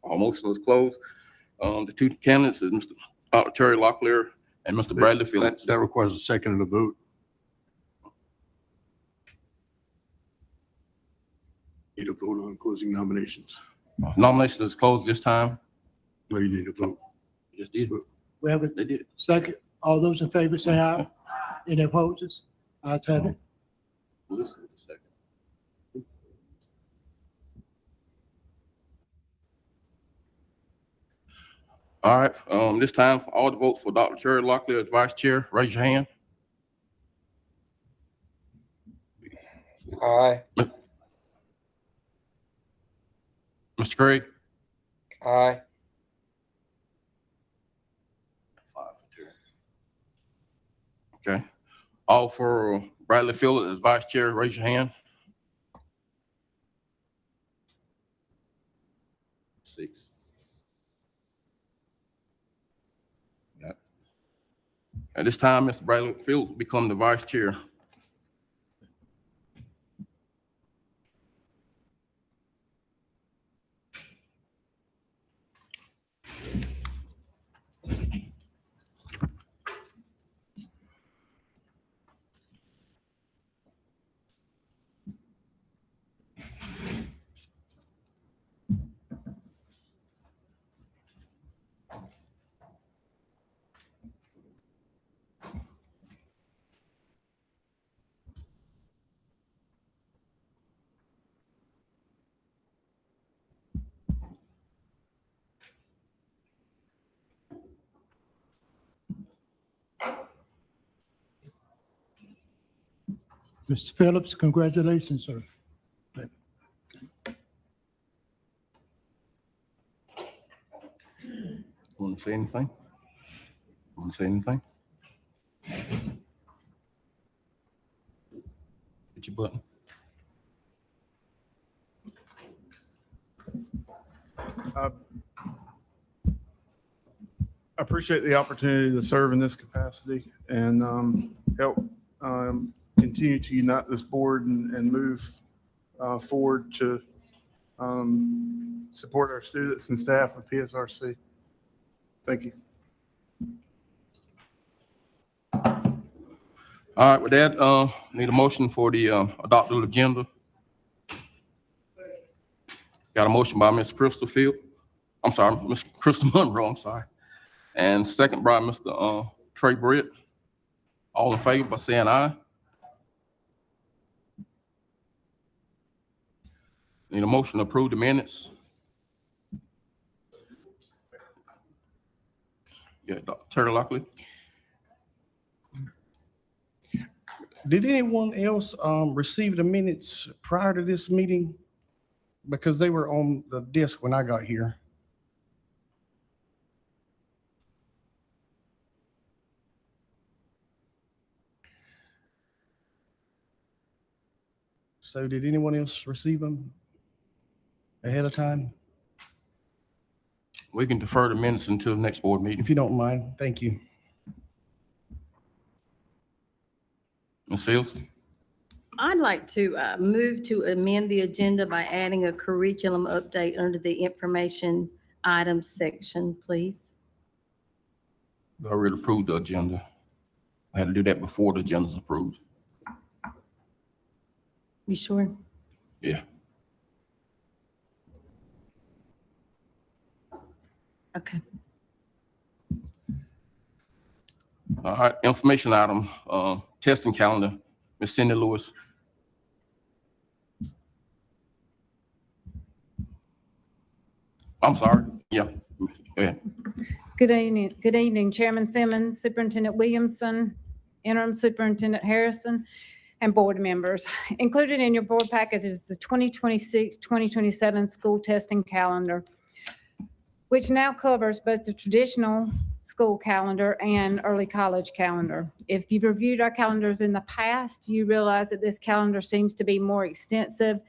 All motions is closed. The two candidates is Mr. Dr. Terry Locklear and Mr. Bradley Phillips. That requires a second and a vote. Need a vote on closing nominations. Nomination is closed this time. No, you need a vote. You just did. We have a They did it. second. All those in favor say aye. Any opposers? Ayes have it. Listen a second. All right, this time for all the votes for Dr. Cherry Lockley as vice chair, raise your hand. Aye. Mr. Craig? Aye. Okay. All for Bradley Phillips as vice chair, raise your hand. 6. Got it. At this time, Mr. Bradley Phillips will become the vice chair. Mr. Phillips, congratulations, sir. Want to say anything? Want to say anything? Hit your button. I appreciate the opportunity to serve in this capacity and help continue to unite this board and move forward to support our students and staff of PSRC. Thank you. All right, with that, need a motion for the adopted agenda. Got a motion by Ms. Crystal Field. I'm sorry, Ms. Crystal Monroe, I'm sorry. And second by Mr. Trey Britt. All in favor by saying aye. Need a motion to approve the minutes. Yeah, Dr. Terry Lockley. Did anyone else receive the minutes prior to this meeting? Because they were on the desk when I got here. So did anyone else receive them ahead of time? We can defer the minutes until the next board meeting. If you don't mind, thank you. Ms. Fields? I'd like to move to amend the agenda by adding a curriculum update under the information items section, please. I already approved the agenda. I had to do that before the agenda's approved. You sure? Yeah. Okay. All right, information item, testing calendar, Ms. Cindy Lewis. I'm sorry, yeah, go ahead. Good evening, Chairman Simmons, Superintendent Williamson, Interim Superintendent Harrison, and board members. Included in your board package is the 2026-2027 school testing calendar, which now covers both the traditional school calendar and early college calendar. If you've reviewed our calendars in the past, you realize that this calendar seems to be more extensive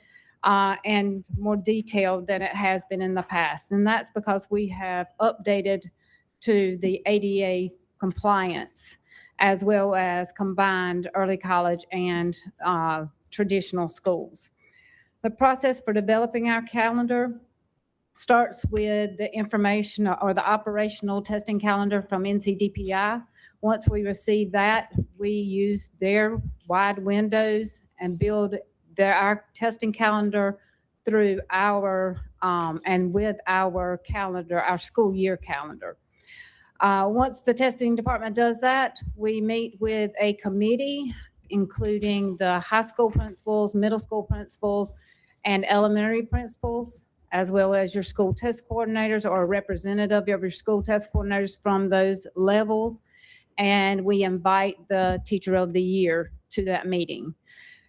and more detailed than it has been in the past. And that's because we have updated to the ADA compliance, as well as combined early college and traditional schools. The process for developing our calendar starts with the information or the operational testing calendar from NCDPI. Once we receive that, we use their wide windows and build our testing calendar through our and with our calendar, our school year calendar. Once the testing department does that, we meet with a committee, including the high school principals, middle school principals, and elementary principals, as well as your school test coordinators or a representative of your school test coordinators from those levels. And we invite the teacher of the year to that meeting.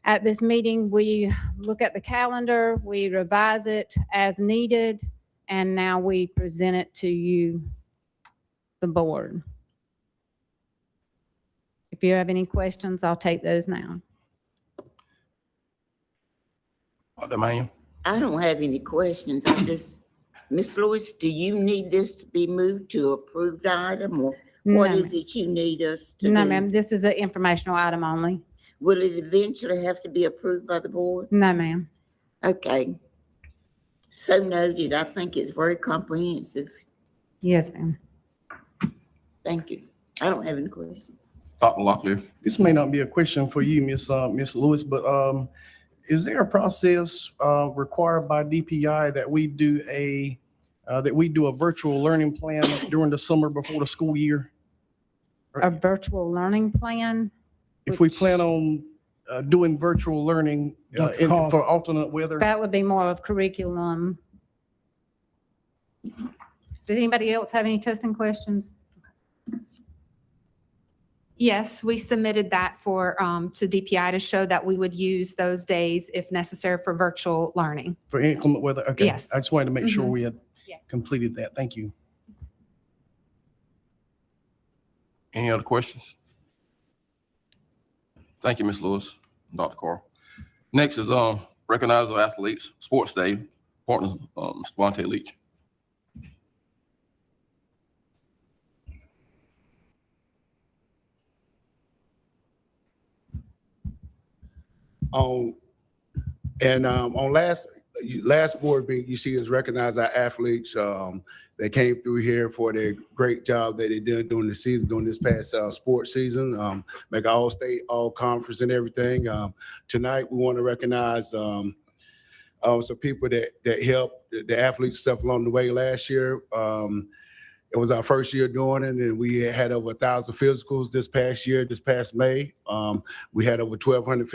At this meeting, we look at the calendar, we revise it as needed, and now we present it to you, the board. If you have any questions, I'll take those now. Dr. Manuel? I don't have any questions. I just, Ms. Lewis, do you need this to be moved to approved item, or what No, is it you need us to do? No, ma'am, this is an informational item only. Will it eventually have to be approved by the board? No, ma'am. Okay. So noted. I think it's very comprehensive. Yes, ma'am. Thank you. I don't have any questions. Dr. Locklear? This may not be a question for you, Miss Lewis, but is there a process required by DPI that we do a virtual learning plan during the summer before the school year? A virtual learning plan? If we plan on doing virtual learning for alternate weather? That would be more of curriculum. Does anybody else have any testing questions? Yes, we submitted that to DPI to show that we would use those days if necessary for virtual learning. For inclement weather? Okay. Yes. I just wanted to make sure we had Yes. completed that. Thank you. Any other questions? Thank you, Ms. Lewis, and Dr. Carl. Next is recognize our athletes, sports day, partners, Squante Leach. On last board meeting, you see us recognize our athletes. They came through here for their great job that they did during the season, during this past sports season, make all state, all conference and everything. Tonight, we want to recognize some people that helped the athletes stuff along the way last year. It was our first year doing it, and we had over 1,000 physicals this past May. We had over 1,200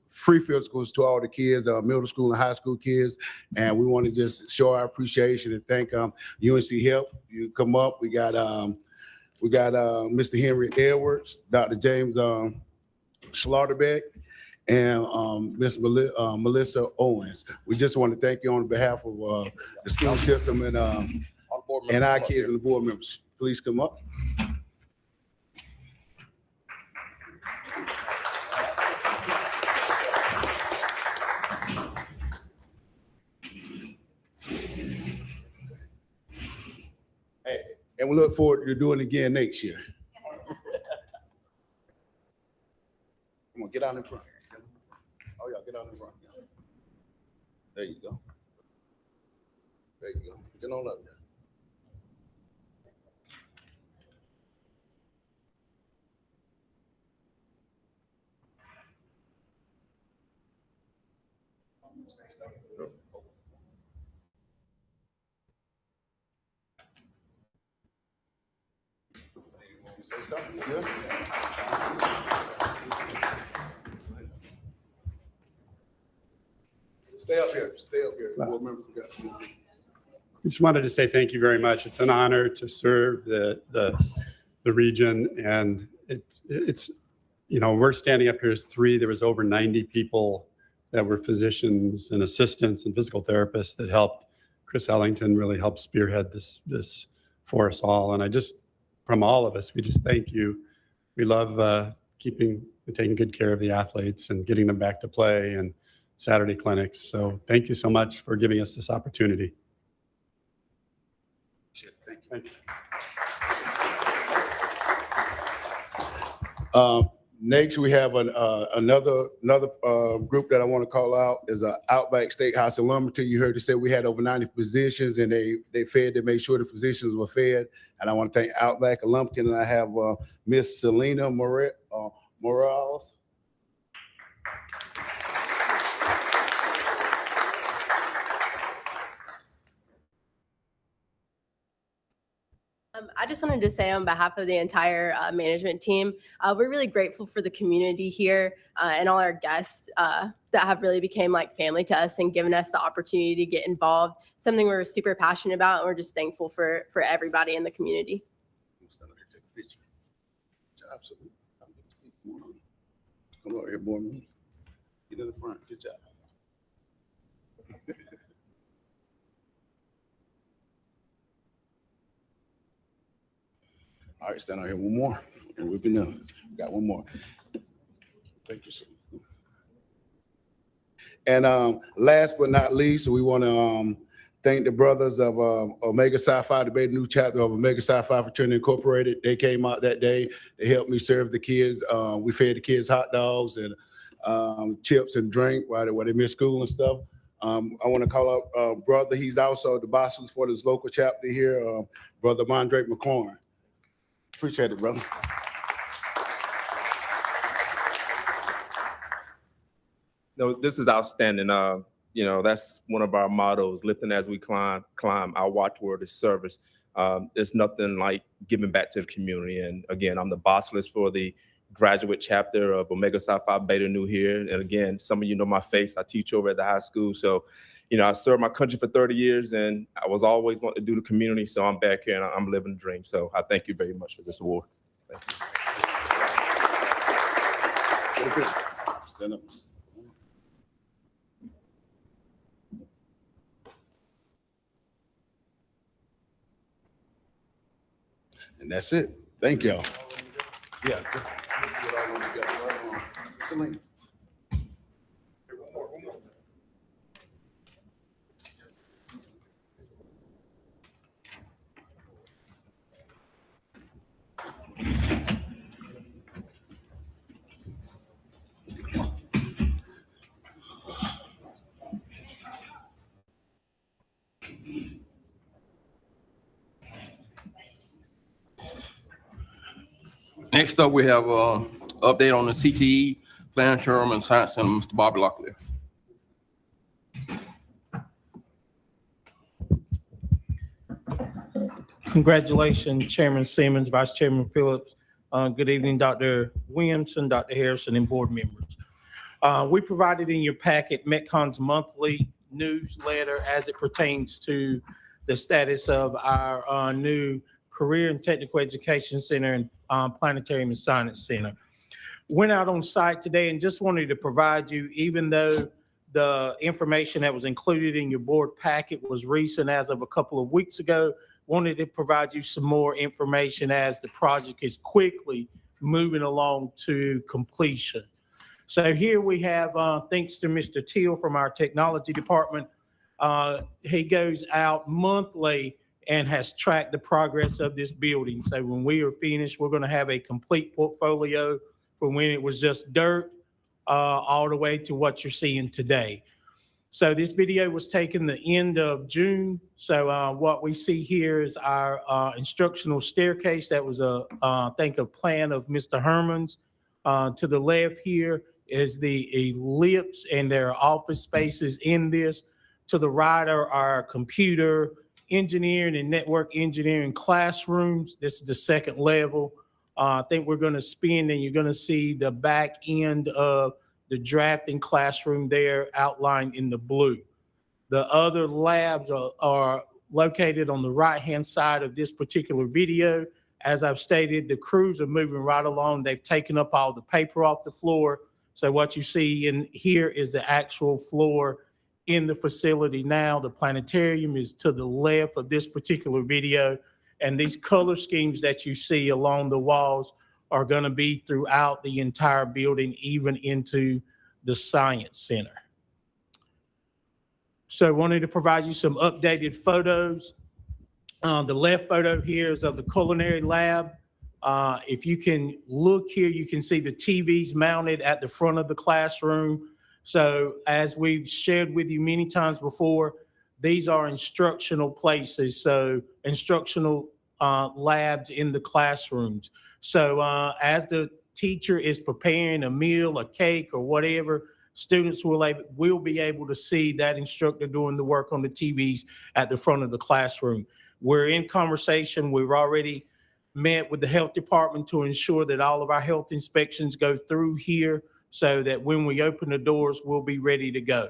free physicals to all the kids, middle school and high school kids. And we want to just show our appreciation and thank UNC Help. You come up, we got Mr. Henry Edwards, Dr. James Slaughterbeck, and Miss Melissa Owens. We just want to thank you on behalf of the school system and our kids and the board members. Please come up. Hey, and we look forward to doing it again next year. Come on, get out in front. Oh, yeah, get out in front. There you go. There you go. Get on up there. Say something good. Stay up here. Stay up here. Board members, we got some more. Just wanted to say thank you very much. It's an honor to serve the region, and it's we're standing up here as three. There was over 90 people that were physicians and assistants and physical therapists that helped. Chris Ellington really helped spearhead this for us all, and from all of us, we just thank you. We love keeping and taking good care of the athletes and getting them back to play and Saturday clinics. So thank you so much for giving us this opportunity. Thank you. Next, we have another group that I want to call out is Outback Steakhouse in Lumberton. You heard they said we had over 90 physicians, and they made sure the physicians were fed. And I want to thank Outback in Lumberton, and I have Miss Selena Morales. I just wanted to say on behalf of the entire management team, we're really grateful for the community here and all our guests that have really became like family to us and given us the opportunity to get involved, something we're super passionate about, and we're just thankful for everybody in the community. Absolutely. Come over here, boy. Get in the front. Good job. All right, stand out here one more, and we'll be done. We got one more. Thank you, sir. And last but not least, we want to thank the brothers of Omega Psi Phi, the new chapter of Omega Psi Phi Fraternity Incorporated. They came out that day. They helped me serve the kids. We fed the kids hot dogs and chips and drink while they missed school and stuff. I want to call up brother. He's also the boss for this local chapter here, Brother Mondrake McLaurin. Appreciate it, brother. No, this is outstanding. That's one of our mottos, lifting as we climb. Our watchword is service. There's nothing like giving back to the community. And again, I'm the boss list for the graduate chapter of Omega Psi Phi Beta Nu here. And again, some of you know my face. I teach over at the high school. So, I served my country for 30 years and I was always wanting to do the community. So I'm back here and I'm living the dream. So I thank you very much for this award. Thank you. Stand up. And that's it. Thank y'all. Yeah. Celine. Next up, we have an update on the CTE Planetarium and Science Center, Mr. Bobby Locklear. Congratulations, Chairman Simmons, Vice Chairman Phillips. Good evening, Dr. Williamson, Dr. Harrison, and board members. We provided in your packet Metcon's monthly newsletter as it pertains to the status of our new Career and Technical Education Center and Planetarium and Science Center. Went out on site today and just wanted to provide you, even though the information that was included in your board packet was recent as of a couple of weeks ago, wanted to provide you some more information as the project is quickly moving along to completion. So here we have, thanks to Mr. Teal from our technology department, he goes out monthly and has tracked the progress of this building. So when we are finished, we're going to have a complete portfolio from when it was just dirt all the way to what you're seeing today. So this video was taken the end of June. So what we see here is our instructional staircase. That was I think a plan of Mr. Herman's. To the left here is the ellipse and there are office spaces in this. To the right are our computer engineering and network engineering classrooms. This is the second level. I think we're going to spin and you're going to see the back end of the drafting classroom there outlined in the blue. The other labs are located on the right-hand side of this particular video. As I've stated, the crews are moving right along. They've taken up all the paper off the floor. So what you see in here is the actual floor in the facility now. The planetarium is to the left of this particular video. And these color schemes that you see along the walls are going to be throughout the entire building, even into the Science Center. So I wanted to provide you some updated photos. The left photo here is of the culinary lab. If you can look here, you can see the TVs mounted at the front of the classroom. So as we've shared with you many times before, these are instructional places, so instructional labs in the classrooms. So as the teacher is preparing a meal, a cake, or whatever, students will be able to see that instructor doing the work on the TVs at the front of the classroom. We're in conversation. We've already met with the health department to ensure that all of our health inspections go through here so that when we open the doors, we'll be ready to go.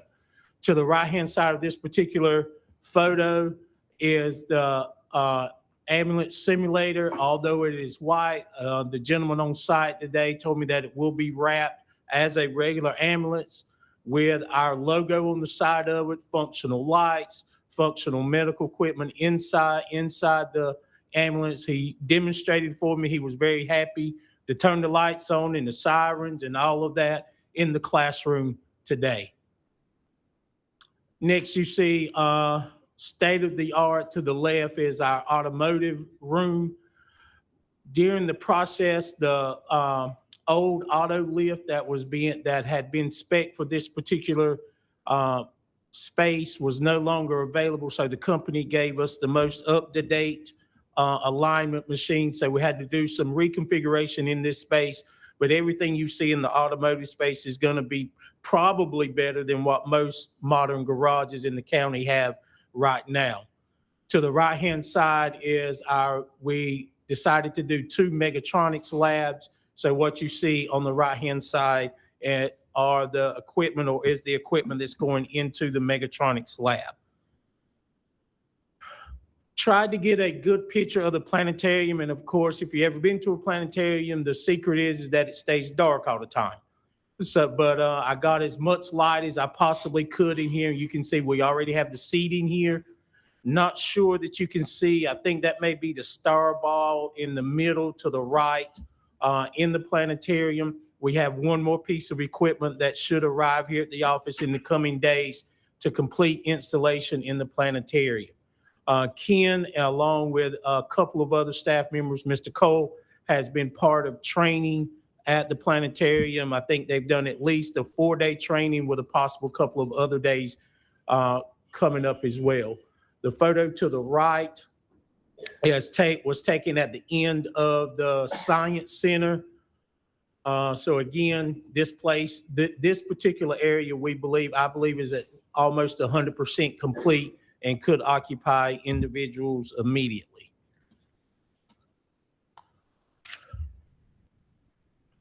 To the right-hand side of this particular photo is the ambulance simulator. Although it is white, the gentleman on site today told me that it will be wrapped as a regular ambulance with our logo on the side of it, functional lights, functional medical equipment inside the ambulance. He demonstrated for me. He was very happy to turn the lights on and the sirens and all of that in the classroom today. Next, you see state of the art to the left is our automotive room. During the process, the old auto lift that had been spec'd for this particular space was no longer available. So the company gave us the most up-to-date alignment machine. So we had to do some reconfiguration in this space, but everything you see in the automotive space is going to be probably better than what most modern garages in the county have right now. To the right-hand side is we decided to do 2 mechatronics labs. So what you see on the right-hand side are the equipment, or is the equipment that's going into the mechatronics lab. Tried to get a good picture of the planetarium. And of course, if you've ever been to a planetarium, the secret is that it stays dark all the time. So, but I got as much light as I possibly could in here. You can see we already have the seating here. Not sure that you can see. I think that may be the star ball in the middle to the right in the planetarium. We have one more piece of equipment that should arrive here at the office in the coming days to complete installation in the planetarium. Ken, along with a couple of other staff members, Mr. Cole, has been part of training at the planetarium. I think they've done at least a 4-day training with a possible couple of other days coming up as well. The photo to the right was taken at the end of the Science Center. So again, this place, this particular area, I believe is at almost 100% complete and could occupy individuals immediately.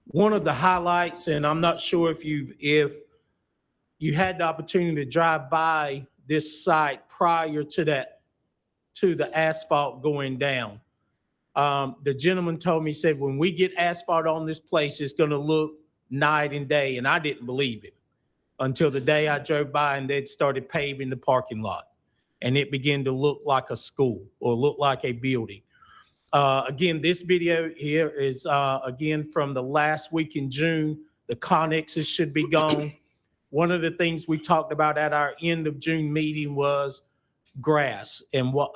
One of the highlights, and I'm not sure if you had the opportunity to drive by this site prior to the asphalt going down. The gentleman told me, he said, when we get asphalt on this place, it's going to look night and day. And I didn't believe it until the day I drove by and they'd started paving the parking lot. And it began to look like a school or look like a building. Again, this video here is, again, from the last week in June. The connexes should be gone. One of the things we talked about at our end of June meeting was grass. And what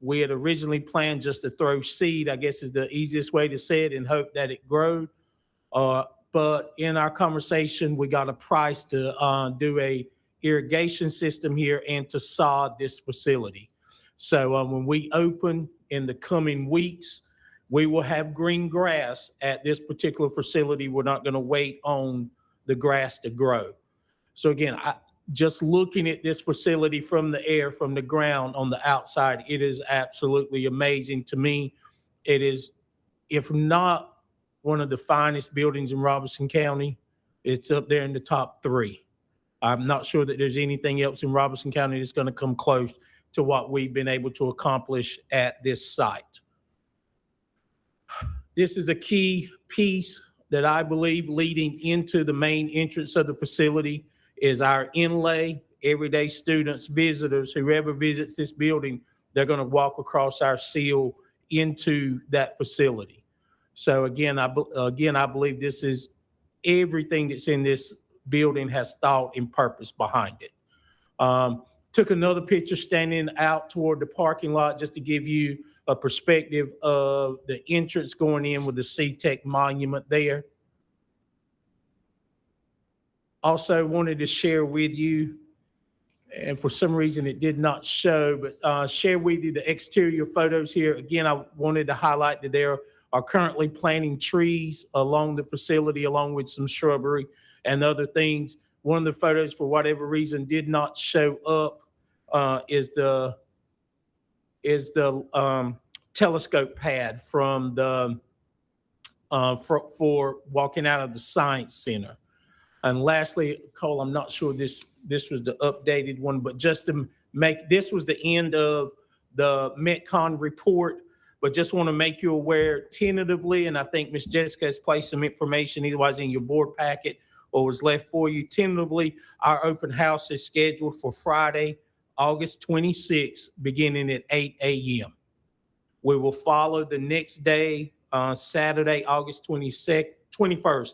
we had originally planned just to throw seed, I guess is the easiest way to say it, and hope that it growed. But in our conversation, we got a price to do a irrigation system here and to sod this facility. So when we open in the coming weeks, we will have green grass at this particular facility. We're not going to wait on the grass to grow. So again, just looking at this facility from the air, from the ground on the outside, it is absolutely amazing to me. It is, if not one of the finest buildings in Robeson County, it's up there in the top 3. I'm not sure that there's anything else in Robeson County that's going to come close to what we've been able to accomplish at this site. This is a key piece that I believe leading into the main entrance of the facility is our inlay. Everyday students, visitors, whoever visits this building, they're going to walk across our seal into that facility. So again, I believe this is everything that's in this building has thought and purpose behind it. Took another picture standing out toward the parking lot just to give you a perspective of the entrance going in with the C-Tech monument there. Also wanted to share with you, and for some reason it did not show, but share with you the exterior photos here. Again, I wanted to highlight that there are currently planting trees along the facility, along with some shrubbery and other things. One of the photos, for whatever reason, did not show up is the telescope pad from the for walking out of the Science Center. And lastly, Cole, I'm not sure this was the updated one, but just to make, this was the end of the Metcon report, but just want to make you aware tentatively, and I think Ms. Jessica has placed some information otherwise in your board packet or was left for you tentatively. Our open house is scheduled for Friday, August 26th, beginning at 8 a.m. We will follow the next day, Saturday, August 21st,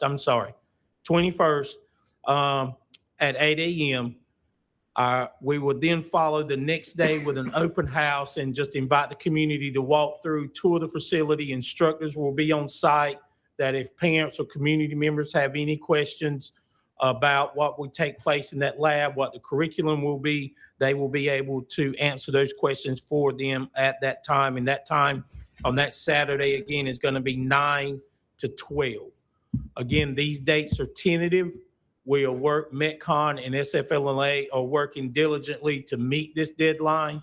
at 8 a.m. We will then follow the next day with an open house and just invite the community to walk through, tour the facility. Instructors will be on site, that if parents or community members have any questions about what will take place in that lab, what the curriculum will be, they will be able to answer those questions for them at that time. And that time on that Saturday, again, is going to be 9 to 12. Again, these dates are tentative. We'll work, Metcon and SFLNA are working diligently to meet this deadline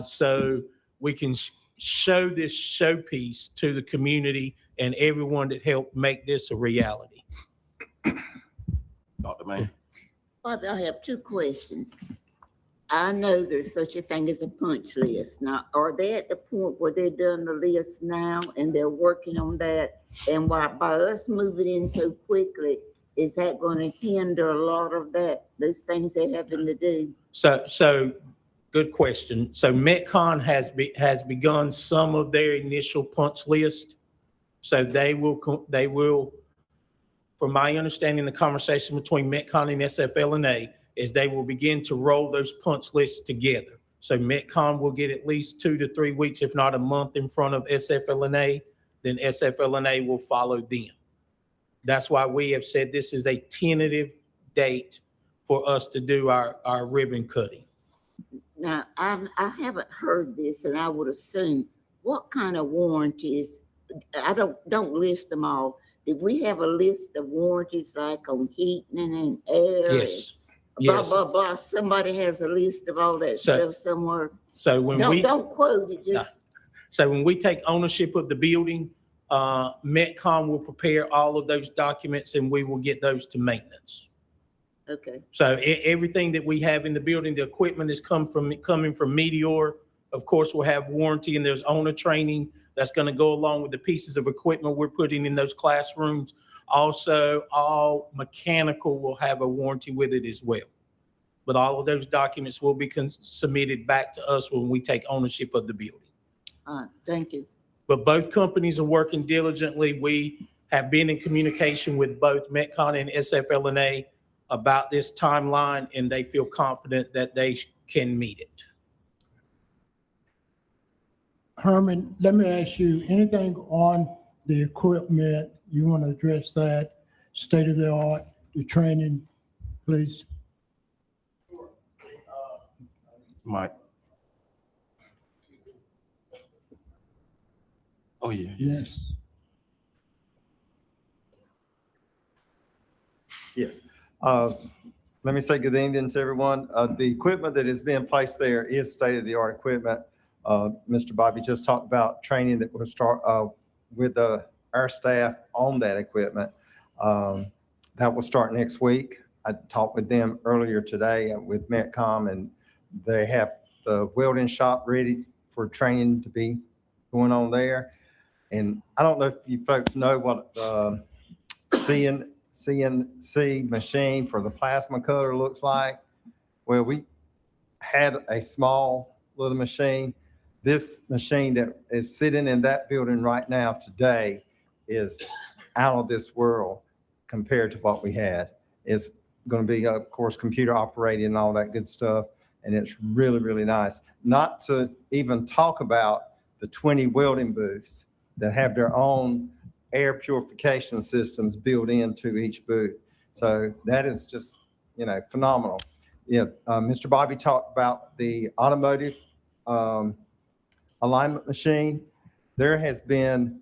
so we can show this showpiece to the community and everyone that helped make this a reality. Dr. Mann. Bobby, I have two questions. I know there's such a thing as a punch list. Now, are they at the point where they're done the list now and they're working on that? And by us moving in so quickly, is that going to hinder a lot of that, those things they're having to do? So good question. So Metcon has begun some of their initial punch list. So they will, from my understanding, the conversation between Metcon and SFLNA is they will begin to roll those punch lists together. So Metcon will get at least 2 to 3 weeks, if not a month, in front of SFLNA. Then SFLNA will follow them. That's why we have said this is a tentative date for us to do our ribbon cutting. Now, I haven't heard this, and I would assume, what kind of warranties? I don't list them all. Did we have a list of warranties like on heating and air? Yes. And blah, blah, blah. Somebody has a list of all that stuff somewhere. So when don't quote it, just. So when we take ownership of the building, Metcon will prepare all of those documents and we will get those to maintenance. Okay. So everything that we have in the building, the equipment is coming from Meteor. Of course, we'll have warranty and there's owner training that's going to go along with the pieces of equipment we're putting in those classrooms. Also, all mechanical will have a warranty with it as well. But all of those documents will be submitted back to us when we take ownership of the building. Thank you. But both companies are working diligently. We have been in communication with both Metcon and SFLNA about this timeline, and they feel confident that they can meet it. Herman, let me ask you, anything on the equipment, you want to address that, state of the art, the training, please? Mike. Oh, yeah. Yes. Yes. Let me say good evening to everyone. The equipment that is being placed there is state-of-the-art equipment. Mr. Bobby just talked about training that will start with our staff on that equipment. That will start next week. I talked with them earlier today with Metcom, and they have the welding shop ready for training to be going on there. And I don't know if you folks know what CNC machine for the plasma cutter looks like. Well, we had a small little machine. This machine that is sitting in that building right now today is out of this world compared to what we had. It's going to be, of course, computer operated and all that good stuff. And it's really, really nice. Not to even talk about the 20 welding booths that have their own air purification systems built into each booth. So that is just, phenomenal. Yeah, Mr. Bobby talked about the automotive alignment machine. There has been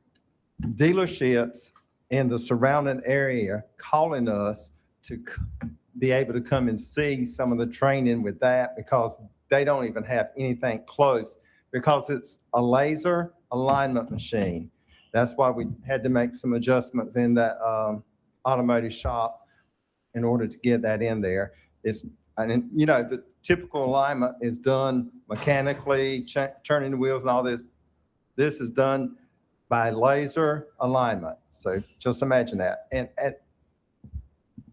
dealerships in the surrounding area calling us to be able to come and see some of the training with that, because they don't even have anything close, because it's a laser alignment machine. That's why we had to make some adjustments in that automotive shop in order to get that in there. And you know, the typical alignment is done mechanically, turning the wheels and all this. This is done by laser alignment. So just imagine that. And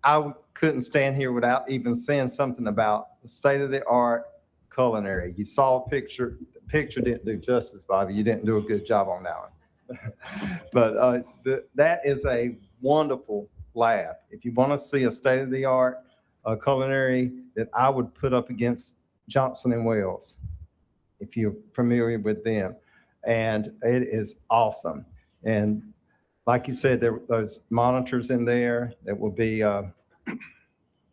I couldn't stand here without even saying something about the state-of-the-art culinary. You saw a picture. The picture didn't do justice, Bobby. You didn't do a good job on that one. But that is a wonderful lab. If you want to see a state-of-the-art culinary, that I would put up against Johnson & Wales, if you're familiar with them. And it is awesome. And like you said, there those monitors in there that will be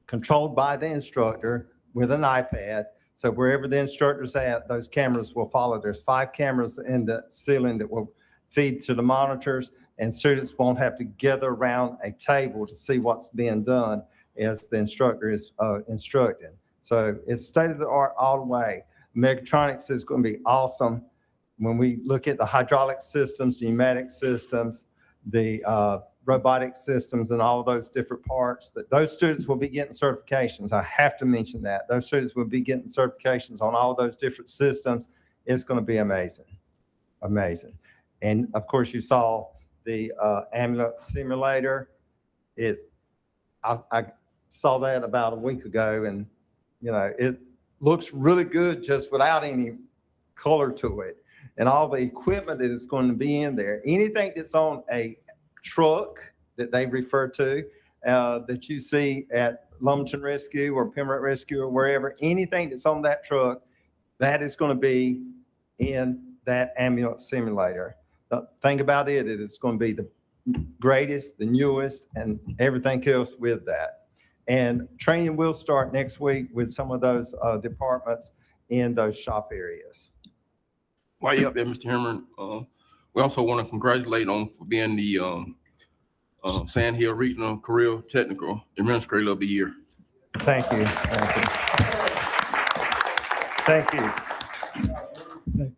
controlled by the instructor with an iPad. So wherever the instructor's at, those cameras will follow. There's 5 cameras in the ceiling that will feed to the monitors, and students won't have to gather around a table to see what's being done as the instructor is instructing. So it's state of the art all the way. Mechatronics is going to be awesome. When we look at the hydraulic systems, pneumatic systems, the robotic systems, and all of those different parts, that those students will be getting certifications. I have to mention that. Those students will be getting certifications on all of those different systems. It's going to be amazing, amazing. And of course, you saw the ambulance simulator. I saw that about a week ago, and you know, it looks really good just without any color to it. And all the equipment that is going to be in there, anything that's on a truck that they refer to, that you see at Lumberton Rescue or Pembroke Rescue or wherever, anything that's on that truck, that is going to be in that ambulance simulator. The thing about it is going to be the greatest, the newest, and everything else with that. And training will start next week with some of those departments in those shop areas. While you're up there, Mr. Herman, we also want to congratulate on for being the Sand Hill Regional Career Technical Administrator of the Year. Thank you. Thank you. Thank you.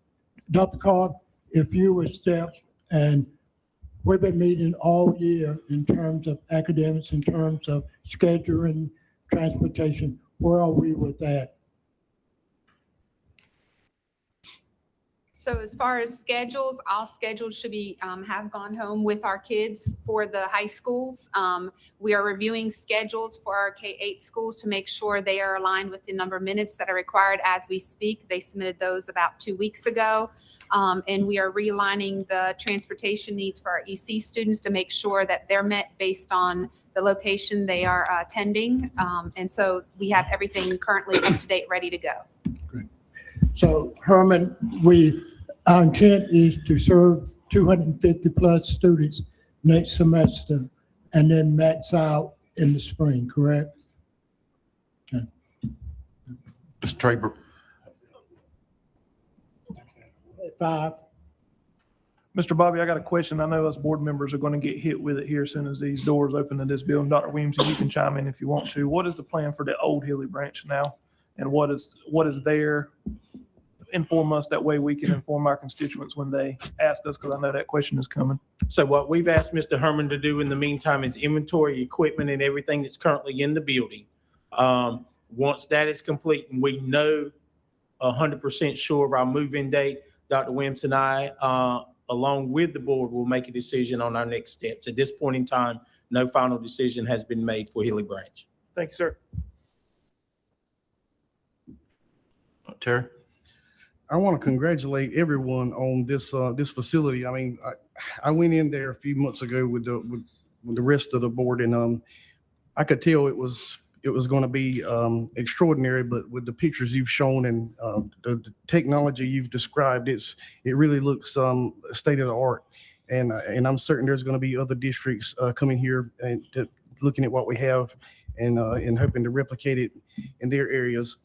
Dr. Carr, if you were steps, and we've been meeting all year in terms of academics, in terms of scheduling, transportation, where are we with that? So as far as schedules, all schedules should be, have gone home with our kids for the high schools. We are reviewing schedules for our K-8 schools to make sure they are aligned with the number of minutes that are required as we speak. They submitted those about 2 weeks ago. And we are realigning the transportation needs for our EC students to make sure that they're met based on the location they are attending. And so we have everything currently up to date, ready to go. Great. So Herman, our intent is to serve 250 plus students next semester and then max out in the spring, correct? Okay. Mr. Traber. 5. Mr. Bobby, I got a question. I know us board members are going to get hit with it here as soon as these doors open in this building. Dr. Williamson, you can chime in if you want to. What is the plan for the old Hilly branch now? And what is there? Inform us, that way we can inform our constituents when they ask us, because I know that question is coming. So what we've asked Mr. Herman to do in the meantime is inventory equipment and everything that's currently in the building. Once that is complete and we know 100% sure of our move-in date, Dr. Williamson and I, along with the board, will make a decision on our next steps. At this point in time, no final decision has been made for Hilly Branch. Thank you, sir. Terry? I want to congratulate everyone on this this facility. I mean, I went in there a few months ago with the rest of the board, and I could tell it was going to be extraordinary. But with the pictures you've shown and the technology you've described, it really looks state of the art. And I'm certain there's going to be other districts coming here and looking at what we have and hoping to replicate it in their areas.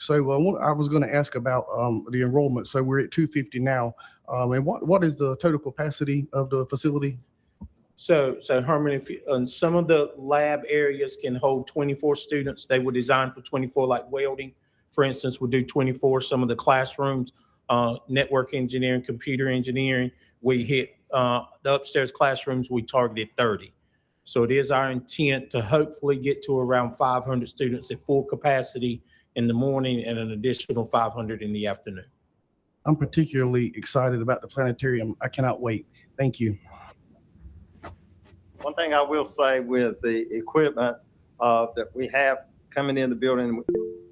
So I was going to ask about the enrollment. So we're at 250 now. And what is the total capacity of the facility? So Herman, some of the lab areas can hold 24 students. They were designed for 24, like welding, for instance, would do 24. Some of the classrooms network engineering, computer engineering. We hit the upstairs classrooms, we targeted 30. So it is our intent to hopefully get to around 500 students at full capacity in the morning and an additional 500 in the afternoon. I'm particularly excited about the planetarium. I cannot wait. Thank you. One thing I will say with the equipment that we have coming in the building,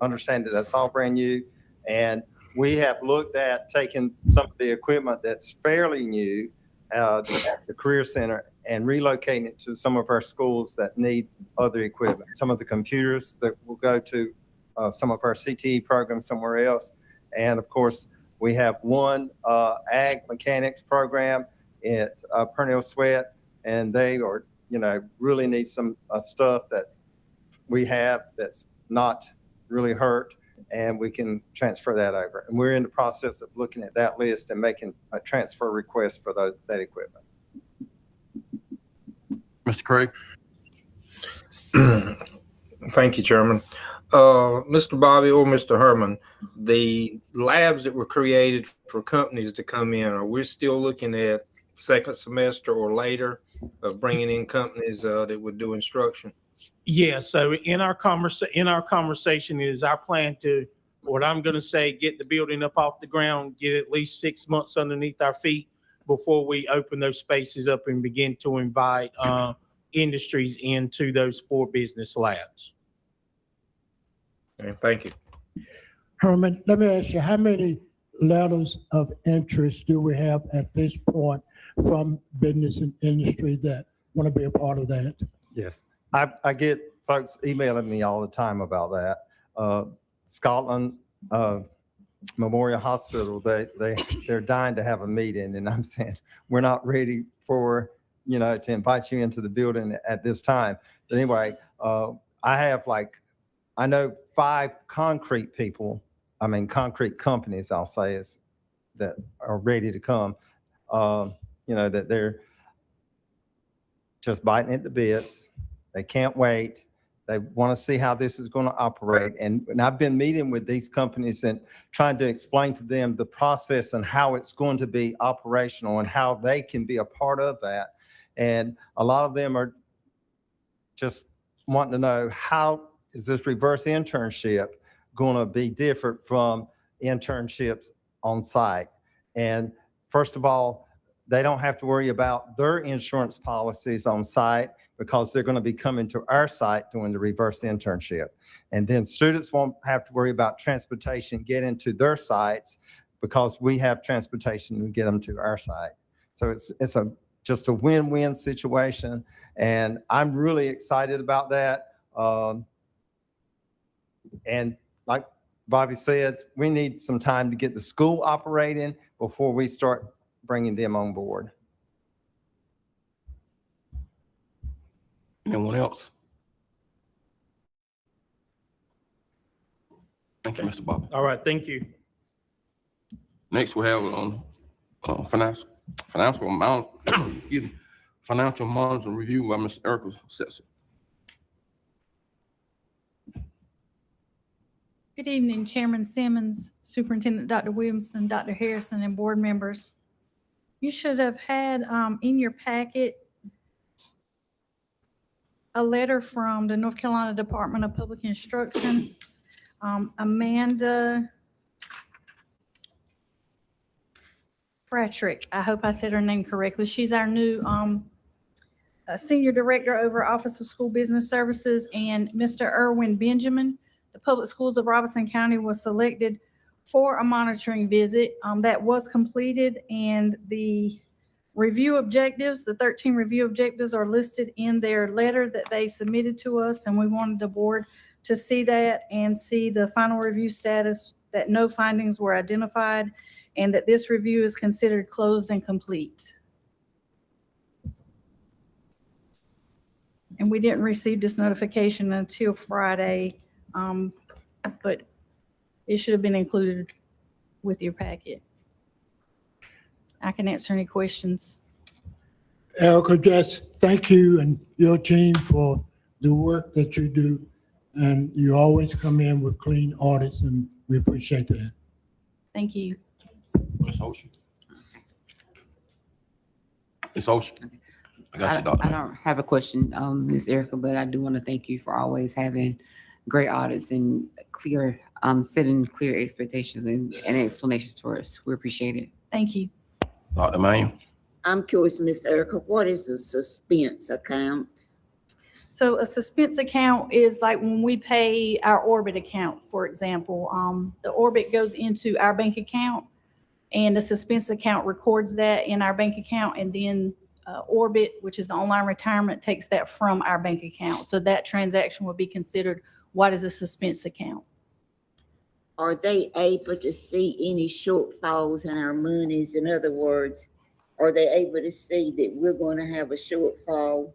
understand that that's all brand new. And we have looked at taking some of the equipment that's fairly new, the Career Center, and relocating it to some of our schools that need other equipment. Some of the computers that will go to some of our CTE programs somewhere else. And of course, we have one ag mechanics program at Purnell Sweat, and they are, really need some stuff that we have that's not really hurt, and we can transfer that over. And we're in the process of looking at that list and making a transfer request for that equipment. Mr. Craig? Thank you, Chairman. Mr. Bobby or Mr. Herman, the labs that were created for companies to come in, are we still looking at second semester or later of bringing in companies that would do instruction? Yeah, so in our conversation, it is our plan to, what I'm going to say, get the building up off the ground, get at least 6 months underneath our feet before we open those spaces up and begin to invite industries into those 4 business labs. Okay, thank you. Herman, let me ask you, how many letters of interest do we have at this point from business and industry that want to be a part of that? Yes, I get folks emailing me all the time about that. Scotland Memorial Hospital, they're dying to have a meeting, and I'm saying we're not ready for to invite you into the building at this time. But anyway, I know 5 concrete companies, I'll say, that are ready to come. That they're just biting at the bits. They can't wait. They want to see how this is going to operate. And I've been meeting with these companies and trying to explain to them the process and how it's going to be operational and how they can be a part of that. And a lot of them are just wanting to know, how is this reverse internship going to be different from internships on site? And first of all, they don't have to worry about their insurance policies on site because they're going to be coming to our site doing the reverse internship. And then students won't have to worry about transportation getting to their sites because we have transportation to get them to our site. So it's just a win-win situation. And I'm really excited about that. And like Bobby said, we need some time to get the school operating before we start bringing them on board. Anyone else? Thank you, Mr. Bobby. All right, thank you. Next, we have financial monitoring review by Ms. Erica Sesser. Good evening, Chairman Simmons, Superintendent Dr. Williamson, Dr. Harrison, and board members. You should have had in your packet a letter from the North Carolina Department of Public Instruction. Amanda Fratrick, I hope I said her name correctly. She's our new Senior Director over Office of School Business Services, and Mr. Erwin Benjamin. The Public Schools of Robeson County was selected for a monitoring visit that was completed, and the review objectives, the 13 review objectives, are listed in their letter that they submitted to us, and we wanted the board to see that and see the final review status, that no findings were identified, and that this review is considered closed and complete. And we didn't receive this notification until Friday, but it should have been included with your packet. I can answer any questions. Erica, just thank you and your team for the work that you do. And you always come in with clean audits, and we appreciate that. Thank you. Ms. Ocean. Ms. Ocean. I got you, Dr. I don't have a question, Ms. Erica, but I do want to thank you for always having great audits and clear, setting clear expectations and explanations for us. We appreciate it. Thank you. Dr. Manuel. I'm curious, Miss Erica, what is a suspense account? So a suspense account is like when we pay our Orbit account, for example. The Orbit goes into our bank account, and the suspense account records that in our bank account, and then Orbit, which is the online retirement, takes that from our bank account. So that transaction would be considered what is a suspense account. Are they able to see any shortfalls in our monies? In other words, are they able to see that we're going to have a shortfall?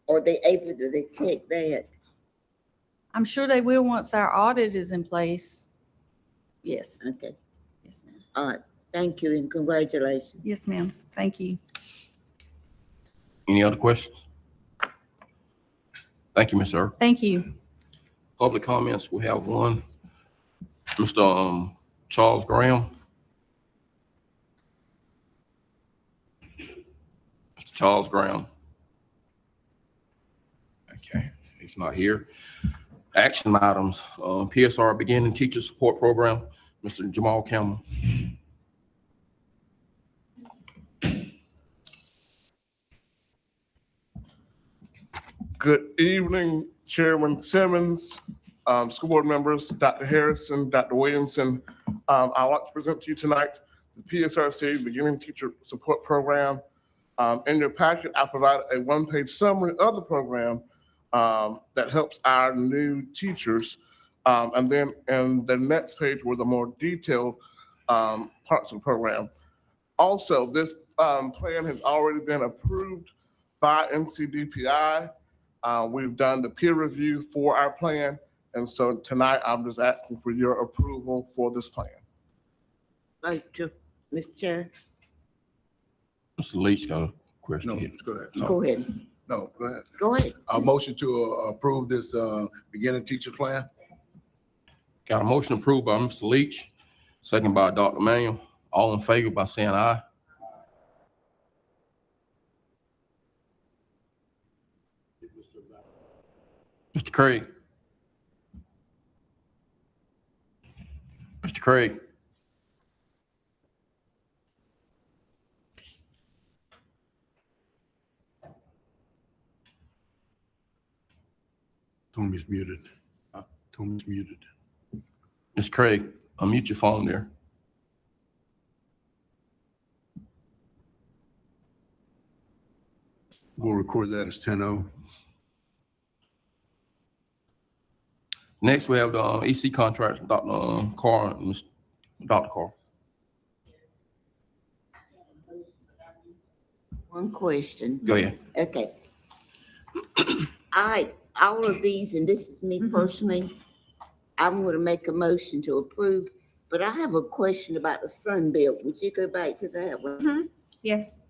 Are they able to detect that? I'm sure they will once our audit is in place. Yes. Okay. Yes, ma'am. All right. Thank you and congratulations. Yes, ma'am. Thank you. Any other questions? Thank you, Ms. Erica. Thank you. Public comments, we have one. Mr. Charles Graham. Mr. Charles Graham. Okay, he's not here. Action items, PSR Beginning Teacher Support Program, Mr. Jamal Campbell. Good evening, Chairman Simmons, school board members, Dr. Harrison, Dr. Williamson. I'd like to present to you tonight the PSRC Beginning Teacher Support Program. In your packet, I provided a one-page summary of the program that helps our new teachers. And then in the next page were the more detailed parts of the program. Also, this plan has already been approved by NCDPI. We've done the peer review for our plan. And so tonight, I'm just asking for your approval for this plan. Right, Mr. Chair. Mr. Leach got a question. No, here. go ahead. Go ahead. No, go ahead. Go ahead. A motion to approve this beginning teacher plan. Got a motion approved by Mr. Leach, second by Dr. Manuel. All in favor by saying aye. Mr. Craig. Mr. Craig. Tommy's muted. Tommy's muted. Ms. Craig, unmute your phone there. We'll record that as 10-0. Next, we have the EC contract, Dr. Carr and Dr. Carr. One question. Go ahead. Okay. All of these, and this is me personally, I'm going to make a motion to approve, but I have a question about the Sun Belt. Would you go back to that one? Yes.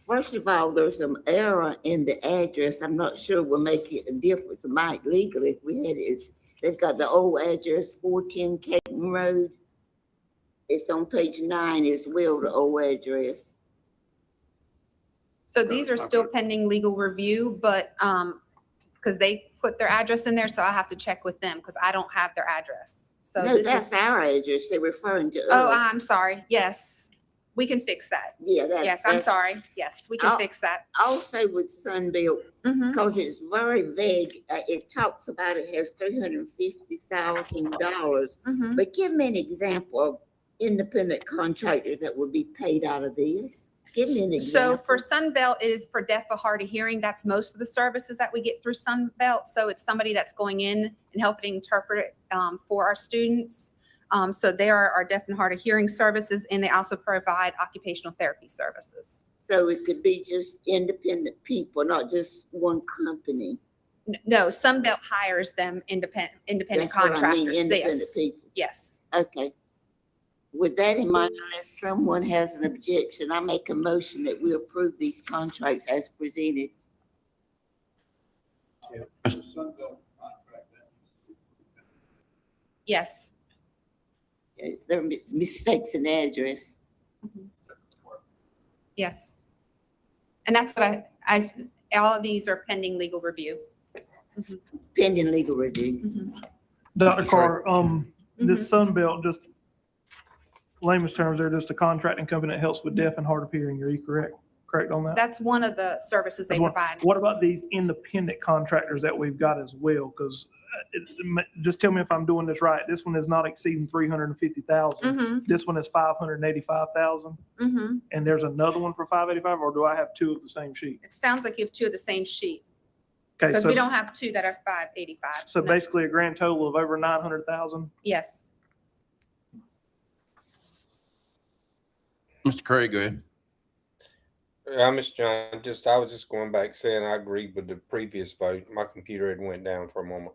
First of all, there's some error in the address. I'm not sure will make it a difference. It might legally if we had it. They've got the old address, 410 Caton Road. It's on page 9 as well, the old address. So these are still pending legal review, but because they put their address in there, so I have to check with them because I don't have their address. So No, this that's is, our address. They're referring to oh, us. I'm sorry. Yes, we can fix that. Yeah, Yes, I'm sorry. Yes, we can fix that. Also with Sunbelt, because it's very vague, it talks about it has $350,000. But give me an example of independent contractor that would be paid out of this. Give me an example. So for Sunbelt, it is for deaf or hard of hearing. That's most of the services that we get through Sunbelt. So it's somebody that's going in and helping interpret it for our students. So there are our deaf and hard of hearing services, and they also provide occupational therapy services. So it could be just independent people, not just one company. No, Sunbelt hires them independent That's what I mean, contractors. independent Yes. people. Yes. Okay. With that in mind, unless someone has an objection, I make a motion that we approve these contracts as presented. Yes. Okay, if there are mistakes in the address. Yes. And that's what all of these are pending legal review. Pending legal review. Dr. Carr, Mm-hmm. this Sunbelt, just layman's terms, they're just a contracting company that helps with deaf and hard of hearing. Are you correct on that? That's one of the services they provide. What about these independent contractors that we've got as well? Because just tell me if I'm doing this right. This one is not exceeding 350,000. Mm-hmm. This one is 585,000. Mm-hmm. And there's another one for 585, or do I have two of the same sheet? It sounds like you have two of the same sheet. Okay, Because so we don't have two that are 585. so No. basically a grand total of over 900,000. Yes. Mr. Craig, go ahead. Mr. John, I was just going back saying I agreed with the previous vote. My computer had went down for a moment.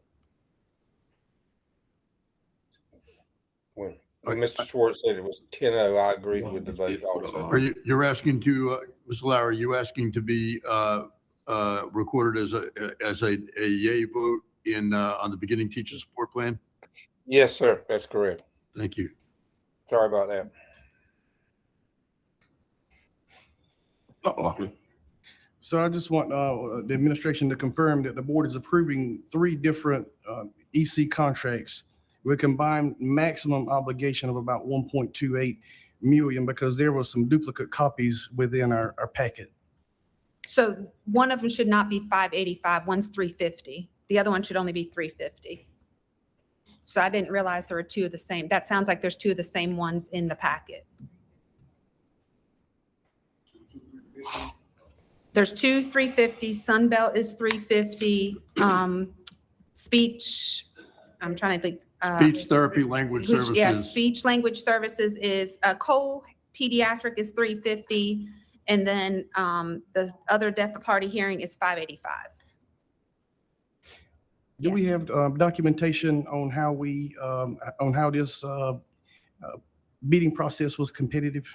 When Mr. Schwartz said it was 10-0, I agreed with the vote also. You're asking to, Ms. Lauer, are you asking to be recorded as a yay vote on the beginning teacher support plan? Yes, sir. That's correct. Thank you. Sorry about that. So I just want the administration to confirm that the board is approving 3 different EC contracts with combined maximum obligation of about 1.28 million, because there were some duplicate copies within our packet. So one of them should not be 585, one's 350. The other one should only be 350. So I didn't realize there were two of the same. That sounds like there's two of the same ones in the packet. There's two 350, Sunbelt is 350, speech, I'm trying to think. Speech therapy, language services. Yes, speech language services is, Cole pediatric is 350, and then the other deaf of hard of hearing is 585. Do we have documentation on how this bidding process was competitive?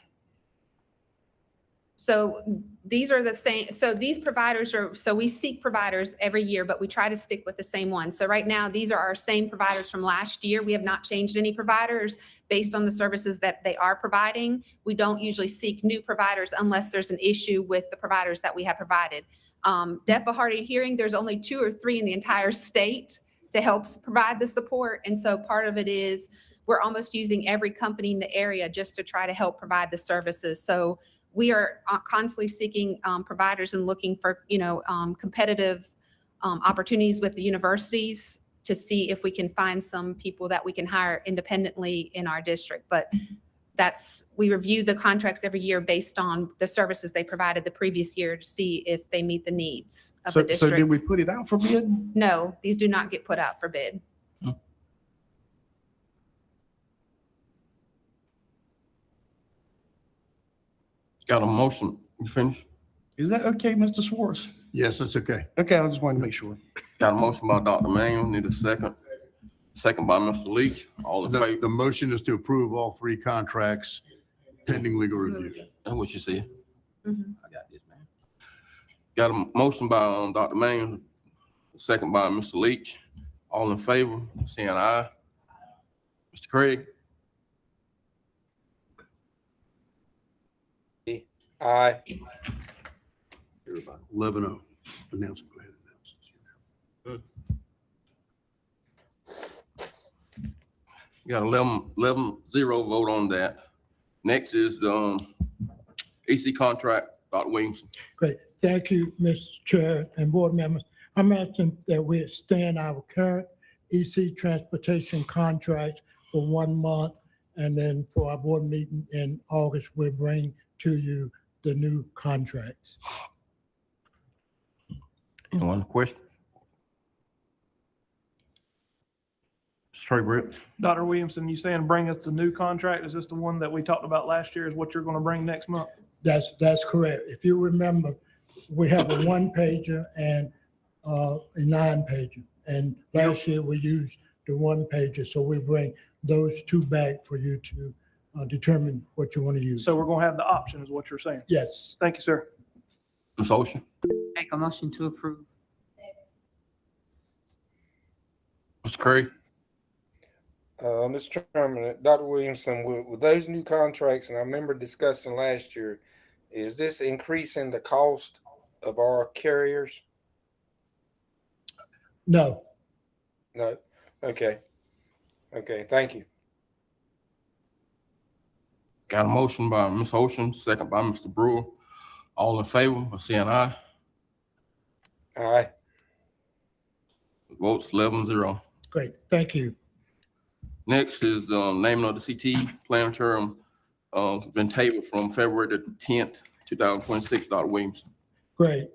So these are the same, so these providers are, so we seek providers every year, but we try to stick with the same ones. So right now, these are our same providers from last year. We have not changed any providers based on the services that they are providing. We don't usually seek new providers unless there's an issue with the providers that we have provided. Deaf of hard of hearing, there's only 2 or 3 in the entire state to help provide the support. And so part of it is we're almost using every company in the area just to try to help provide the services. So we are constantly seeking providers and looking for, competitive opportunities with the universities to see if we can find some people that we can hire independently in our district. But we review the contracts every year based on the services they provided the previous year to see if they meet the needs of the district. So did we put it out for bid? No, these do not get put out for bid. Got a motion. You finished? Is that okay, Mr. Schwartz? Yes, that's okay. Okay, I just wanted to make sure. Got a motion by Dr. Manuel, need a second. Second by Mr. Leach. All in favor? The motion is to approve all 3 contracts pending legal review. That's what you said. Mhm. I got this, man. Got a motion by Dr. Manuel, second by Mr. Leach. All in favor, saying aye. Mr. Craig? Aye. 11-0. Announce it. Go ahead. Got 11-0 vote on that. Next is the AC contract, Dr. Williamson. Great. Thank you, Mr. Chair and board members. I'm asking that we extend our current EC transportation contract for 1 month. And then for our board meeting in August, we'll bring to you the new contracts. Anyone question? Trey Britt? Dr. Williamson, you saying bring us the new contract? Is this the one that we talked about last year is what you're going to bring next month? That's correct. If you remember, we have a 1-pager and a 9-pager. And last year we used the 1-pager. So we bring those 2 back for you to determine what you want to use. So we're going to have the option is what you're saying? Yes. Thank you, sir. Ms. Ocean? Make a motion to approve. Mr. Craig? Mr. Chairman, Dr. Williamson, with those new contracts, and I remember discussing last year, is this increasing the cost of our carriers? No. No. Okay. Okay, thank you. Got a motion by Ms. Ocean, second by Mr. Brewer. All in favor by saying aye. Aye. Votes 11-0. Great, thank you. Next is the naming of the CT plan term. Been tabled from February the 10th, 2026. Dr. Williams. Great.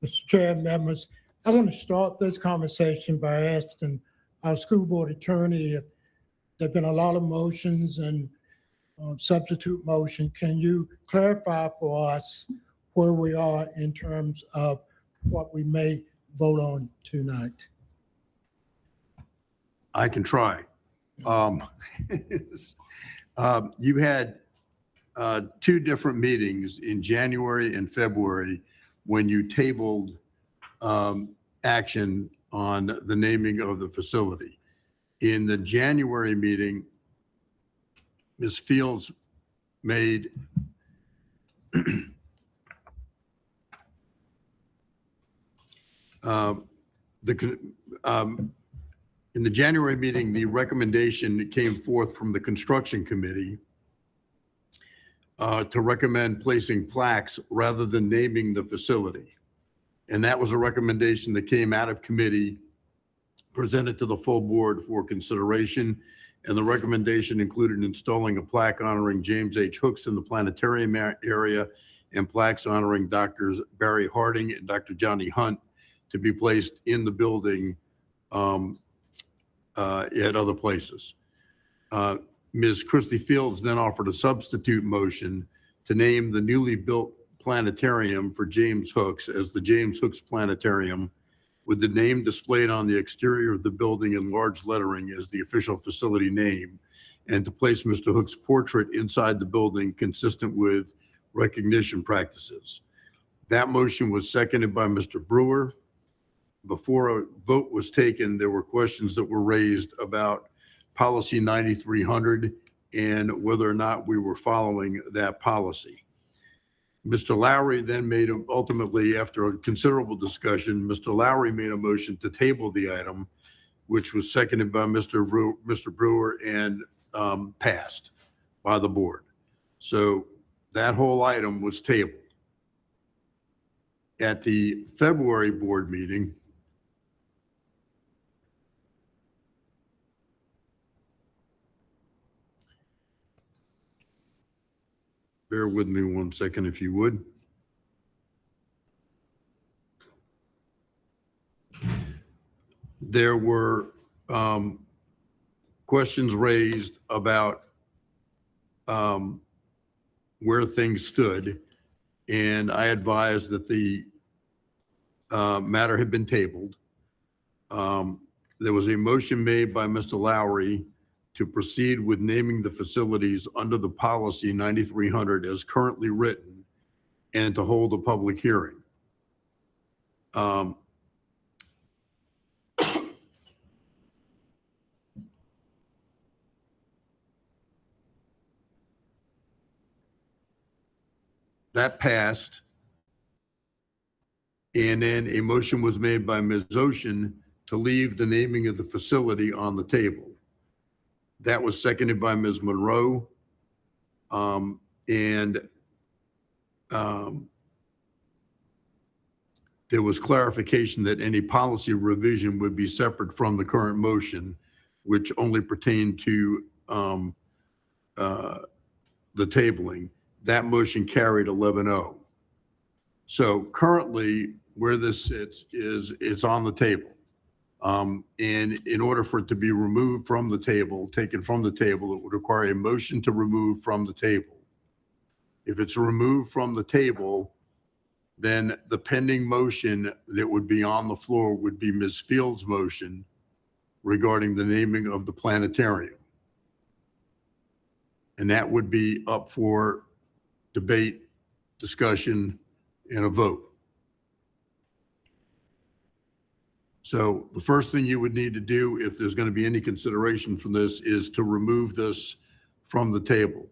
Mr. Chair, members, I want to start this conversation by asking our school board attorney if there've been a lot of motions and substitute motion. Can you clarify for us where we are in terms of what we may vote on tonight? I can try. You had two different meetings in January and February when you tabled action on the naming of the facility. In the January meeting, Ms. Fields made in the January meeting, the recommendation came forth from the construction committee to recommend placing plaques rather than naming the facility. And that was a recommendation that came out of committee, presented to the full board for consideration. And the recommendation included installing a plaque honoring James H. Hooks in the planetarium area and plaques honoring Drs. Barry Harding and Dr. Johnny Hunt to be placed in the building at other places. Ms. Christy Fields then offered a substitute motion to name the newly built planetarium for James Hooks as the James Hooks Planetarium, with the name displayed on the exterior of the building in large lettering as the official facility name, and to place Mr. Hooks' portrait inside the building consistent with recognition practices. That motion was seconded by Mr. Brewer. Before a vote was taken, there were questions that were raised about policy 9300 and whether or not we were following that policy. Mr. Lowry then ultimately, after a considerable discussion, Mr. Lowry made a motion to table the item, which was seconded by Mr. Brewer and passed by the board. So that whole item was tabled. At the February board meeting, bear with me 1 second, if you would. There were questions raised about where things stood, and I advised that the matter had been tabled. There was a motion made by Mr. Lowry to proceed with naming the facilities under the policy 9300 as currently written and to hold a public hearing. That passed. And then a motion was made by Ms. Ocean to leave the naming of the facility on the table. That was seconded by Ms. Monroe. There was clarification that any policy revision would be separate from the current motion, which only pertained to the tabling. That motion carried 11-0. So currently, where this sits is it's on the table. And in order for it to be removed from the table, taken from the table, it would require a motion to remove from the table. If it's removed from the table, then the pending motion that would be on the floor would be Ms. Fields' motion regarding the naming of the planetarium. And that would be up for debate, discussion, and a vote. So the first thing you would need to do, if there's going to be any consideration from this, is to remove this from the table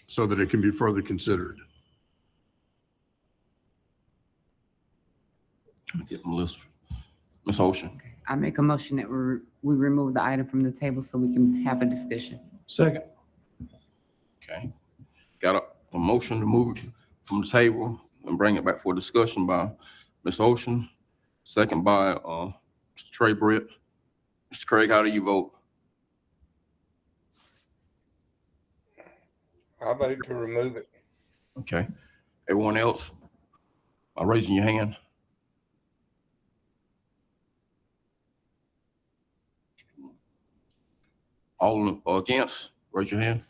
so that it can be further considered. Get my list. Ms. Ocean. I make a motion that we remove the item from the table so we can have a discussion. Second. Okay. Got a motion to move it from the table and bring it back for discussion by Ms. Ocean, second by Mr. Trey Britt. Mr. Craig, how do you vote? I vote to remove it. Okay. Everyone else, by raising your hand. All against, raise your hand.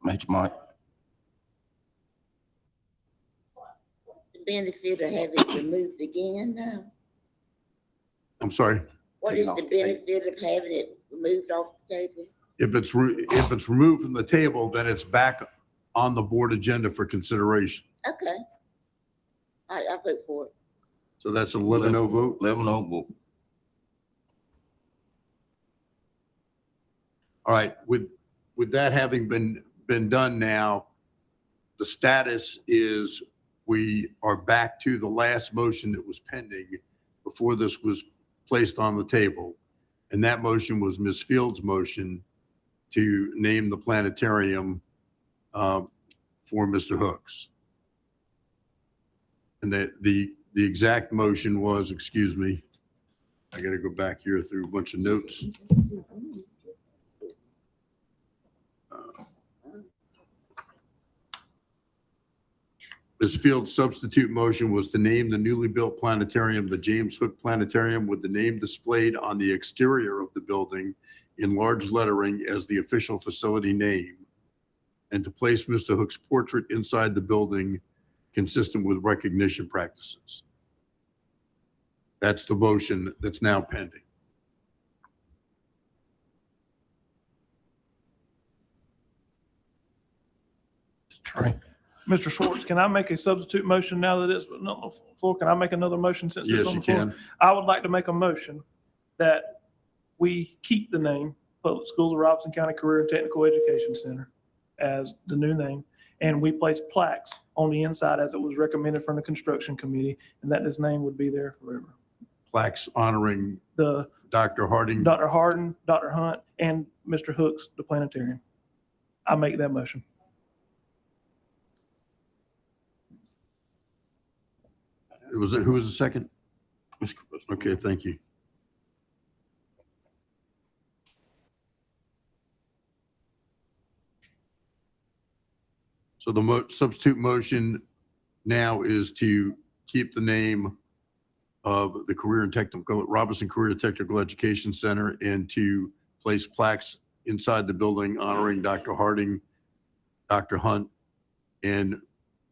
Major Mike. The benefit of having it removed again now? I'm sorry. What is the benefit of having it removed off the table? If it's removed from the table, then it's back on the board agenda for consideration. Okay. I vote for it. So that's 11-0 vote. 11-0 vote. All right, with that having been done now, the status is we are back to the last motion that was pending before this was placed on the table. And that motion was Ms. Fields' motion to name the planetarium for Mr. Hooks. And the exact motion was, excuse me, I got to go back here through a bunch of notes. Ms. Fields' substitute motion was to name the newly built planetarium the James Hook Planetarium, with the name displayed on the exterior of the building in large lettering as the official facility name, and to place Mr. Hook's portrait inside the building consistent with recognition practices. That's the motion that's now pending. Trey. Mr. Schwartz, can I make a substitute motion now that it's on the floor? Can I make another motion since it's Yes, on you the floor? can. I would like to make a motion that we keep the name Public Schools of Robeson County Career and Technical Education Center as the new name, and we place plaques on the inside as it was recommended from the construction committee, and that this name would be there forever. Plaques honoring The Dr. Harding. Dr. Harden, Dr. Hunt, and Mr. Hooks, the planetarium. I make that motion. Who was the second? Mr. Chris. Okay, thank you. So the substitute motion now is to keep the name of the Robeson Career and Technical Education Center, and to place plaques inside the building honoring Dr. Harding, Dr. Hunt, and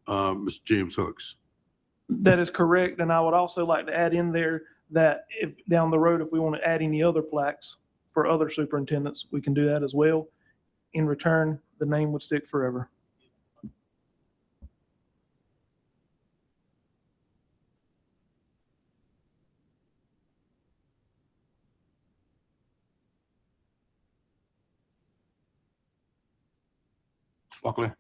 Mr. James Hooks. That is correct, and I would also like to add in there that if down the road, if we want to add any other plaques for other superintendents, we can do that as well. In return, the name would stick forever. Lockley.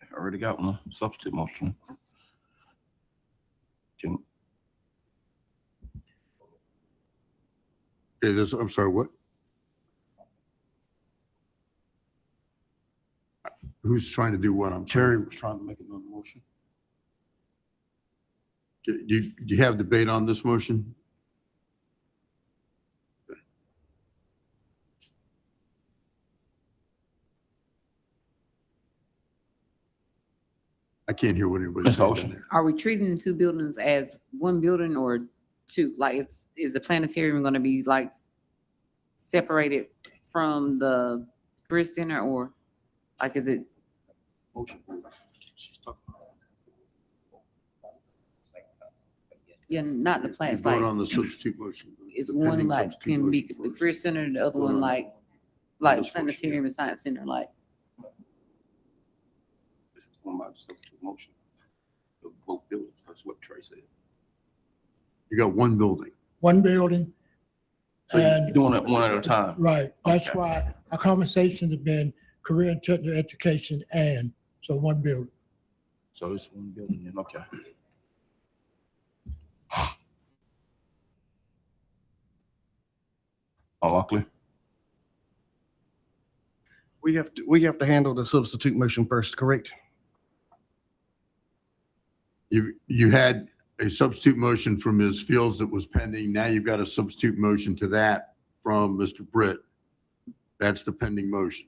I already got one substitute motion. Can, Okay, I'm sorry, what? Who's trying to do what? Terry was trying to make another motion. Do you have debate on this motion? I can't hear what anybody's saying down there. Are we treating the two buildings as one building or two? Like, is the planetarium going to be like separated from the career center, or like, is it? Yeah, not the plans. Vote Like, on the substitute motion. Is The one pending like substitute can be motion the first. Career Center, the other No, one no. like This portion, Planetarium and Science Center, like? This is one of my substitute motion of both buildings. That's what Trey said. You got one building. One building. So you're And doing it one at a time. right, that's Okay. why our conversations have been career and technical education and, so one building. So it's one building then, okay. All clear? We have to handle the substitute motion first, correct? You had a substitute motion from Ms. Fields that was pending. Now you've got a substitute motion to that from Mr. Britt. That's the pending motion.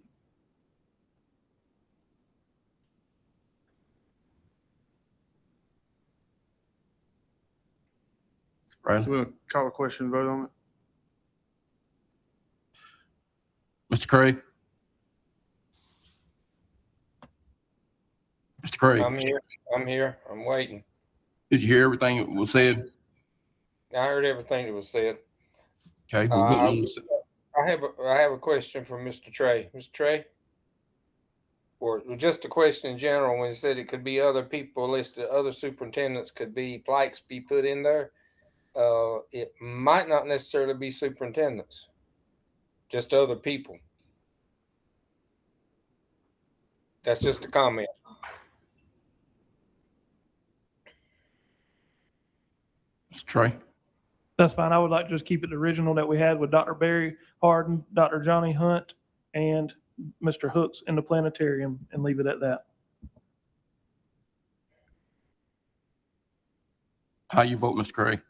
So we'll call a question, vote on it. Mr. Craig? Mr. Craig, I'm here. I'm waiting. did you hear everything that was said? I heard everything that was said. Okay. I have a question for Mr. Trey. Mr. Trey? Or just a question in general, when you said it could be other people listed, other superintendents could be, plaques be put in there. It might not necessarily be superintendents, just other people. That's just a comment. Mr. Trey? That's fine. I would like to just keep it the original that we had with Dr. Barry Harden, Dr. Johnny Hunt, and Mr. Hooks in the planetarium and leave it at that. How you vote, Mr. Craig?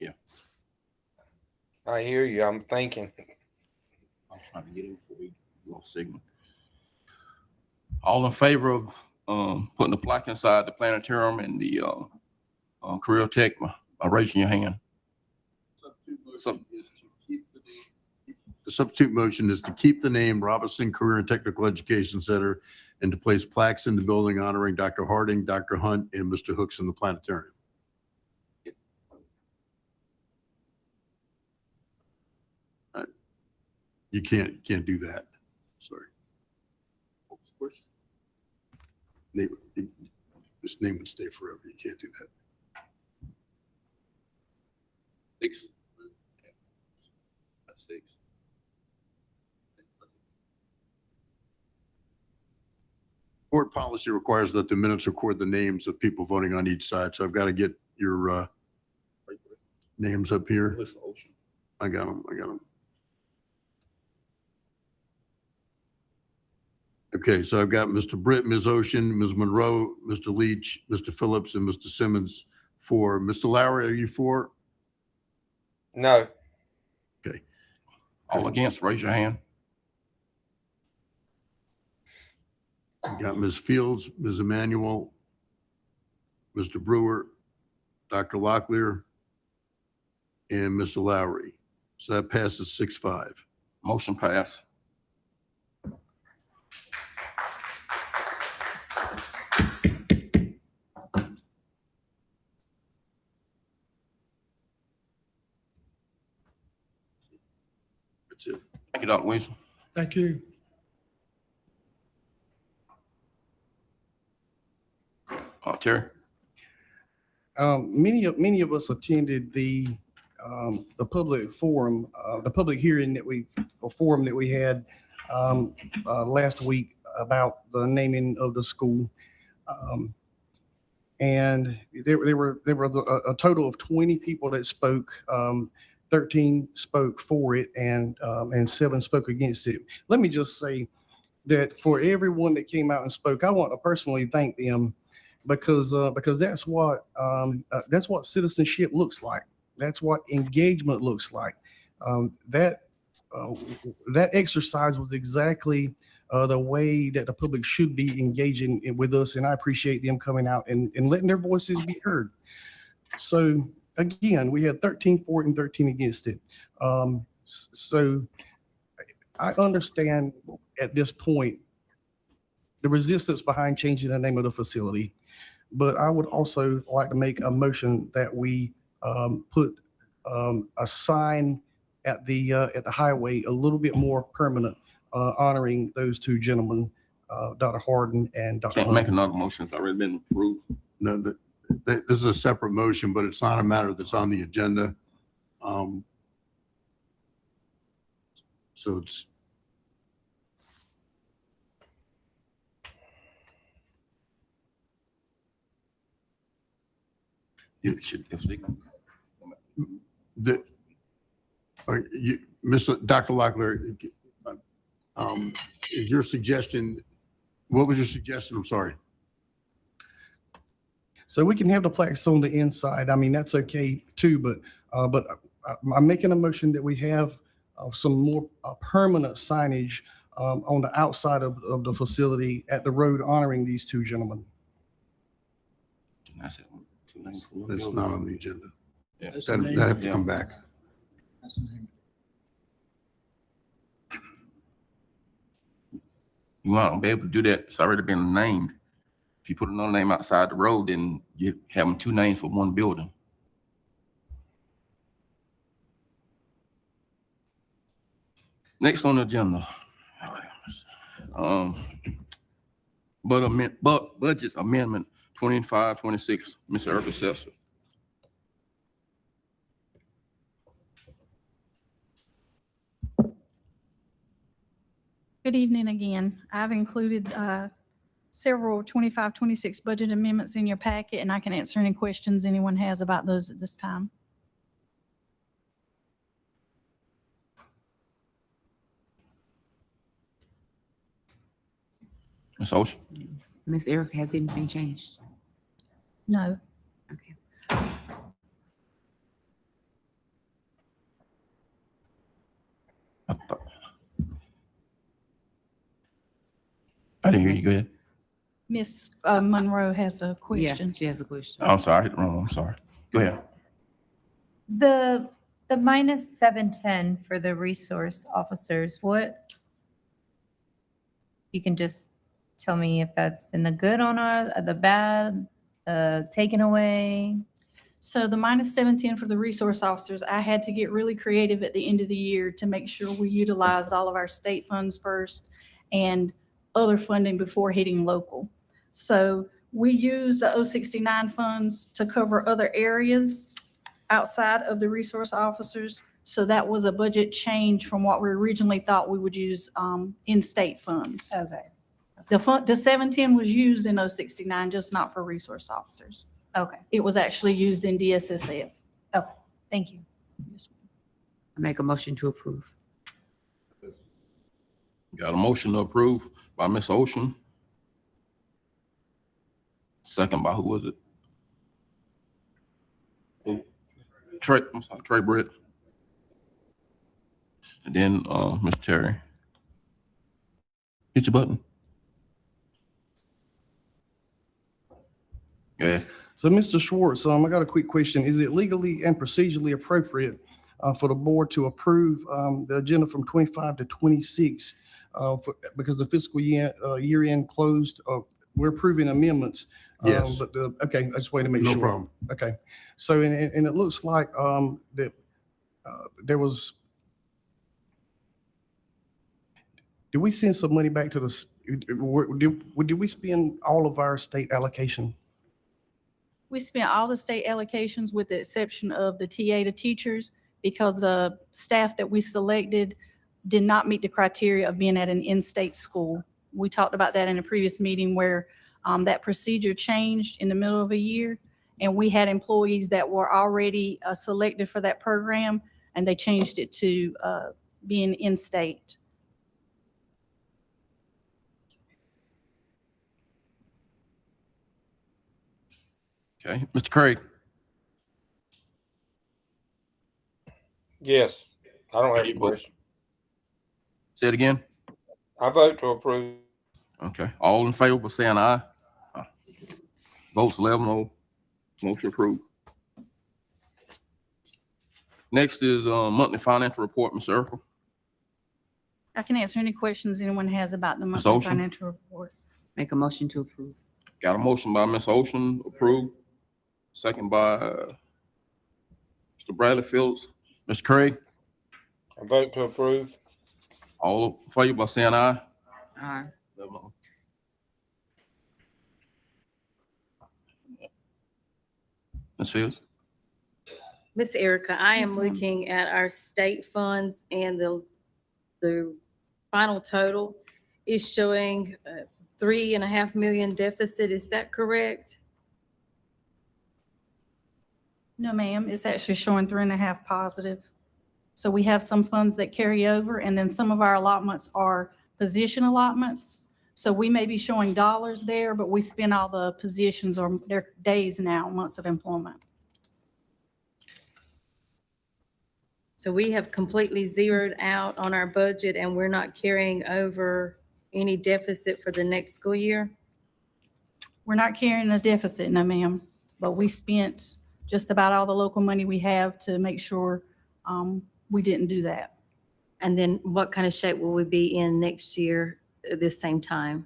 Yeah. I hear you. I'm thinking. I was trying to get in before we lost signal. All in favor of putting the plaque inside the planetarium and the career tech by raising your hand? The substitute motion is to keep the name Robeson Career and Technical Education Center and to place plaques in the building honoring Dr. Harding, Dr. Hunt, and Mr. Hooks in the planetarium. You can't do that. Sorry. This name would stay forever. You can't do that. Six. That's six. Board policy requires that the minutes record the names of people voting on each side. So I've got to get your names up here. I got them. Okay, so I've got Mr. Britt, Ms. Ocean, Ms. Monroe, Mr. Leach, Mr. Phillips, and Mr. Simmons for. Mr. Lowry, are you for? No. Okay. All against, raise your hand. I got Ms. Fields, Ms. Emanuel, Mr. Brewer, Dr. Locklear, and Mr. Lowry. So that passes 6-5. Motion pass. That's it. Thank you, Dr. Wilson. Thank you. Terry? Many of us attended the public forum, the public hearing forum that we had last week about the naming of the school. And there were a total of 20 people that spoke. 13 spoke for it and 7 spoke against it. Let me just say that for everyone that came out and spoke, I want to personally thank them because that's what citizenship looks like. That's what engagement looks like. That exercise was exactly the way that the public should be engaging with us, and I appreciate them coming out and letting their voices be heard. So again, we had 13 for it and 13 against it. So I understand at this point the resistance behind changing the name of the facility. but I would also like to make a motion that we put a sign at the highway, a little bit more permanent, honoring those two gentlemen, Dr. Harden and Dr. Can't make Hunt. another motion. It's already been approved. No, this is a separate motion, but it's not a matter that's on the agenda. So it's, You should, if they, the, Mr. Dr. Locklear, is your suggestion, what was your suggestion? I'm sorry. So we can have the plaques on the inside. I mean, that's okay too, but I'm making a motion that we have some more permanent signage on the outside of the facility at the road honoring these two gentlemen. that's it. That's not on the agenda. Yeah. That have to come back. You want to be able to do that. It's already been named. If you put another name outside the road, then you have them two names for one building. Next on the agenda. Budget amendment 25-26, Mr. Urban Sesser. Good evening again. I've included several 25-26 budget amendments in your packet, and I can answer any questions anyone has about those at this time. Ms. Ocean. Ms. Eric, has anything changed? No. Okay. I didn't hear you. Go ahead. Ms. Monroe has a question. Yeah, she has a question. I'm sorry. I hit the wrong one. I'm sorry. Go ahead. The minus 710 for the resource officers, what? You can just tell me if that's in the good on the bad, taken away. So the minus 710 for the resource officers, I had to get really creative at the end of the year to make sure we utilize all of our state funds first and other funding before hitting local. So we use the 069 funds to cover other areas outside of the resource officers. So that was a budget change from what we originally thought we would use in-state funds. Okay. The 710 was used in 069, just not for resource officers. Okay. It was actually used in DSSF. Okay. Thank you. I make a motion to approve. Got a motion to approve by Ms. Ocean. Second by who was it? Oh, Trey, I'm sorry, Trey Britt. And then Mr. Terry. Hit your button. Go ahead. So Mr. Schwartz, I got a quick question. Is it legally and procedurally appropriate for the board to approve the agenda from 25 to 26 because the fiscal year end closed? We're approving amendments. Yes. Okay, I just wanted to make sure. No problem. Okay. So, and it looks like that there was, did we send some money back to the, did we spend all of our state allocation? We spent all the state allocations with the exception of the TA to teachers because the staff that we selected did not meet the criteria of being at an in-state school. We talked about that in a previous meeting where that procedure changed in the middle of a year, and we had employees that were already selected for that program, and they changed it to being in-state. Okay, Mr. Craig. Yes, I don't have any question. Say it again. I vote to approve. Okay, all in favor, saying aye. Votes 11-0, motion approved. Next is monthly financial report, Ms. Urkel. I can answer any questions anyone has about the Ms. monthly Ocean? financial report. Make a motion to approve. Got a motion by Ms. Ocean, approved. Second by Mr. Bradley Phillips. Mr. Craig, I vote to approve. all in favor by saying aye. Aye. Ms. Fields? Miss Erica, I am Yes, ma'am. looking at our state funds and the final total is showing 3.5 million deficit. Is that correct? No, ma'am, it's actually showing 3.5 positive. So we have some funds that carry over, and then some of our allotments are position allotments. So we may be showing dollars there, but we spend all the positions or their days now, months of employment. So we have completely zeroed out on our budget and we're not carrying over any deficit for the next school year? We're not carrying a deficit, no, ma'am, but we spent just about all the local money we have to make sure we didn't do that. And then what kind of shape will we be in next year at this same time?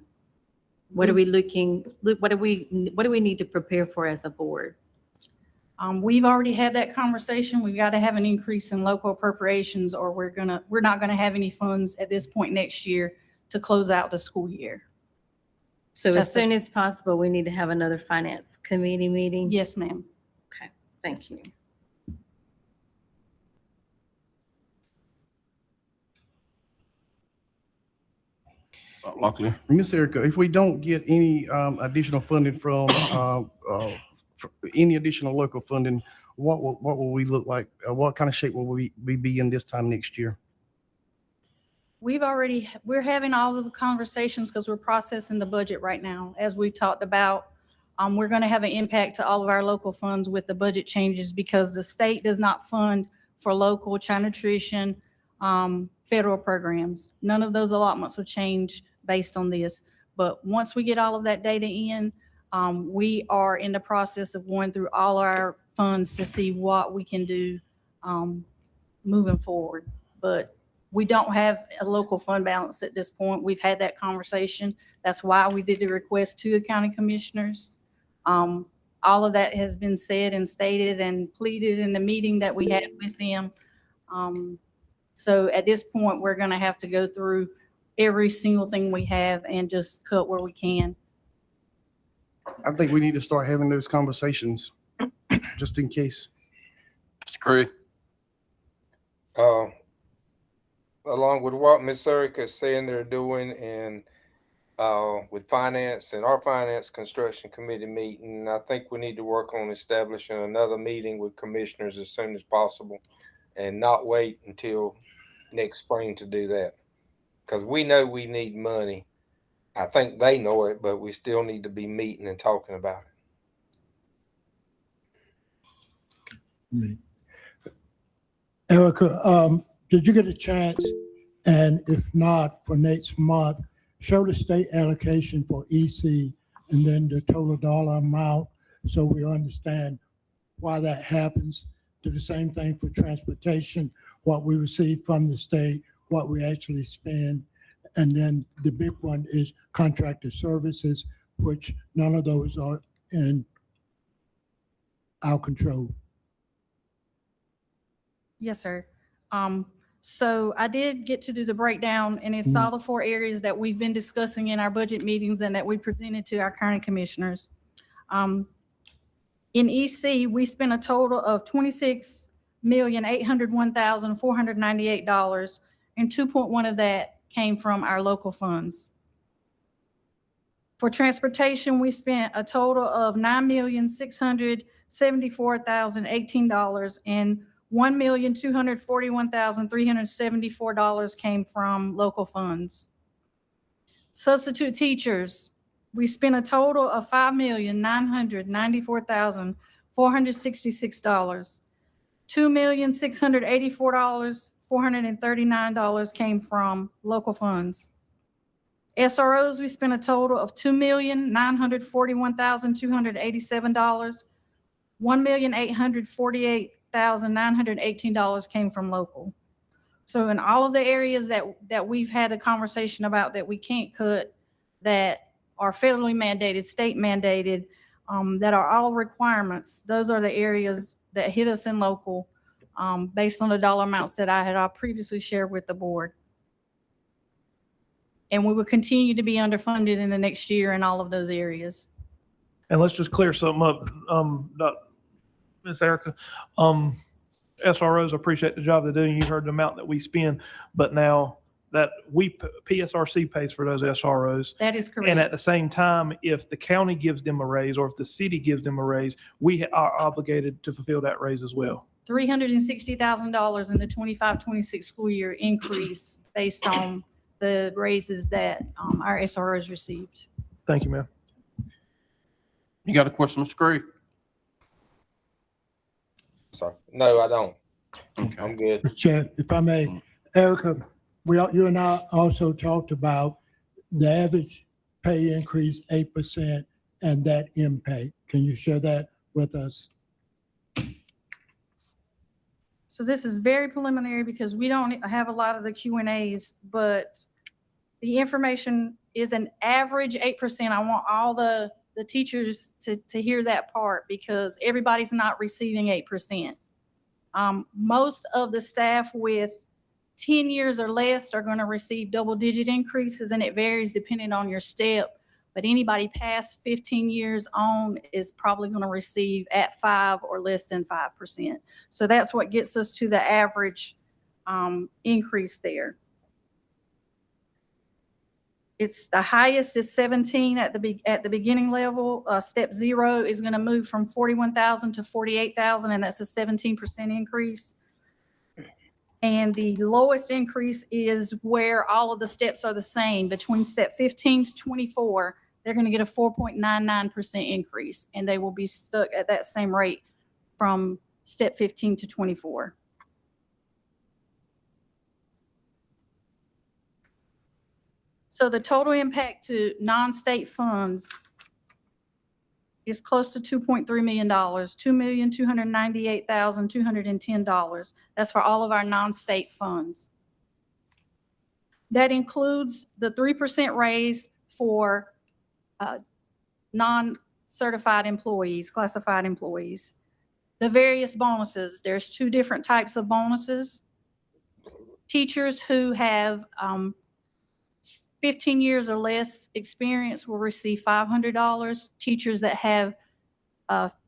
What are we looking, what do we need to prepare for as a board? We've already had that conversation. We've got to have an increase in local appropriations or we're not gonna have any funds at this point next year to close out the school year. So That's as soon as possible, we need to have another finance committee meeting? Yes, ma'am. Okay, thank you. Locklear. Miss Erica, if we don't get any additional funding from any additional local funding, what will we look like? What kind of shape will we be in this time next year? We're having all of the conversations because we're processing the budget right now. As we talked about, we're going to have an impact to all of our local funds with the budget changes because the state does not fund for local child nutrition, federal programs. None of those allotments will change based on this. But once we get all of that data in, we are in the process of going through all our funds to see what we can do moving forward. But we don't have a local fund balance at this point. We've had that conversation. That's why we did the request to the county commissioners. All of that has been said and stated and pleaded in the meeting that we had with them. So at this point, we're going to have to go through every single thing we have and just cut where we can. I think we need to start having those conversations just in case. Mr. Craig? Along with what Ms. Erica is saying they're doing and with finance and our finance construction committee meeting, I think we need to work on establishing another meeting with commissioners as soon as possible and not wait until next spring to do that. Because we know we need money. I think they know it, but we still need to be meeting and talking about it. Erica, did you get a chance? And if not, for next month, show the state allocation for EC and then the total dollar amount so we understand why that happens. Do the same thing for transportation, what we receive from the state, what we actually spend. And then the big one is contracted services, which none of those are in our control. Yes, sir. So I did get to do the breakdown, and it's all the 4 areas that we've been discussing in our budget meetings and that we presented to our county commissioners. In EC, we spent a total of $26,801,498, and 2.1 of that came from our local funds. For transportation, we spent a total of $9,674,018, and $1,241,374 came from local funds. Substitute teachers, we spent a total of $5,994,466. $2,684,439 came from local funds. SROs, we spent a total of $2,941,287. $1,848,918 came from local. So in all of the areas that we've had a conversation about that we can't cut, that are federally mandated, state mandated, that are all requirements. Those are the areas that hit us in local, based on the dollar amounts that I had previously shared with the board. And we will continue to be underfunded in the next year in all of those areas. And let's just clear something up, Ms. Erica. SROs appreciate the job they're doing. You heard the amount that we spend, but now that PSRC pays for those SROs. That is correct. And at the same time, if the county gives them a raise or if the city gives them a raise, we are obligated to fulfill that raise as well. $360,000 in the 25-26 school year increase based on the raises that our SROs received. Thank you, ma'am. You got a question, Mr. Craig? Sorry. No, I don't. Okay. I'm good. Mr. Chair, if I may, Erica, you and I also talked about the average pay increase 8% and that impact. Can you share that with us? So this is very preliminary because we don't have a lot of the Q&As, but the information is an average 8%. I want all the teachers to hear that part because everybody's not receiving 8%. Most of the staff with 10 years or less are going to receive double-digit increases, and it varies depending on your step. But anybody past 15 years on is probably going to receive at 5 or less than 5%. So that's what gets us to the average increase there. It's the highest is 17 at the beginning level. Step 0 is going to move from 41,000 to 48,000, and that's a 17% increase. And the lowest increase is where all of the steps are the same. Between step 15 to 24, they're going to get a 4.99% increase, and they will be stuck at that same rate from step 15 to 24. So the total impact to non-state funds is close to $2.3 million, $2,298,210. That's for all of our non-state funds. That includes the 3% raise for non-certified employees, classified employees. The various bonuses, there's 2 different types of bonuses. Teachers who have 15 years or less experience will receive $500. Teachers that have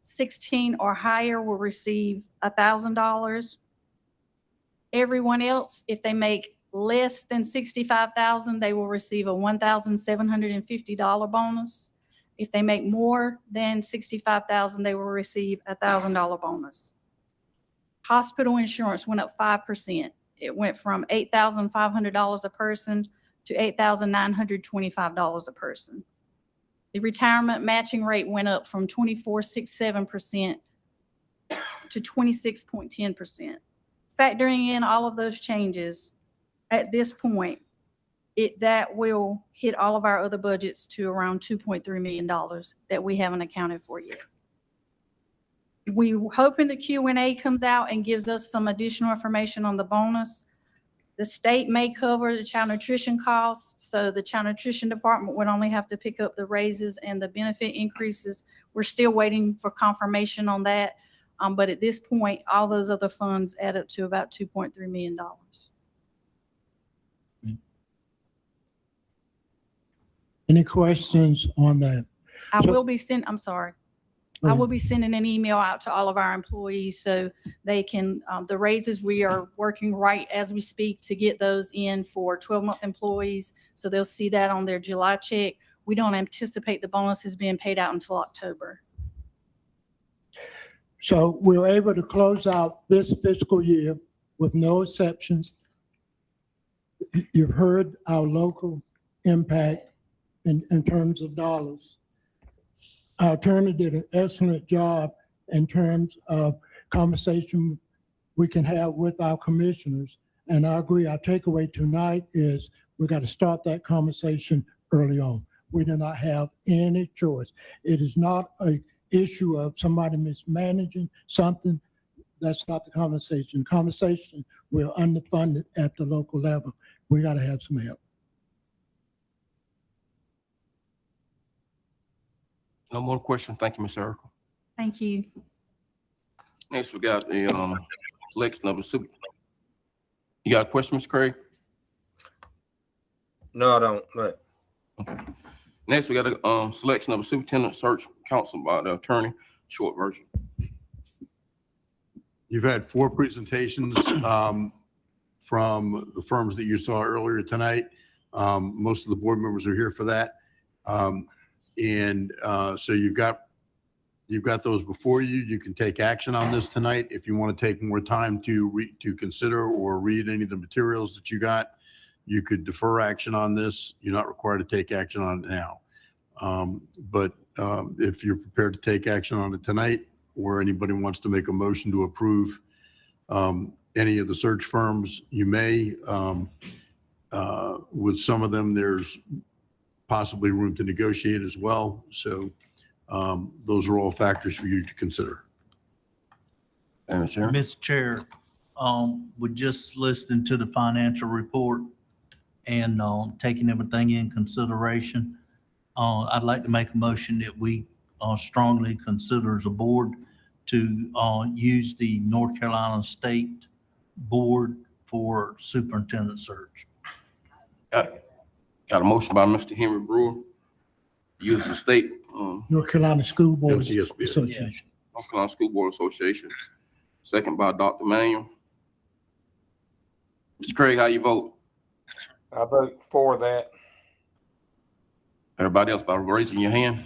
16 or higher will receive $1,000. Everyone else, if they make less than $65,000, they will receive a $1,750 bonus. If they make more than $65,000, they will receive a $1,000 bonus. Hospital insurance went up 5%. It went from $8,500 a person to $8,925 a person. The retirement matching rate went up from 24.67% to 26.10%. Factoring in all of those changes, at this point, that will hit all of our other budgets to around $2.3 million that we haven't accounted for yet. We're hoping the Q&A comes out and gives us some additional information on the bonus. The state may cover the child nutrition costs, so the child nutrition department would only have to pick up the raises and the benefit increases. We're still waiting for confirmation on that, but at this point, all those other funds add up to about $2.3 million. Any questions on that? I will be sending an email out to all of our employees so they can, the raises, we are working right as we speak to get those in for 12-month employees. So they'll see that on their July check. We don't anticipate the bonuses being paid out until October. So we're able to close out this fiscal year with no exceptions. You've heard our local impact in terms of dollars. Our attorney did an excellent job in terms of conversation we can have with our commissioners. And I agree, our takeaway tonight is we got to start that conversation early on. We do not have any choice. It is not an issue of somebody mismanaging something. That's not the conversation. Conversation, we're underfunded at the local level. We got to have some help. No more questions. Thank you, Ms. Erica. Thank you. Next, we got the selection of a super. You got a question, Mr. Craig? No, I don't. No. Next, we got a selection of a superintendent search council by the attorney, short version. You've had 4 presentations from the firms that you saw earlier tonight. Most of the board members are here for that. So you've got those before you. You can take action on this tonight. If you want to take more time to consider or read any of the materials that you got, you could defer action on this. You're not required to take action on it now. But if you're prepared to take action on it tonight, or anybody wants to make a motion to approve any of the search firms, you may. With some of them, there's possibly room to negotiate as well. So those are all factors for you to consider. Mr. Chair, we're just listening to the financial report and taking everything in consideration. I'd like to make a motion that we strongly consider as a board to use the North Carolina State Board for superintendent search. Got a motion by Mr. Henry Brewer. Use the state. North Carolina School Board NCSB. Association. North Carolina School Board Association. Second by Dr. Manuel. Mr. Craig, how you vote? I vote for that. Everybody else by raising your hand.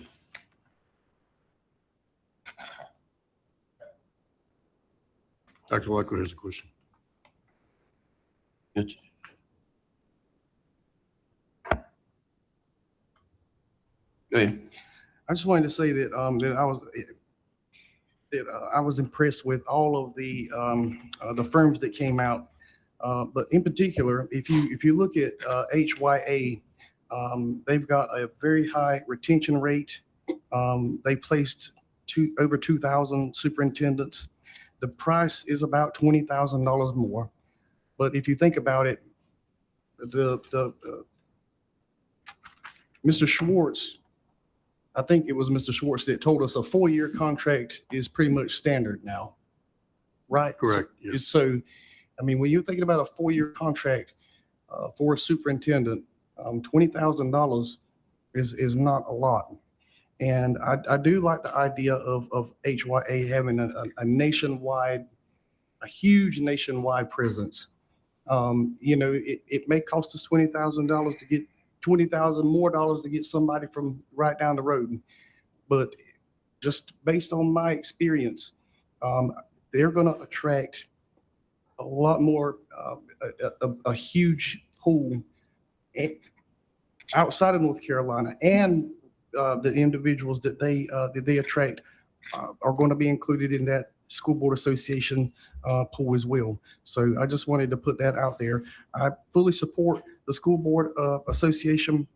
Dr. Walker has a question. Good. Go ahead. I just wanted to say that I was impressed with all of the firms that came out. But in particular, if you look at HYA, they've got a very high retention rate. They placed over 2,000 superintendents. The price is about $20,000 more. But if you think about it, Mr. Schwartz, I think it was Mr. Schwartz that told us a 4-year contract is pretty much standard now, right? Correct. Yes. So, I mean, when you're thinking about a 4-year contract for a superintendent, $20,000 is not a lot. And I do like the idea of HYA having a nationwide, a huge nationwide presence. It may cost us $20,000 to get $20,000 more to get somebody from right down the road. But just based on my experience, they're going to attract a lot more, a huge pool outside of North Carolina, and the individuals that they attract are going to be included in that school board association pool as well. So I just wanted to put that out there. I fully support the school board association,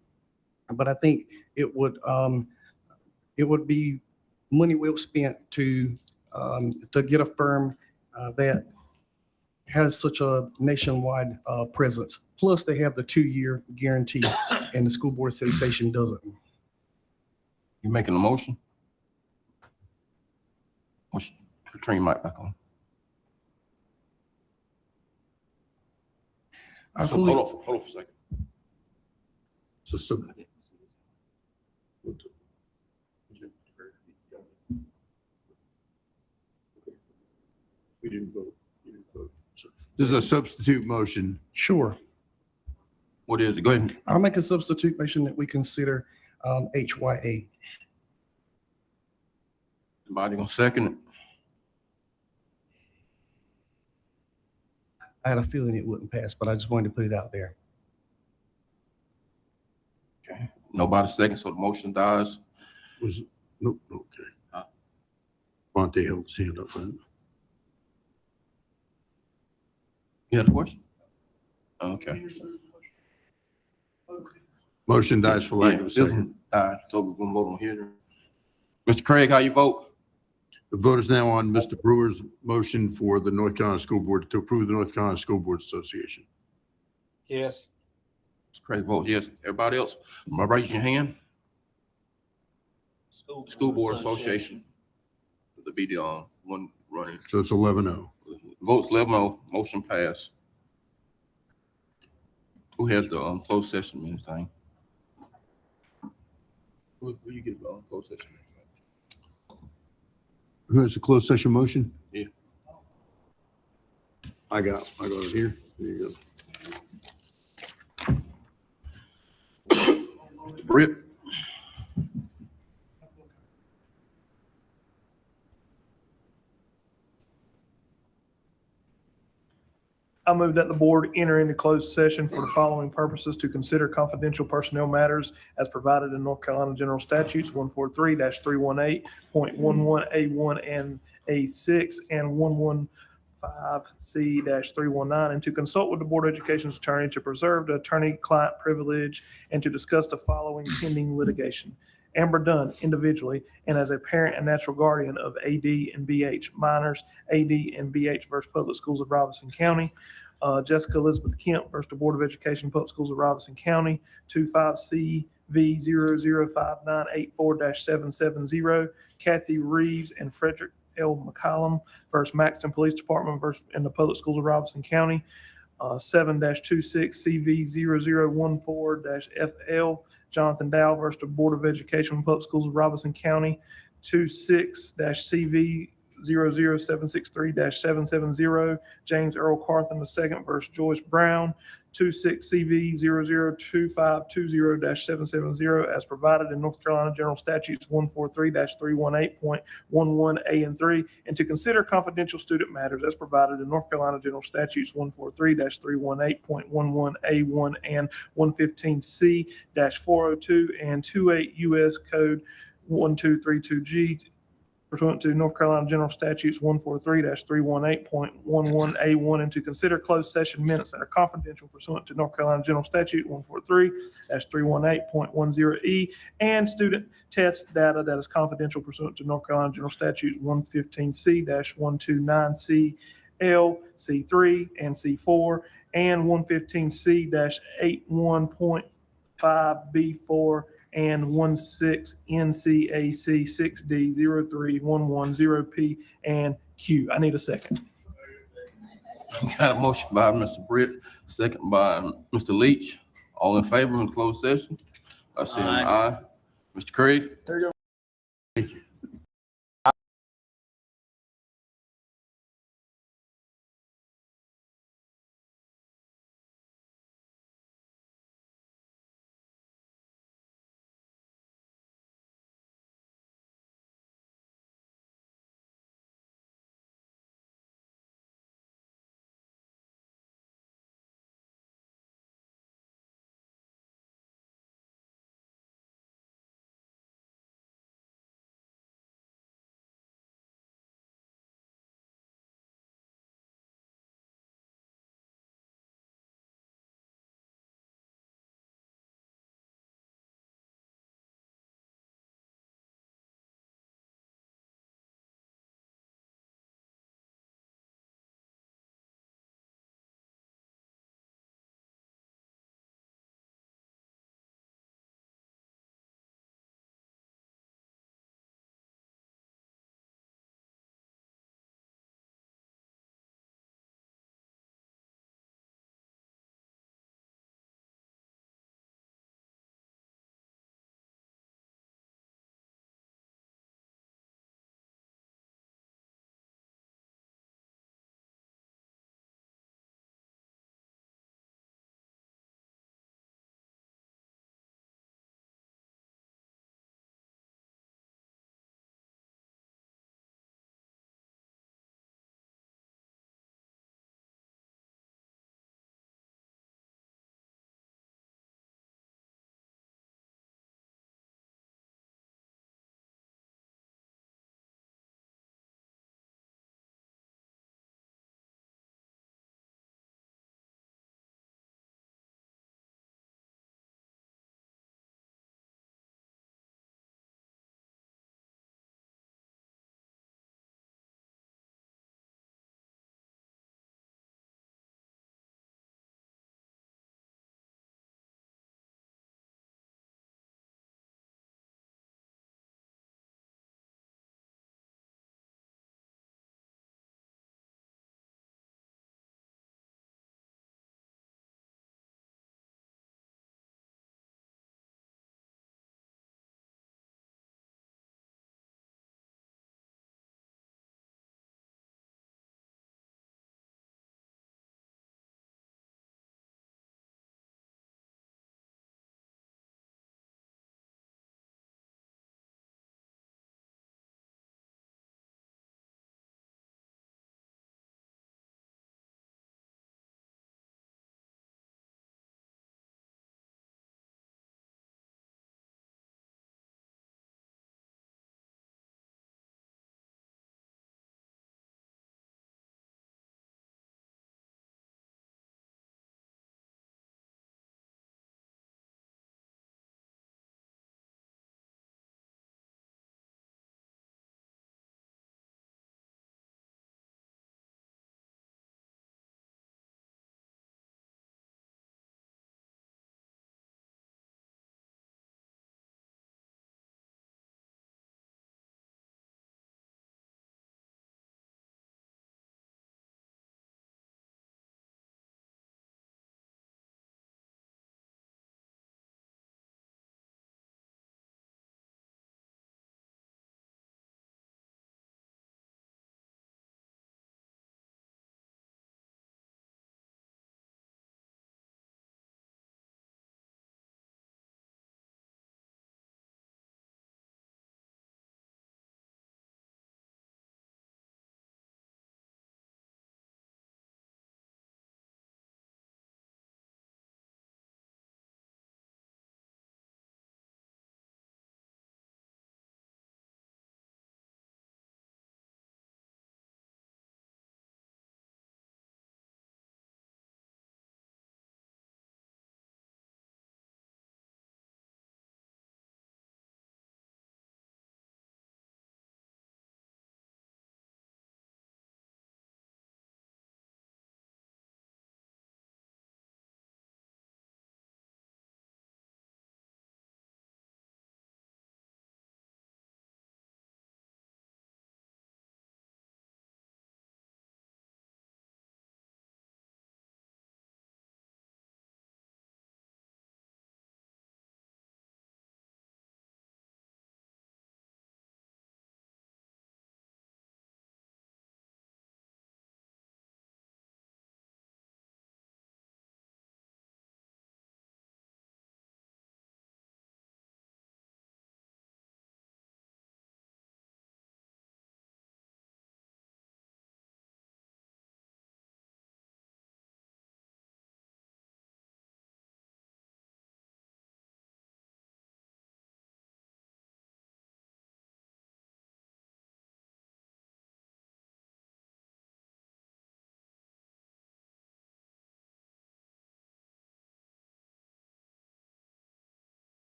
but I think it would be money well spent to get a firm that has such a nationwide presence. Plus, they have the 2-year guarantee, and the school board association doesn't. You making a motion? Turn your mic back on. Hold on for a second. We didn't vote. So this is a substitute motion. Sure. What is it? Go ahead. I'll make a substitute motion that we consider HYA. Somebody gonna second it? I had a feeling it wouldn't pass, but I just wanted to put it out there. Okay. Nobody second, so the motion dies. Nope. Okay. Monte held his hand up. Right? You had a question? Okay. Motion dies for lack of a second. So we're gonna vote on here. Mr. Craig, how you vote? The vote is now on Mr. Brewer's motion for the North Carolina School Board to approve the North Carolina School Board Association. Yes. Mr. Craig vote yes. Everybody else, raise your hand. School Board Association. To be the one running. So it's 11-0. Votes 11-0, motion passed. Who has the closed session minutes thing? Who you get the closed session minutes? Who has the closed session motion? Yeah. I got it here. There you go. Britt? I move that the board enter into closed session for the following purposes: to consider confidential personnel matters as provided in North Carolina General Statutes 143-318.11A1 and A6 and 115C-319, and to consult with the Board of Education's attorney to preserve the attorney-client privilege and to discuss the following pending litigation: Amber Dunn individually and as a parent and natural guardian of AD and BH minors, AD and BH versus Public Schools of Robeson County. Jessica Elizabeth Kemp versus the Board of Education, Public Schools of Robeson County, 25CV005984-770. Kathy Reeves and Frederick L. McCollum versus Maxton Police Department versus in the Public Schools of Robeson County. 7-26CV0014-FL, Jonathan Dow versus the Board of Education, Public Schools of Robeson County. 26-CV00763-770, James Earl Carthen II versus Joyce Brown. 26CV002520-770, as provided in North Carolina General Statutes 143-318.11A and 3, and to consider confidential student matters as provided in North Carolina General Statutes 143-318.11A1 and 115C-402 and 28 U.S. Code 1232G, pursuant to North Carolina General Statutes 143-318.11A1, and to consider closed session minutes that are confidential pursuant to North Carolina General Statute 143-318.10E, and student test data that is confidential pursuant to North Carolina General Statutes 115C-129C, L, C3, and C4, and 115C-81.5B4 and 16 NCAC 6D03110P and Q. I need a second. Got a motion by Mr. Britt, second by Mr. Leach. All in favor of closed session? I say aye. Mr. Craig? There you go. Thank you.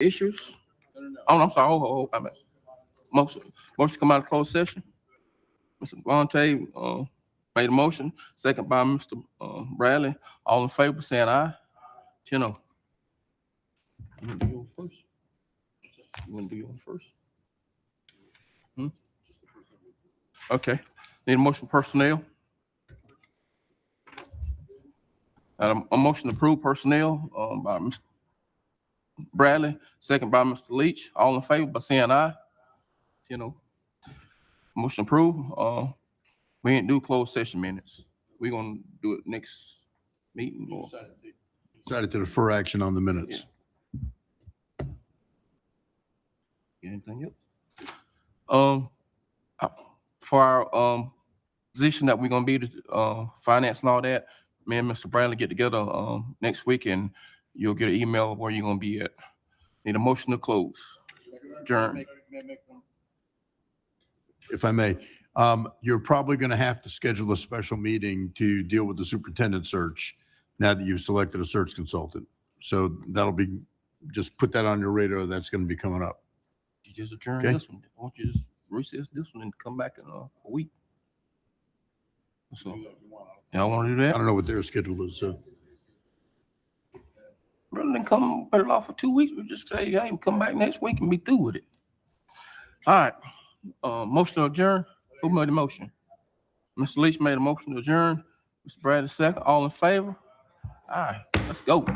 issues? Oh, I'm sorry. I'm at motion to come out of closed session. Mr. Vontae, made a motion, second by Mr. Bradley. All in favor, saying aye. 10-0. You want to do yours first? You want to do yours first? Okay. Need a motion for personnel. A motion to approve personnel by Mr. Bradley, second by Mr. Leach. All in favor by saying aye. 10-0. Motion approved. We ain't do closed session minutes. We're gonna do it next meeting or Decided to defer action on the minutes. anything else? For our position that we're gonna be the finance and all that, me and Mr. Bradley get together next week and you'll get an email of where you're gonna be at. Need a motion to close. Adjourn. If I may, you're probably going to have to schedule a special meeting to deal with the superintendent search now that you've selected a search consultant. So that'll be, just put that on your radar. That's going to be coming up. You just adjourn Okay. this one. Why don't you just recess this one and come back in a week? So, y'all want to do I that? don't know what their schedule is, so. Rather than come, put it off for 2 weeks, we just say, hey, come back next week and be through with it. All right, motion to adjourn. Who made the motion? Mr. Leach made a motion to adjourn. Mr. Bradley second. All in favor? All right, let's go.